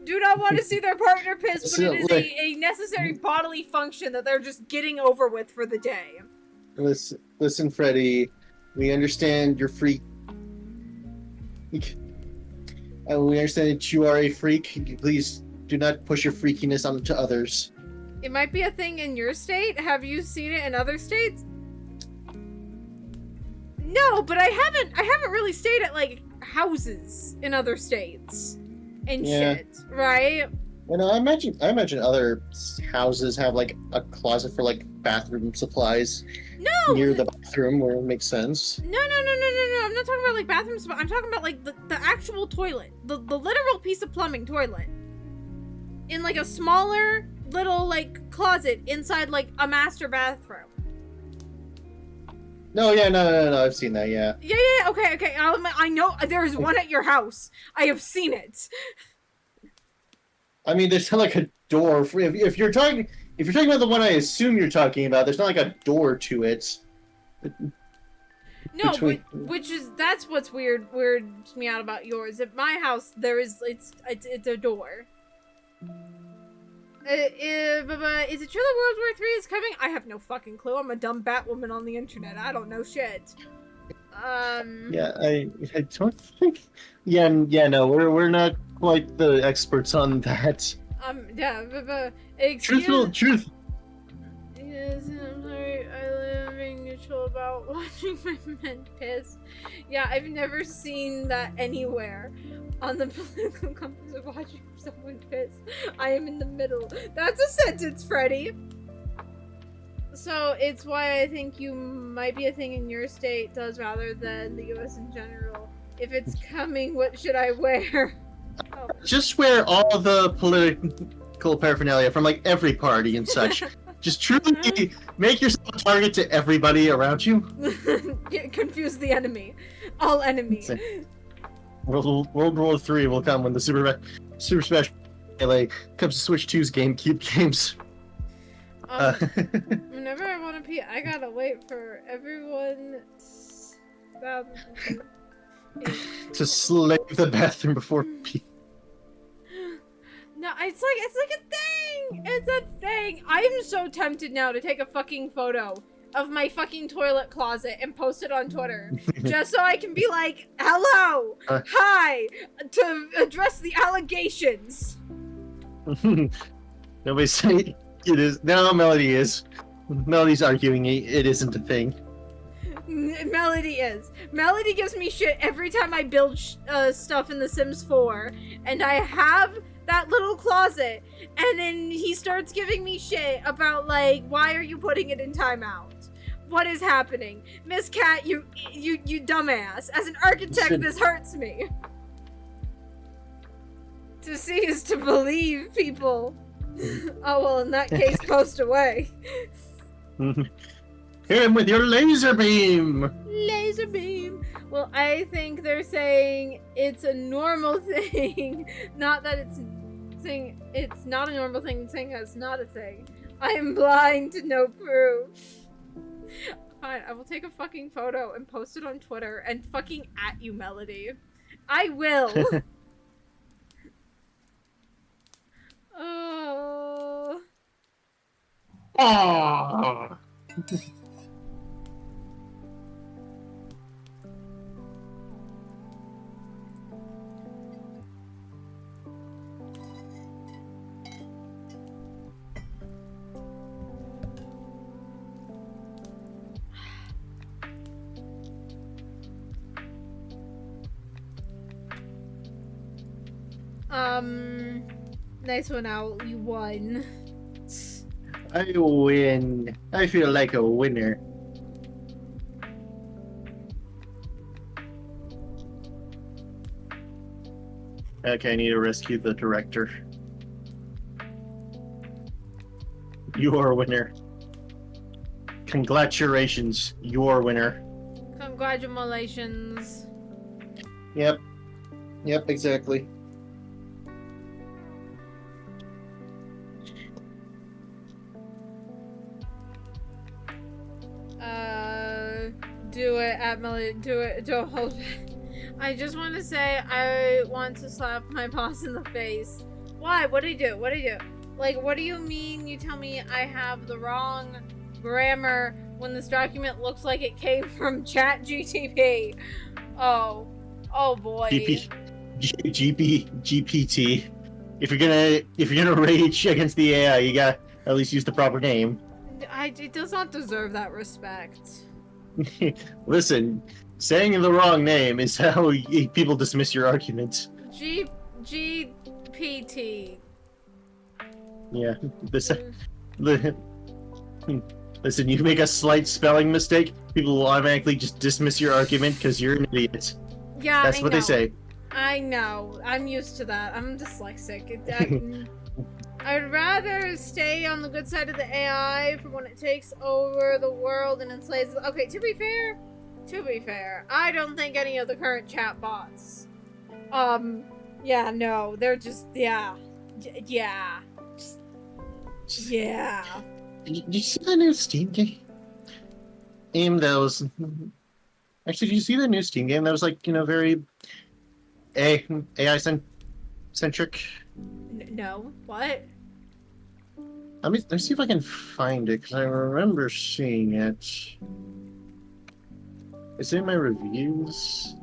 do not want to see their partner piss, but it is a necessary bodily function that they're just getting over with for the day. Listen, Freddy, we understand you're freak. And we understand that you are a freak. Please do not push your freakiness onto others. It might be a thing in your state. Have you seen it in other states? No, but I haven't really stayed at like houses in other states and shit, right? Well, I imagine other houses have like a closet for like bathroom supplies. No, near the bathroom where it makes sense. No. I'm not talking about like bathrooms. I'm talking about like the actual toilet, the literal piece of plumbing toilet, in like a smaller little like closet inside like a master bathroom. No, I've seen that, yeah. Yeah, okay. I know there is one at your house. I have seen it. I mean, there's not like a door. If you're talking about the one I assume you're talking about, there's not like a door to it. No, that's what's weirds me out about yours. At my house, it's a door. Is it true that World War III is coming? I have no fucking clue. I'm a dumb Batwoman on the internet. I don't know shit. Yeah, I don't think. Yeah, no, we're not quite the experts on that. Yeah, Truth. Yes, I'm sorry. I live being neutral about watching my men piss. Yeah, I've never seen that anywhere on the political compass of watching someone piss. I am in the middle. That's a sentence, Freddy. So it's why I think you might be a thing in your state does rather than the US in general. If it's coming, what should I wear? Oh. Just wear all the political paraphernalia from like every party and such. Just truly make yourself a target to everybody around you. Confuse the enemy. All enemies. World War III will come when the Super Special LA comes to Switch 2's GameCube games. Uh, Whenever I want to pee, I gotta wait for everyone. to slave the bathroom before pee. No, it's like a thing. It's a thing. I am so tempted now to take a fucking photo of my fucking toilet closet and post it on Twitter, just so I can be like, "Hello, hi," to address the allegations. Nobody's saying it is. No, Melody is. Melody's arguing it isn't a thing. Melody is. Melody gives me shit every time I build stuff in The Sims 4, and I have that little closet, and then he starts giving me shit about, like, why are you putting it in timeout? What is happening? Miss Cat, you dumbass. As an architect, this hurts me. To see is to believe, people. Oh, well, in that case, post away. Hit him with your laser beam! Laser beam! Well, I think they're saying it's a normal thing. Not that it's saying it's not a normal thing, saying it's not a thing. I am blind to no proof. Fine, I will take a fucking photo and post it on Twitter and fucking at you, Melody. I will! Oh. Oh. Nice one, Owl. You won. I win. I feel like a winner. Okay, I need to rescue the director. You are a winner. Congratulations, you're a winner. Congratulations. Yep. Yep, exactly. Do it, at Melody. Do it. Don't hold it. I just want to say I want to slap my boss in the face. Why? What did he do? What did he do? Like, what do you mean you tell me I have the wrong grammar when this document looks like it came from ChatGTP? Oh. Oh boy. GPT. If you're gonna rage against the AI, you gotta at least use the proper name. It does not deserve that respect. Listen, saying the wrong name is how people dismiss your argument. GPT. Yeah. Listen, you make a slight spelling mistake, people will automatically just dismiss your argument because you're an idiot. Yeah, That's what they say. I know. I'm used to that. I'm dyslexic. I'd rather stay on the good side of the AI for when it takes over the world and enslaves. Okay, to be fair, I don't think any of the current chat bots. Yeah, no, they're just yeah. Did you see the new Steam game? That was actually. Did you see the new Steam game that was like very AI centric? No, what? Let me see if I can find it because I remember seeing it. Is it in my reviews?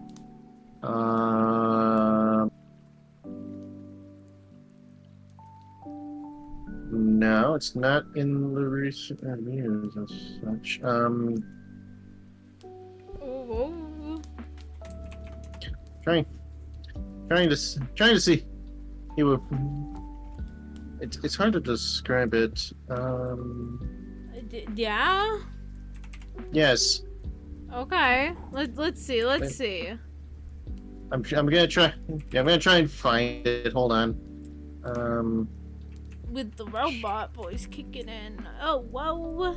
No, it's not in the recent reviews as such. Trying to see. It's hard to describe it. Yeah. Yes. Okay. Let's see. Let's see. I'm gonna try. Yeah, I'm gonna try and find it. Hold on. With the robot voice kicking in. Oh whoa.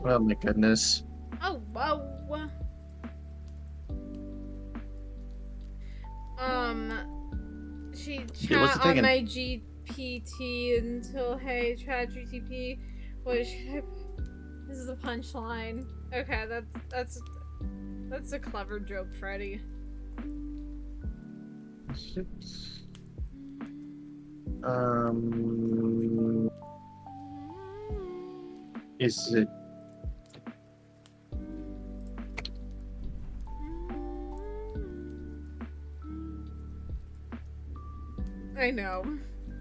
Oh my goodness. Oh whoa. She chat on my GPT until hey ChatGTP, What should I? This is a punchline. Okay, that's a clever joke, Freddy. Is it? I know.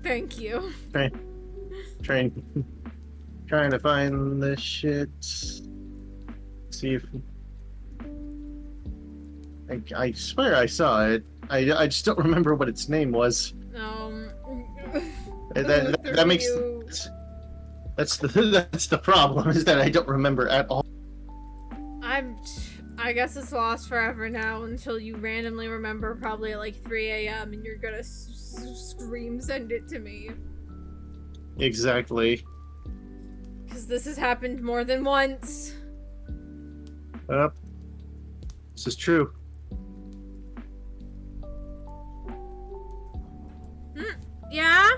Thank you. Trying to find this shit. See if I swear I saw it. I just don't remember what its name was. That makes that's the problem, is that I don't remember at all. I guess it's lost forever now until you randomly remember, probably at like 3 a.m. and you're gonna scream send it to me. Exactly. Because this has happened more than once. This is true. Yeah?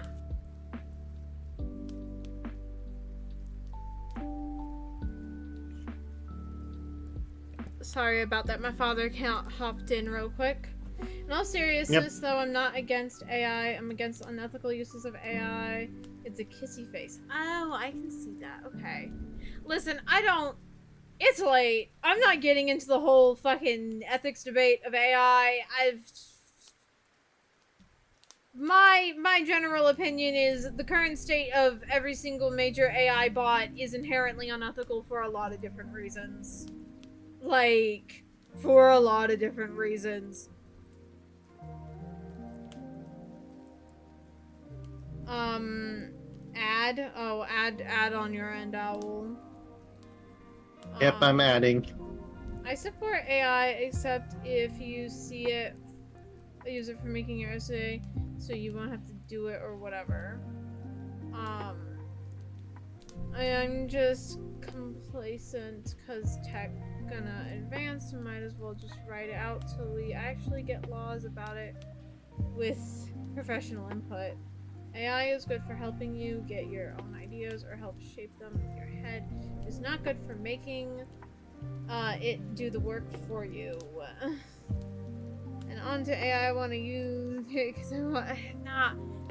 Sorry about that. My father hopped in real quick. In all seriousness, though, I'm not against AI. I'm against unethical uses of AI. It's a kissy face. Oh, I can see that. Okay. Listen, it's late. I'm not getting into the whole fucking ethics debate of AI. My general opinion is the current state of every single major AI bot is inherently unethical for a lot of different reasons. Like, for a lot of different reasons. Add on your end, Owl. Yep, I'm adding. I support AI, except if you see it, use it for making your essay, so you won't have to do it or whatever. I'm just complacent because tech gonna advance, and might as well just write it out till we actually get laws about it with professional input. AI is good for helping you get your own ideas or help shape them in your head. It's not good for making it do the work for you. And onto AI, I want to use it because I want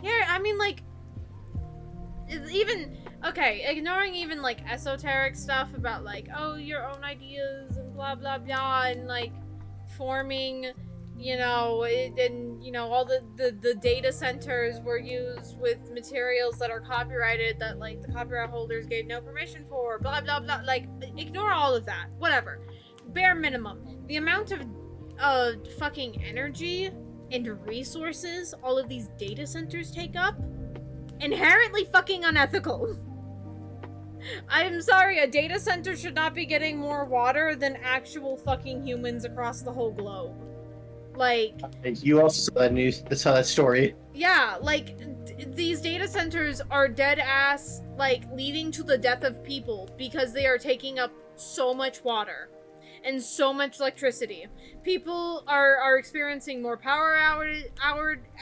I mean, like, even ignoring even like esoteric stuff about like, oh, your own ideas and blah blah blah, and like forming, all the data centers were used with materials that are copyrighted that like the copyright holders gave no permission for, blah blah blah. Like, ignore all of that, whatever. Bare minimum, the amount of fucking energy and resources all of these data centers take up, inherently fucking unethical. I'm sorry, a data center should not be getting more water than actual fucking humans across the whole globe. Like, you also saw that story. Yeah, like, these data centers are dead ass, like, leading to the death of people because they are taking up so much water and so much electricity. People are experiencing more power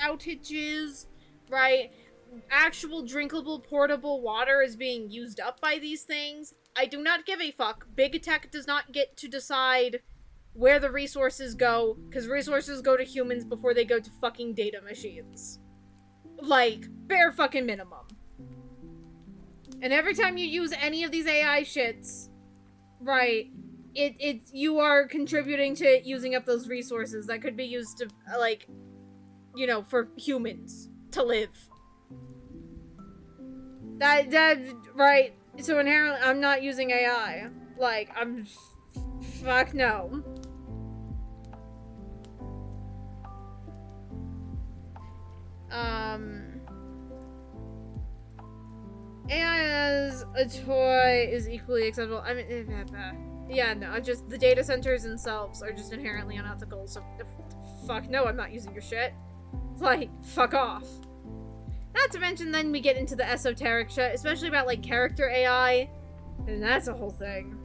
outages, right? Actual drinkable portable water is being used up by these things. I do not give a fuck. Big tech does not get to decide where the resources go, because resources go to humans before they go to fucking data machines. Like, bare fucking minimum. And every time you use any of these AI shits, right, you are contributing to it using up those resources that could be used to, like, for humans to live. That, right, so inherently, I'm not using AI. Like, fuck no. AI as a toy is equally acceptable. I mean, yeah, no, just the data centers themselves are just inherently unethical, so fuck no, I'm not using your shit. Like, fuck off. Not to mention, then we get into the esoteric shit, especially about, like, character AI, and that's a whole thing.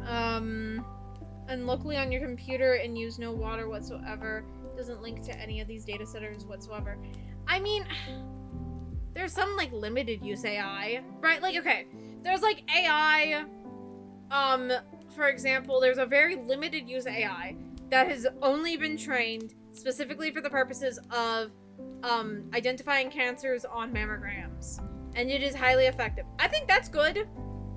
And locally on your computer and use no water whatsoever. Doesn't link to any of these data centers whatsoever. I mean, there's some, like, limited use AI, right? Like, okay, there's, like, AI, for example, there's a very limited use AI that has only been trained specifically for the purposes of, identifying cancers on mammograms. And it is highly effective. I think that's good,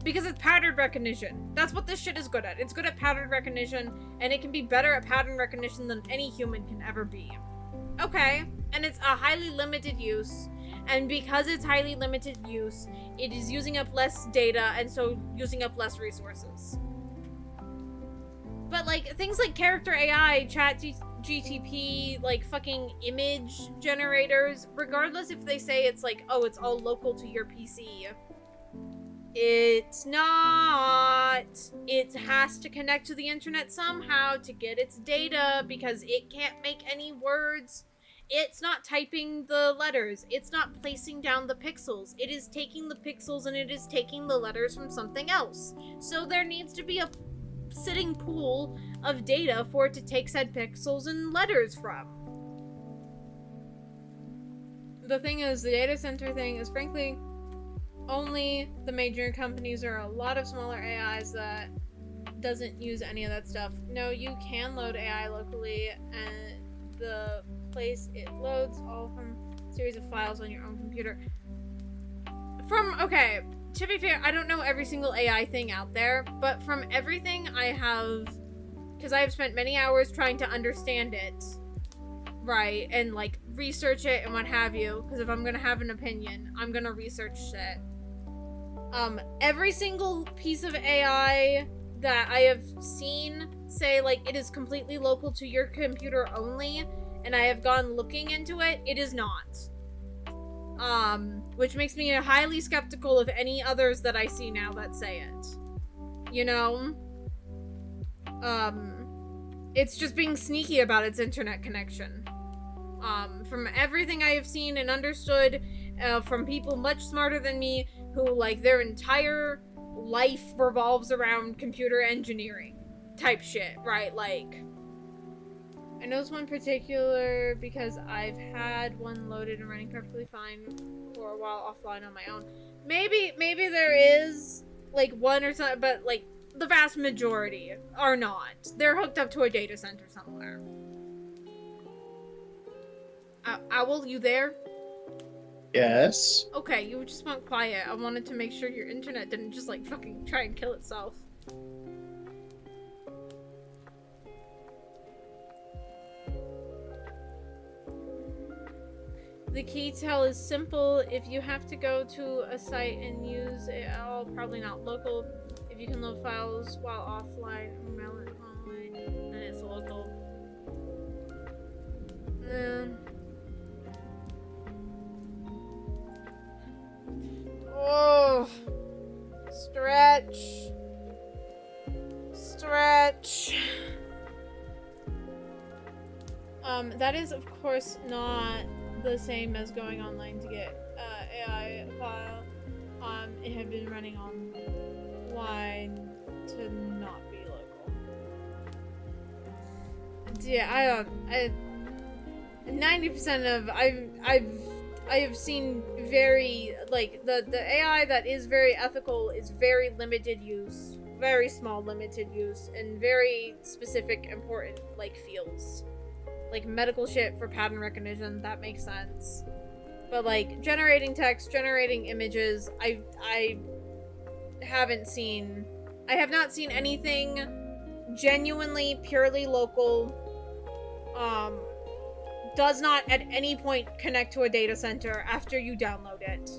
because it's pattern recognition. That's what this shit is good at. It's good at pattern recognition, and it can be better at pattern recognition than any human can ever be. Okay, and it's a highly limited use, and because it's highly limited use, it is using up less data, and so using up less resources. But, like, things like character AI, GTP, like, fucking image generators, regardless if they say it's like, oh, it's all local to your PC, it's not. It has to connect to the internet somehow to get its data, because it can't make any words. It's not typing the letters. It's not placing down the pixels. It is taking the pixels and it is taking the letters from something else. So there needs to be a sitting pool of data for it to take said pixels and letters from. The thing is, the data center thing is frankly only the major companies or a lot of smaller AIs that doesn't use any of that stuff. No, you can load AI locally, and the place it loads all from a series of files on your own computer. Okay, to be fair, I don't know every single AI thing out there, but from everything I have, because I have spent many hours trying to understand it, right, and like research it and what have you, because if I'm gonna have an opinion, I'm gonna research it. Every single piece of AI that I have seen say, like, it is completely local to your computer only, and I have gone looking into it, it is not. Which makes me highly skeptical of any others that I see now that say it. You know? It's just being sneaky about its internet connection. From everything I have seen and understood, from people much smarter than me, who, like, their entire life revolves around computer engineering type shit, right? Like, I know this one particular because I've had one loaded and running perfectly fine for a while offline on my own. Maybe there is, like, one or something, but, like, the vast majority are not. They're hooked up to a data center somewhere. Owl, you there? Yes. Okay, you just went quiet. I wanted to make sure your internet didn't just, like, fucking try and kill itself. The key tell is simple. If you have to go to a site and use it all, probably not local. If you can load files while offline or mail it online, then it's local. Oh, stretch. That is of course not the same as going online to get AI file. It had been running online to not be local. Yeah, 90% of I have seen very, like, the AI that is very ethical is very limited use, very small limited use, and very specific important, like, fields. Like, medical shit for pattern recognition, that makes sense. But, like, generating text, generating images, I have not seen anything genuinely, purely local, does not at any point connect to a data center after you download it.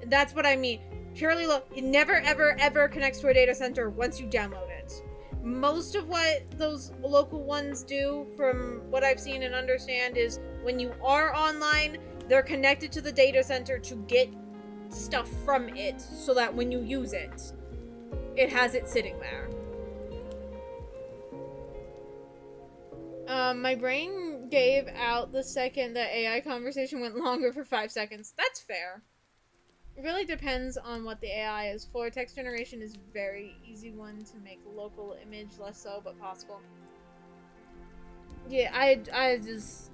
That's what I mean. Purely it never, ever, ever connects to a data center once you download it. Most of what those local ones do, from what I've seen and understand, is when you are online, they're connected to the data center to get stuff from it, so that when you use it, it has it sitting there. My brain gave out the second the AI conversation went longer for 5 seconds. That's fair. It really depends on what the AI is for. Text generation is a very easy one to make local, image less so, but possible. Yeah, I just...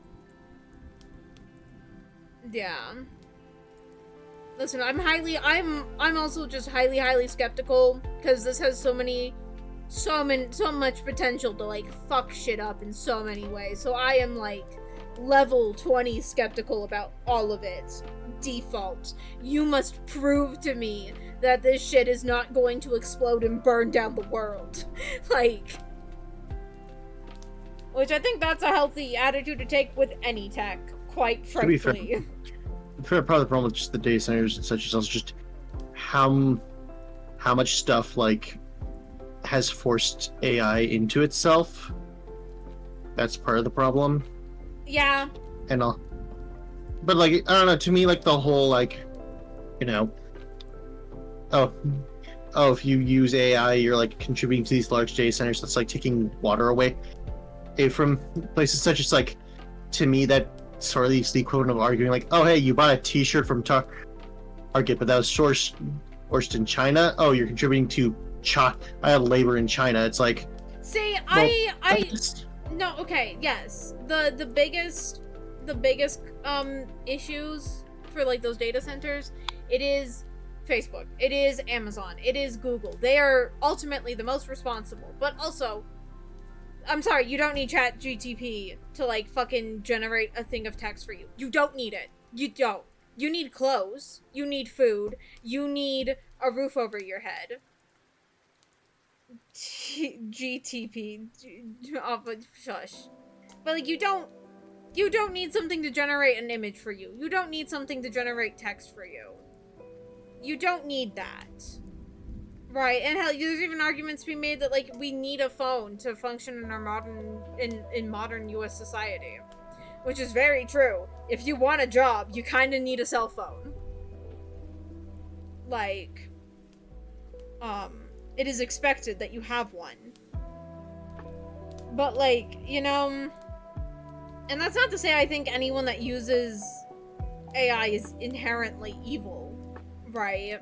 Yeah. Listen, I'm also just highly skeptical because this has so much potential to like fuck shit up in so many ways. So I am like level 20 skeptical about all of it. Default. You must prove to me that this shit is not going to explode and burn down the world. Like, which I think that's a healthy attitude to take with any tech, quite frankly. To be fair, part of the problem with just the data centers and such is also just how much stuff like has forced AI into itself. That's part of the problem. Yeah. And all. But like, I don't know, to me, like the whole like, you know, oh, if you use AI, you're like contributing to these large data centers. That's like taking water away from places such as like, to me, that sort of is the equivalent of arguing like, oh hey, you bought a T-shirt from Target, but that was sourced in China. Oh, you're contributing to I have labor in China. It's like, see, no, okay, yes, the biggest issues for like those data centers, it is Facebook, it is Amazon, it is Google. They are ultimately the most responsible, but also, I'm sorry, you don't need ChatGPT to like fucking generate a thing of text for you. You don't need it. You don't. You need clothes. You need food. You need a roof over your head. GTP. Oh, but shush. But like, you don't need something to generate an image for you. You don't need something to generate text for you. You don't need that. Right, and hell, there's even arguments to be made that like we need a phone to function in our modern US society. Which is very true. If you want a job, you kinda need a cell phone. Like, it is expected that you have one. But like, you know, and that's not to say I think anyone that uses AI is inherently evil, right?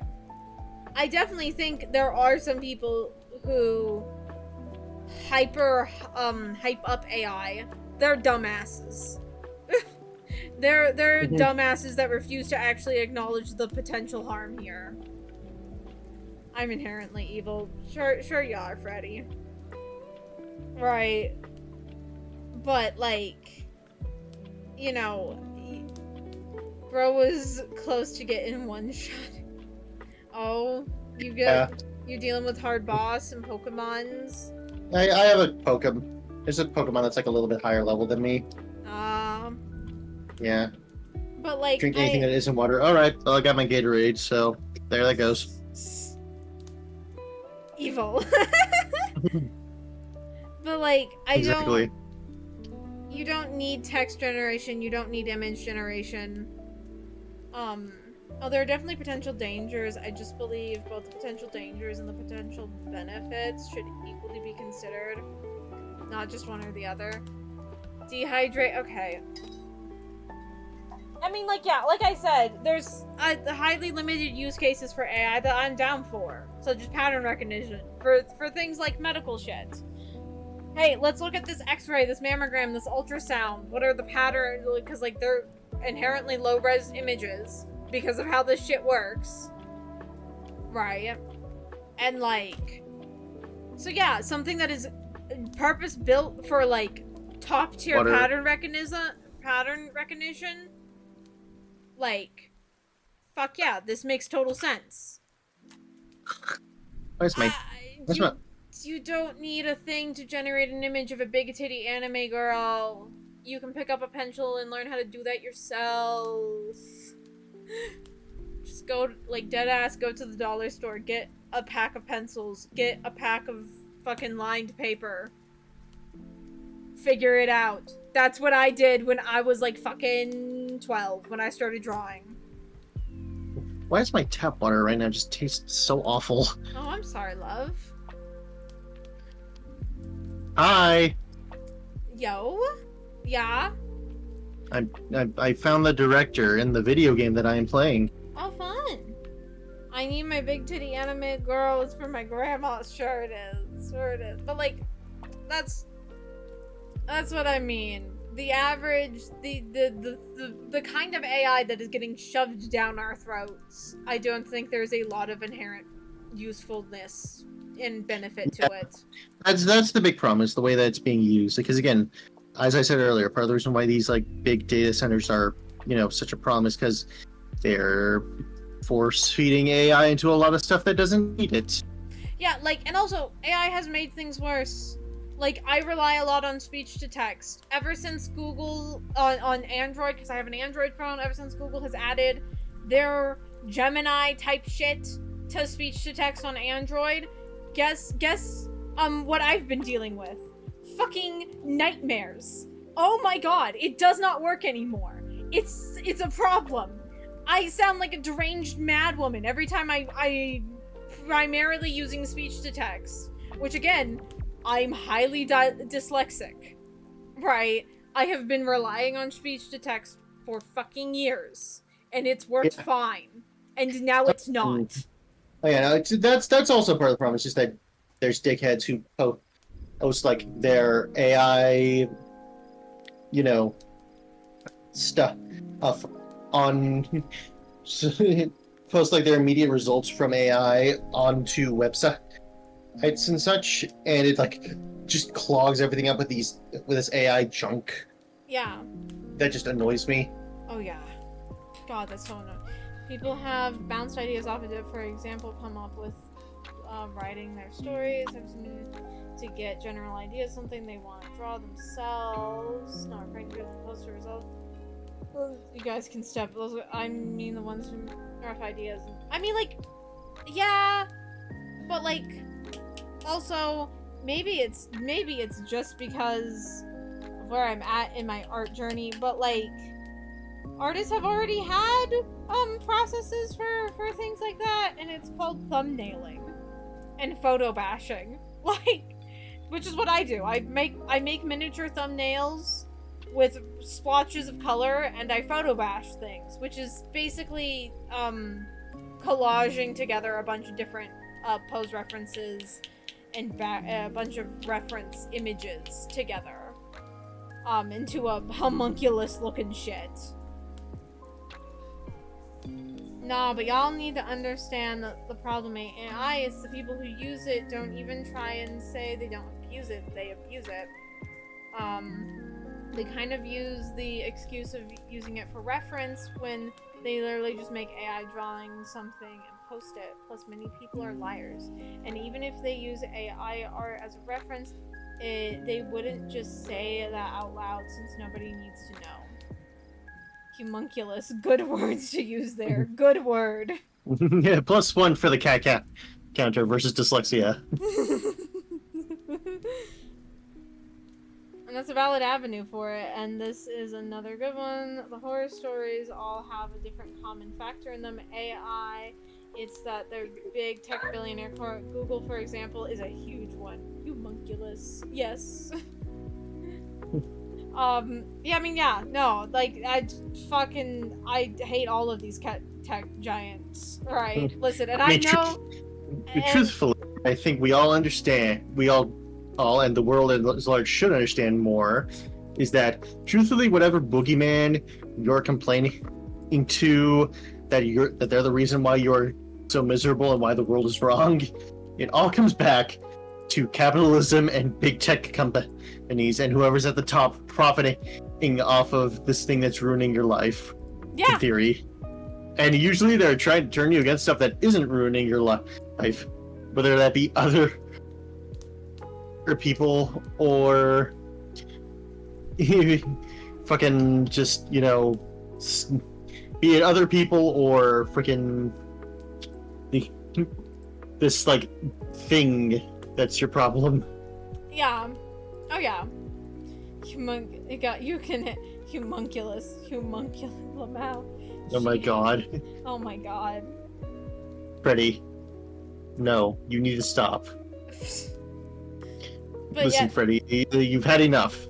I definitely think there are some people who hype up AI. They're dumbasses. they're dumbasses that refuse to actually acknowledge the potential harm here. I'm inherently evil. Sure you are, Freddy. Right. But like, you know, bro was close to getting one shot. Oh, you dealing with hard boss and Pokemons? I have a Pokemon. There's a Pokemon that's like a little bit higher level than me. Yeah. But like, drink anything that isn't water. All right, well, I got my Gatorade, so there that goes. Evil. But like, Exactly. You don't need text generation. You don't need image generation. Oh, there are definitely potential dangers. I just believe both the potential dangers and the potential benefits should equally be considered. Not just one or the other. Dehydrate, okay. I mean, like, yeah, like I said, there's highly limited use cases for AI that I'm down for. So just pattern recognition. For things like medical shit. Hey, let's look at this x-ray, this mammogram, this ultrasound. What are the patterns? Because, like, they're inherently low-res images. Because of how this shit works. Right. And like, so yeah, something that is purpose built for like top tier pattern recognition. Like, fuck yeah, this makes total sense. You don't need a thing to generate an image of a big titty anime girl. You can pick up a pencil and learn how to do that yourself. Just go, like, deadass, go to the dollar store, get a pack of pencils, get a pack of fucking lined paper. Figure it out. That's what I did when I was, like, fucking 12, when I started drawing. Why does my tap water right now just taste so awful? Oh, I'm sorry, love. Hi! Yo? Yeah? I found the director in the video game that I am playing. Oh, fun. I need my big titty anime girl. It's for my grandma. Sure it is. Sure it is. But like, that's what I mean. the average, the kind of AI that is getting shoved down our throats, I don't think there's a lot of inherent usefulness and benefit to it. That's the big problem, is the way that it's being used. Because again, as I said earlier, part of the reason why these like big data centers are, such a problem is because they're force feeding AI into a lot of stuff that doesn't need it. Yeah, like, and also AI has made things worse. Like, I rely a lot on speech to text. Ever since Google on Android, because I have an Android phone, ever since Google has added their Gemini type shit to speech to text on Android, guess what I've been dealing with. Fucking nightmares. Oh my god, it does not work anymore. It's a problem. I sound like a deranged madwoman every time I primarily using speech to text, which again, I'm highly dyslexic, right? I have been relying on speech to text for fucking years, and it's worked fine, and now it's not. Oh yeah, no, that's also part of the problem. It's just that there's dickheads who post like their AI, stuff on post like their immediate results from AI onto websites and such, and it like just clogs everything up with this AI junk. Yeah. That just annoys me. Oh yeah. God, that's so annoying. People have bounced ideas off of it. For example, come up with writing their stories to get general ideas, something they want to draw themselves. Not afraid to post a result. You guys can step. Those I mean the ones from rough ideas. I mean, like, yeah, but like, also maybe it's just because of where I'm at in my art journey. But like, artists have already had processes for things like that, and it's called thumbnailing and photo bashing. Like, which is what I do. I make miniature thumbnails with splotches of color, and I photo bash things, which is basically collaging together a bunch of different pose references and a bunch of reference images together into a homunculus looking shit. Nah, but y'all need to understand that the problem ain't AI, it's the people who use it don't even try and say they don't abuse it, they abuse it. They kind of use the excuse of using it for reference when they literally just make AI drawing something and post it. Plus, many people are liars. And even if they use AI art as a reference, they wouldn't just say that out loud since nobody needs to know. Homunculus. Good words to use there. Good word. Yeah, +1 for the cat counter versus dyslexia. And that's a valid avenue for it, and this is another good one. The horror stories all have a different common factor in them. AI, it's that they're big tech billionaire. Google, for example, is a huge one. Homunculus. Yes. Yeah, I mean, yeah, no, like, I hate all of these tech giants, right? Listen, and I know... Truthfully, I think we all understand, and the world at large should understand more, is that truthfully, whatever boogeyman you're complaining to, that they're the reason why you're so miserable and why the world is wrong, it all comes back to capitalism and big tech companies and whoever's at the top profiting off of this thing that's ruining your life. Yeah. In theory. And usually they're trying to turn you against stuff that isn't ruining your life, whether that be other people or fucking just, be it other people or freaking this like thing that's your problem. Yeah. Oh yeah. You can hit homunculus Lamau. Oh my god. Oh my god. Freddy, no, you need to stop. But listen, yeah, Freddy, you've had enough.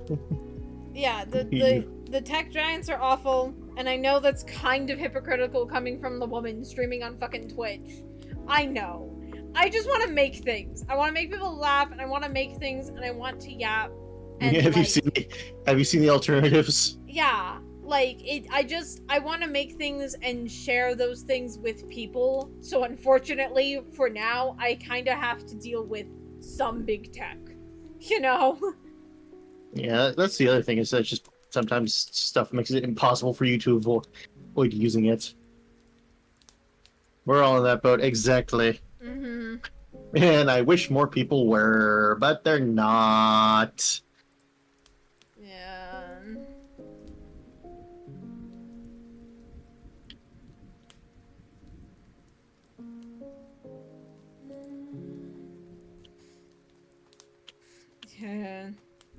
Yeah, the tech giants are awful, and I know that's kind of hypocritical coming from the woman streaming on fucking Twitch. I know. I just want to make things. I want to make people laugh, and I want to make things, and I want to yap. And Have you like, seen Have you seen the alternatives? yeah, like I want to make things and share those things with people. So unfortunately, for now, I kind of have to deal with some big tech, you know. Yeah, that's the other thing is that just sometimes stuff makes it impossible for you to avoid using it. We're all in that boat, exactly. Mm-hmm. And I wish more people were, but they're not. Yeah. Yeah.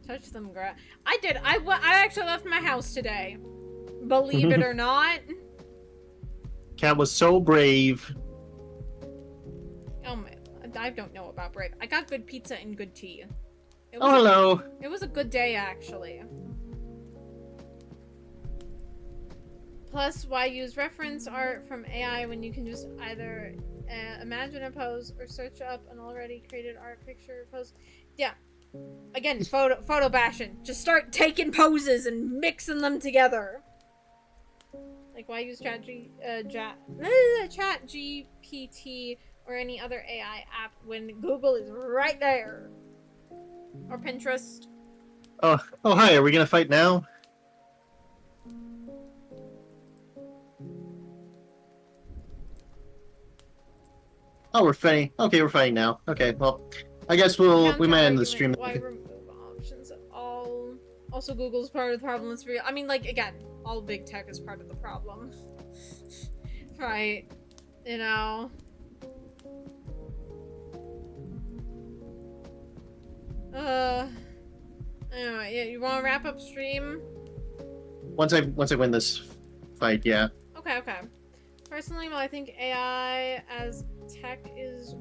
Touch them grass. I did. I actually left my house today. Believe it or not. Cat was so brave. Oh my. I don't know about Brave. I got good pizza and good tea. Oh, hello. It was a good day, actually. Plus, why use reference art from AI when you can just either imagine a pose or search up an already created art picture pose? Yeah. Again, photo bashing. Just start taking poses and mixing them together. Like, why use Chat GPT or any other AI app when Google is right there? Or Pinterest? Oh, hi. Are we gonna fight now? Oh, we're fighting. Okay, we're fighting now. Okay, well, I guess we might end the stream. Why remove options at all? Also, Google's part of the problem. Let's be. I mean, like, again, all big tech is part of the problem, right? You know. Anyway, yeah. You want to wrap up stream? Once I win this fight, yeah. Okay. Personally, well, I think AI as tech is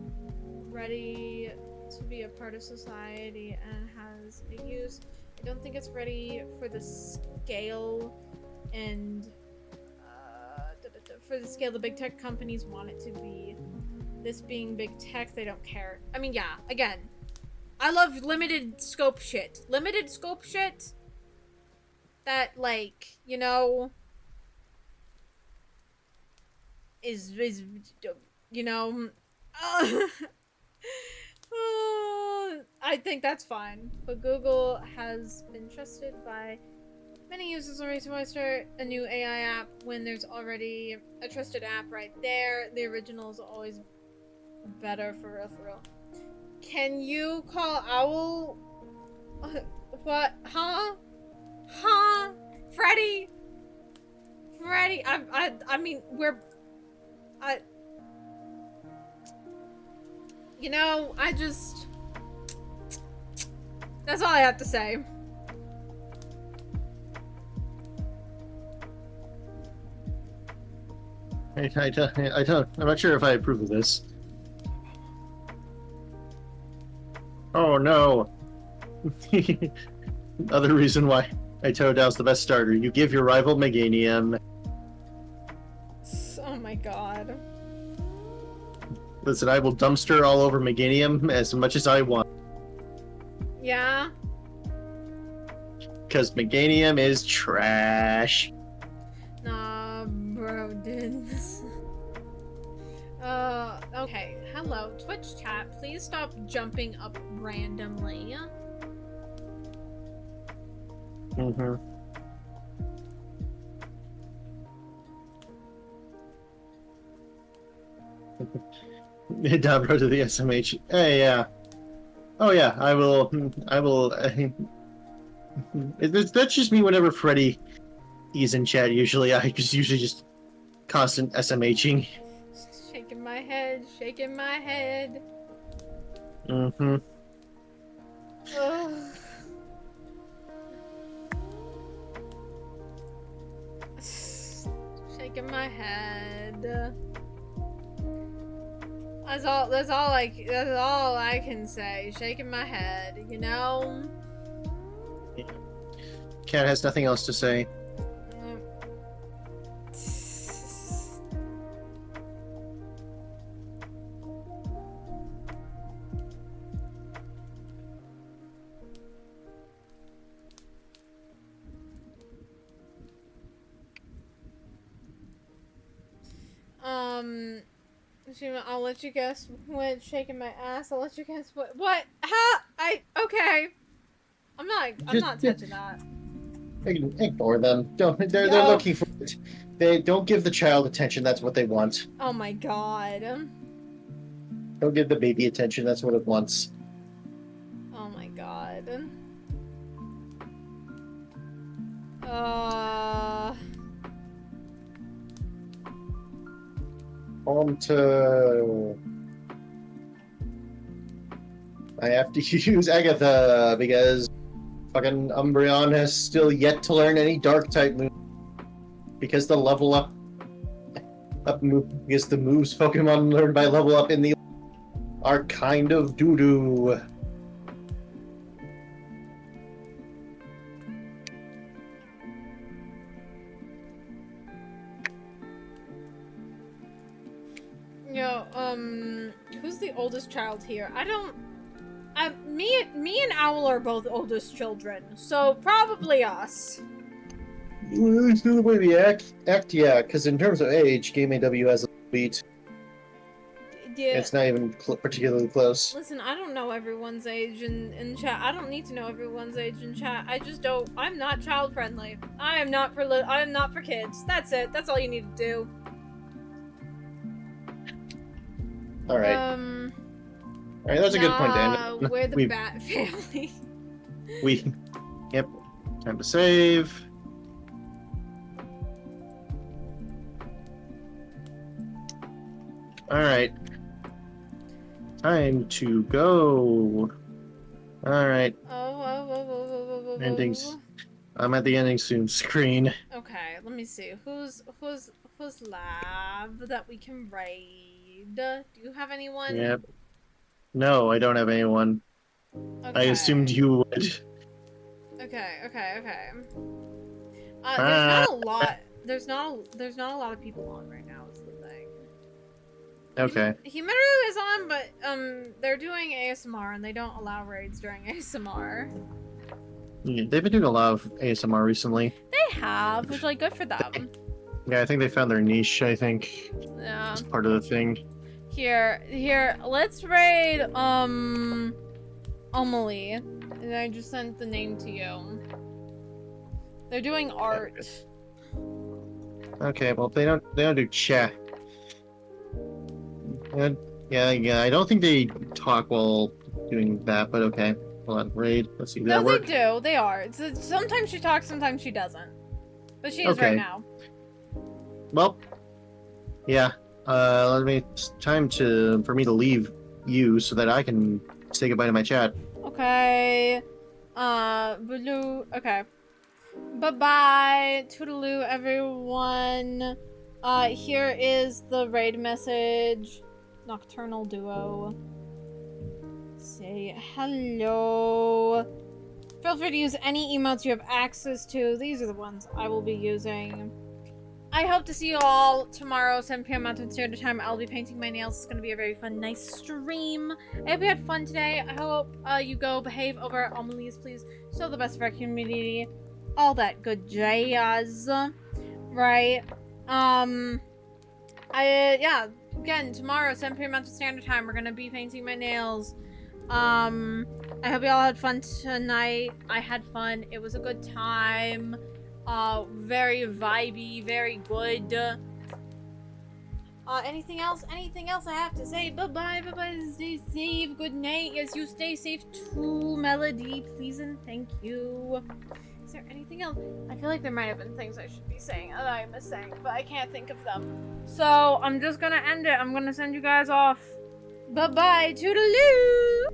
ready to be a part of society and has a use. I don't think it's ready for the scale and for the scale the big tech companies want it to be. This being big tech, they don't care. I mean, yeah, again, I love limited scope shit. Limited scope shit that, like, you know, is you know, I think that's fine. But Google has been trusted by many users already, so why start a new AI app when there's already a trusted app right there? The original is always better, for real. Can you call Owl? What? Huh? Freddy? I mean, you know, that's all I have to say. I'm not sure if I approve of this. Oh no. Other reason why Itodao's the best starter. You give your rival Meganium. Oh my god. Listen, I will dumpster all over Meganium as much as I want. Yeah? Because Meganium is trash. Nah, bro, dude. Okay. Hello, Twitch chat. Please stop jumping up randomly. Mm-hmm. Down road to the SMH. Hey, yeah. Oh yeah, I will. That's just me whenever Freddy is in chat. Usually, I usually just constant SMHing. Shaking my head, shaking my head. Mm-hmm. Ugh. Shaking my head. That's all I can say. Shaking my head, you know? Cat has nothing else to say. I'll let you guess when shaking my ass. I'll let you guess what? How? Okay. I'm not touching that. Ignore them. They're No. looking for it. They don't give the child attention. That's what they want. Oh my god. Don't give the baby attention. That's what it wants. Oh my god. On to. I have to use Agatha because fucking Umbreon has still yet to learn any dark type move. Because the level up move, because the moves Pokemon learned by level up in the are kind of doo doo. Who's the oldest child here? Me and Owl are both oldest children, so probably us. It's the way we act, yeah, because in terms of age, Game AW has a beat. Yeah. It's not even particularly close. Listen, I don't know everyone's age in chat. I don't need to know everyone's age in chat. I just don't. I'm not child friendly. I am not for kids. That's it. That's all you need to do. All right. All right, that's a good point to end it. We're the Bat family. Yep. Time to save. All right. Time to go. All right. Endings. I'm at the ending soon screen. Okay, let me see. Who's lab that we can raid? Do you have anyone? Yep. No, I don't have anyone. Okay. I assumed you would. Okay. There's not a lot. There's not a lot of people on right now. Is the thing. Okay. Himeru is on, but they're doing ASMR and they don't allow raids during ASMR. Yeah, they've been doing a lot of ASMR recently. They have, which like good for them. Yeah, I think they found their niche. I think. Yeah. It's part of the thing. Here. Let's raid Amelie, and I just sent the name to you. They're doing art. Okay, well they don't do chat. Yeah, I don't think they talk while doing that, but okay. Hold on, raid. Let's see. No, they do. They are. Sometimes she talks, sometimes she doesn't. But she is right now. Well, yeah. It's time for me to leave you so that I can say goodbye to my chat. Okay. Blue. Okay. Bye-bye. Toodaloo, everyone. Here is the raid message. Nocturnal Duo. Say hello. Feel free to use any emotes you have access to. These are the ones I will be using. I hope to see you all tomorrow, 7 p.m. Mountain Standard Time. I'll be painting my nails. It's going to be a very fun, nice stream. I hope you had fun today. I hope you go behave over at Amelie's, please. Show the best of our community. All that good jazz. Right. Yeah. Again, tomorrow, 7 p.m. Mountain Standard Time, we're going to be painting my nails. I hope you all had fun tonight. I had fun. It was a good time. Very vibey, very good. Anything else? Anything else I have to say? Bye-bye, stay safe, good night. Yes, you stay safe too, Melody, please and thank you. Is there anything else? I feel like there might have been things I should be saying that I was saying, but I can't think of them. So, I'm just gonna end it. I'm gonna send you guys off. Bye-bye, toodaloo!